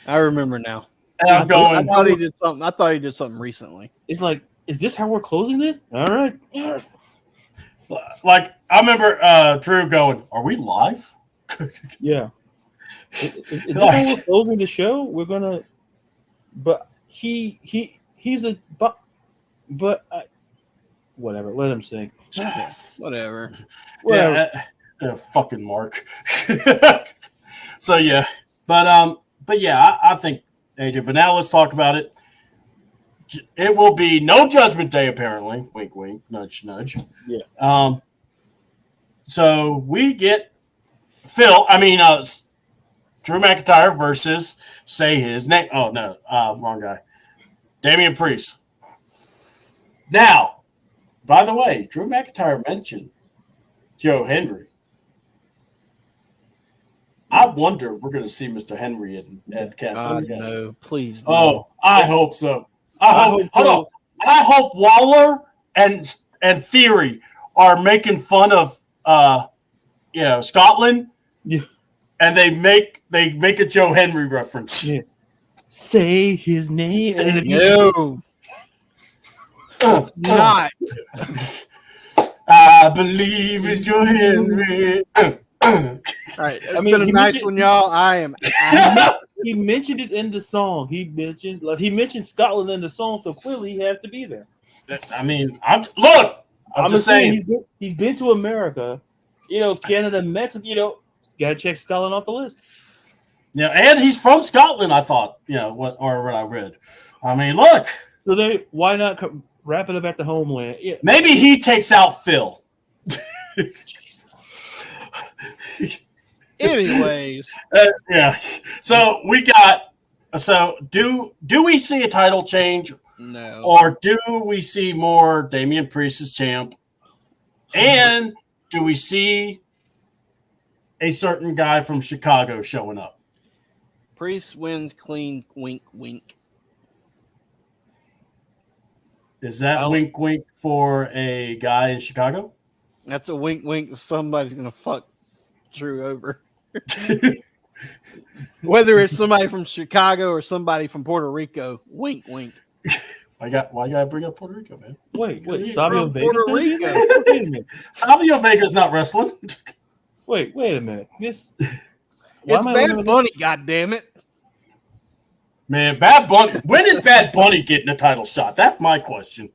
I remember now. And I'm going. I thought he did something recently. It's like, is this how we're closing this? All right. Like, I remember Drew going, "Are we live?" Yeah. Is this how we're closing the show? We're gonna, but he's a but whatever. Let him sing. Whatever. Yeah, fucking Mark. So yeah, but yeah, I think AJ. But now let's talk about it. It will be no Judgment Day, apparently. Wink, wink, nudge, nudge. Yeah. So we get Drew McIntyre versus, say his name. Oh, no, wrong guy. Damian Priest. Now, by the way, Drew McIntyre mentioned Joe Henry. I wonder if we're going to see Mr. Henry at Castle. No, please. No. Oh, I hope so. I hope Waller and Theory are making fun of Scotland. Yeah. And they make a Joe Henry reference. Yeah. Say his name. No. Not. I believe in Joe Henry. All right. It's been a nice one, y'all. He mentioned it in the song. He mentioned Scotland in the song, so clearly he has to be there. I mean, I'm just saying. He's been to America. Canada, Mexico, gotta check Scotland off the list. Yeah, and he's from Scotland, I thought, what I read. I mean, look. So why not wrap it up at the homeland? Yeah. Maybe he takes out Phil. Anyways. Yeah. So we got. So do we see a title change? No. Or do we see more Damian Priest as champ? And do we see a certain guy from Chicago showing up? Priest wins clean, wink, wink. Is that wink, wink for a guy in Chicago? That's a wink, wink. Somebody's going to fuck Drew over. Whether it's somebody from Chicago or somebody from Puerto Rico, wink, wink. Why you gotta bring up Puerto Rico, man? Wait, Savio Vega. Puerto Rico. Wait a minute. Savio Vega's not wrestling. Wait a minute. It's Bad Bunny, goddammit. Man, Bad Bunny. When is Bad Bunny getting a title shot? That's my question.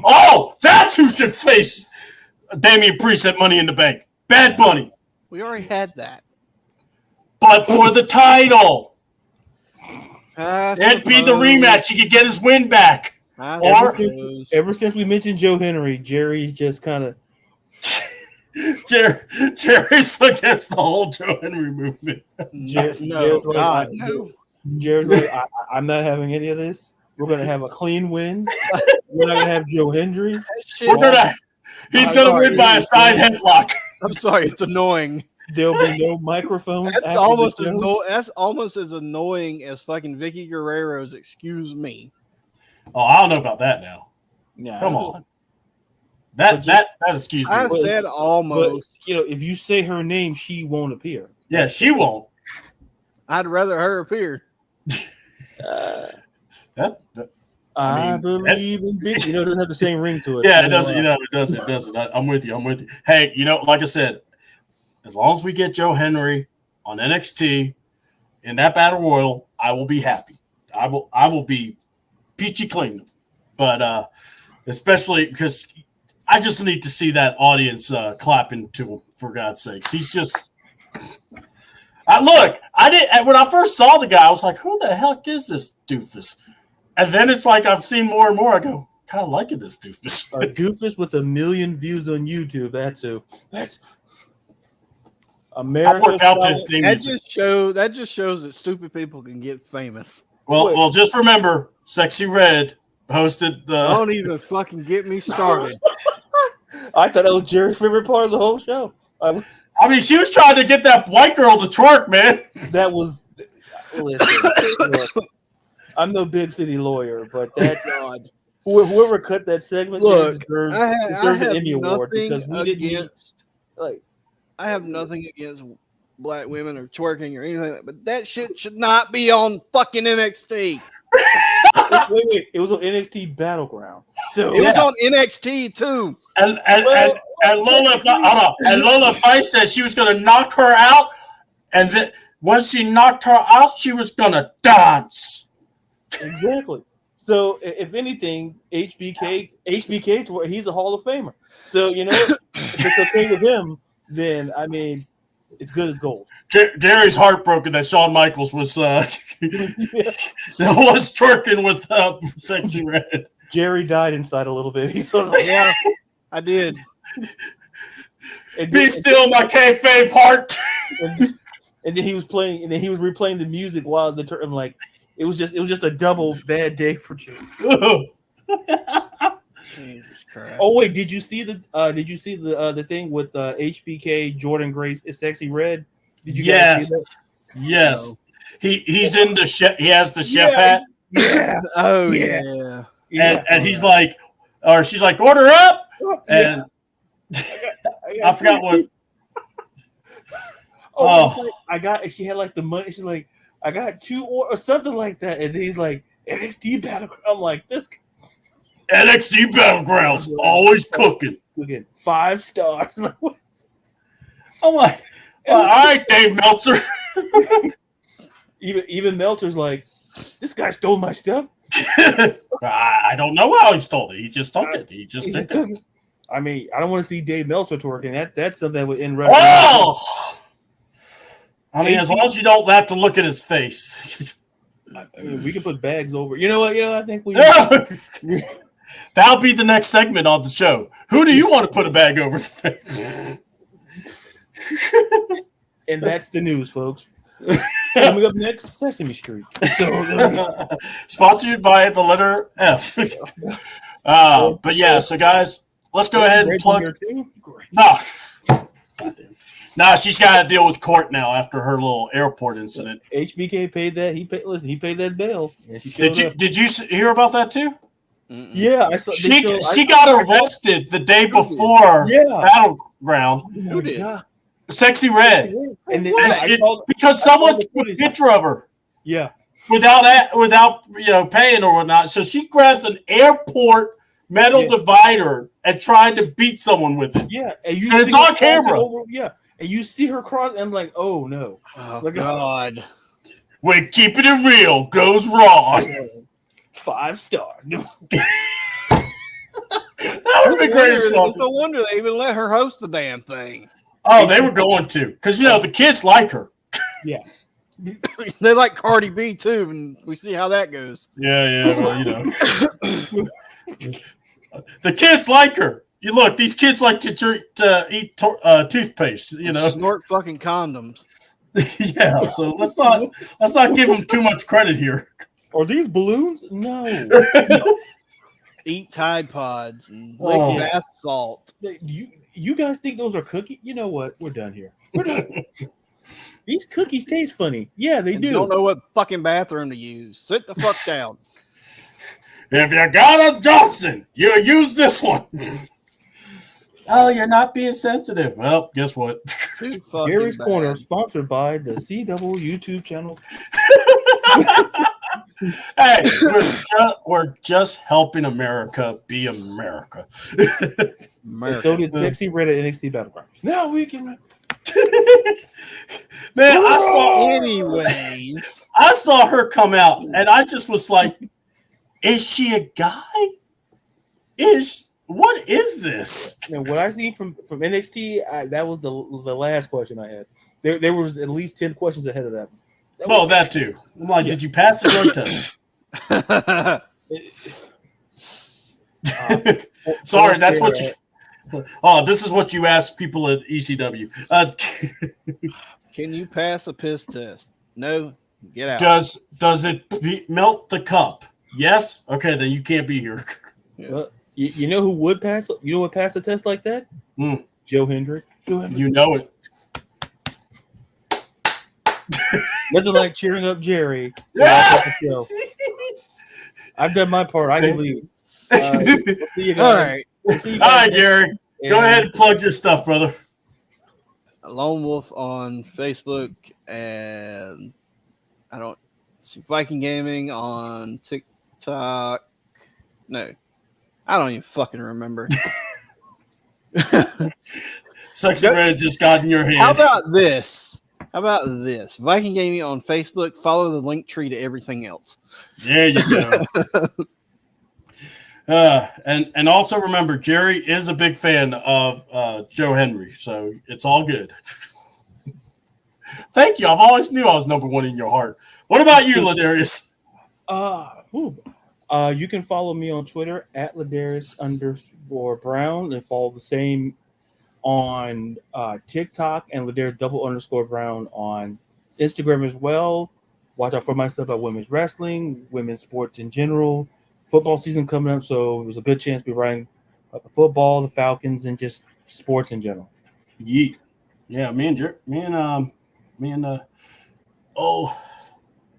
Oh, that's who should face Damian Priest at Money in the Bank. Bad Bunny. We already had that. But for the title. It'd be the rematch. He could get his win back. Ever since we mentioned Joe Henry, Jerry's just kind of Jerry's against the whole Joe Henry movement. No. Jerry's like, I'm not having any of this. We're gonna have a clean win. We're not gonna have Joe Henry. He's gonna win by a side headlock. I'm sorry, it's annoying. There'll be no microphones. That's almost as annoying as fucking Vicky Guerrero's "Excuse Me." Oh, I don't know about that now. Yeah, come on. That excuse me. I said almost. But, if you say her name, she won't appear. Yeah, she won't. I'd rather her appear. I believe in Vicky. It doesn't have the same ring to it. Yeah, it doesn't. It doesn't. I'm with you. Hey, like I said, as long as we get Joe Henry on NXT in that Battle Royal, I will be happy. I will be peachy clean. But especially because I just need to see that audience clapping to him, for God's sakes. He's just when I first saw the guy, I was like, who the heck is this doofus? And then it's like I've seen more and more. I go, kind of liking this doofus. A doofus with 1 million views on YouTube. That's America. That just shows that stupid people can get famous. Well, just remember, Sexy Red hosted the. Don't even fucking get me started. I thought that was Jerry's favorite part of the whole show. I mean, she was trying to get that white girl to twerk, man. That was. Listen, I'm no big city lawyer, but whoever cut that segment deserves an Emmy award because we didn't. I have nothing against black women or twerking or anything like that, but that shit should not be on fucking NXT. Wait, it was on NXT Battleground. So it was on NXT too. And Lola Fice said she was going to knock her out, and then once she knocked her out, she was going to dance. Exactly. So if anything, HBK, he's a Hall of Famer. So if it's okay with him, then I mean, it's good as gold. Jerry's heartbroken that Shawn Michaels was was twerking with Sexy Red. Jerry died inside a little bit. Yeah, I did. Be still, my kayfabe heart. And then he was playing, and then he was replaying the music while I'm like, it was just a double bad day for Jerry. Jesus Christ. Oh wait, did you see the thing with HBK, Jordan Grace, Sexy Red? Did you guys see that? Yes. No. He's in the chef. He has the chef hat. Yeah. Oh yeah. And he's like, or she's like, order up. And I forgot what. She had like the money. She's like, I got 2 or something like that. And he's like, NXT Battleground. I'm like, this. NXT Battlegrounds always cooking. 5 stars. I'm like, all right, Dave Meltzer. even Meltzer's like, this guy stole my stuff. I don't know how he stole it. He just took it. He just took it. I mean, I don't want to see Dave Meltzer twerking. That's something that would end wrestling. Oh! I mean, as long as you don't have to look at his face. I mean, we can put bags over. You know what? I think we. That'll be the next segment on the show. Who do you want to put a bag over the face? And that's the news, folks. Coming up next, Sesame Street. Sponsored by the letter F. But yeah, so guys, let's go ahead and plug. No, she's got to deal with court now after her little airport incident. HBK paid that. He paid that bail. Did you hear about that too? Yeah, I saw. She got arrested the day before Battleground. Who did? Sexy Red, and then, because someone took a picture of her. Yeah, without paying or whatnot. So she grabs an airport metal divider and tried to beat someone with it. Yeah, and it's on camera. And you see her cross, and I'm like, oh no, God. When keeping it real goes wrong. 5-star. That would be great. It's no wonder they even let her host the damn thing. Oh, they were going to, because the kids like her. Yeah, they like Cardi B too, and we see how that goes. Yeah. Well, the kids like her. You look; these kids like to eat toothpaste. Snort fucking condoms. Yeah. So let's not give them too much credit here. Are these balloons? No. Eat Tide Pods and lick bath salt. You guys think those are cookies? You know what? We're done here. We're done. These cookies taste funny. Yeah, they do. Don't know what fucking bathroom to use. Sit the fuck down. If you got a Johnson, you use this one. Oh, you're not being sensitive. Well, guess what? Gary's Corner, sponsored by the CDouble YouTube channel. Hey, we're just helping America be America. So did Sexy Red at NXT Battleground. Now we can. Man, I saw her come out, and I just was like, "Is she a guy? What is this?" And what I see from NXT, that was the last question I had. There was at least 10 questions ahead of that. That too. I'm like, did you pass the drug test? Sorry, that's what you. Oh, this is what you ask people at ECW. Can you pass a piss test? No. Get out. Does it melt the cup? Yes. Okay, then you can't be here. Well, you know who would pass? You know what passed a test like that? Joe Hendrick. You know it. Nothing like cheering up Jerry. I've done my part. I can leave. All right. All right, Jerry. Go ahead and plug your stuff, brother. Lone Wolf on Facebook, and I don't see Viking Gaming on TikTok. No, I don't even fucking remember. Sexy Red just got in your head. How about this? Viking Gaming on Facebook. Follow the link tree to everything else. There you go. And also remember, Jerry is a big fan of Joe Henry, so it's all good. Thank you. I've always knew I was number one in your heart. What about you, Ladarius? You can follow me on Twitter at Ladarius_Brown and follow the same on TikTok and Ladarius_Brown on Instagram as well. Watch out for my stuff about women's wrestling, women's sports in general. Football season coming up, so it was a good chance to be writing about the football, the Falcons, and just sports in general. Yeah, me and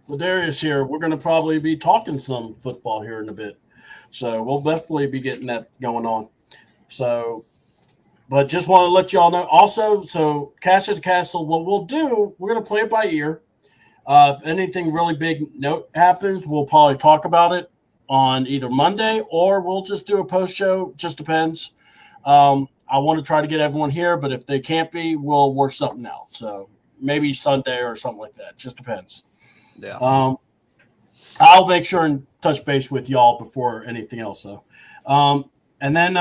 Ladarius here. We're going to probably be talking some football here in a bit, so we'll definitely be getting that going on. So, but just want to let y'all know. Also, so Cash at the Castle. What we'll do, we're going to play it by ear. If anything really big note happens, we'll probably talk about it on either Monday or we'll just do a post show. Just depends. I want to try to get everyone here, but if they can't be, we'll work something out. So maybe Sunday or something like that. Just depends. Yeah. I'll make sure and touch base with y'all before anything else, though. And then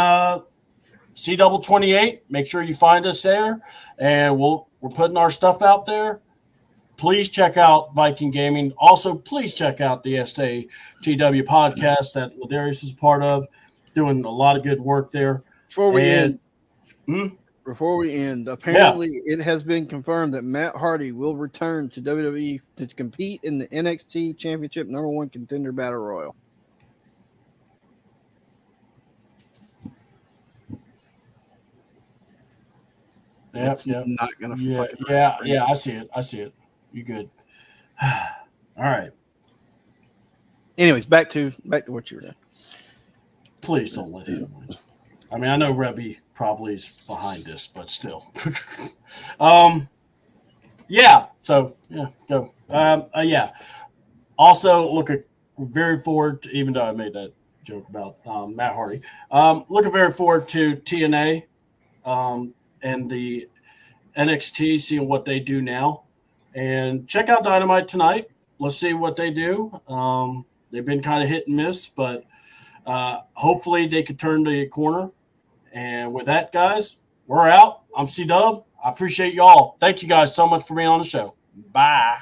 CDouble 28. Make sure you find us there, and we're putting our stuff out there. Please check out Viking Gaming. Also, please check out the SATW podcast that Ladarius is part of, doing a lot of good work there. Before we end, yeah. apparently it has been confirmed that Matt Hardy will return to WWE to compete in the NXT Championship #1 Contender Battle Royal. Yep. Not gonna. Yeah. I see it. You good? All right. Anyways, back to what you were doing. Please don't let him win. I mean, I know Rebby probably is behind this, but still. Yeah. So yeah, go. Yeah. Also, very forward to, even though I made that joke about Matt Hardy. Looking very forward to TNA and the NXT, seeing what they do now. And check out Dynamite tonight. Let's see what they do. They've been kind of hit and miss, but hopefully they could turn the corner. And with that, guys, we're out. I'm C-Dub. I appreciate y'all. Thank you guys so much for being on the show. Bye.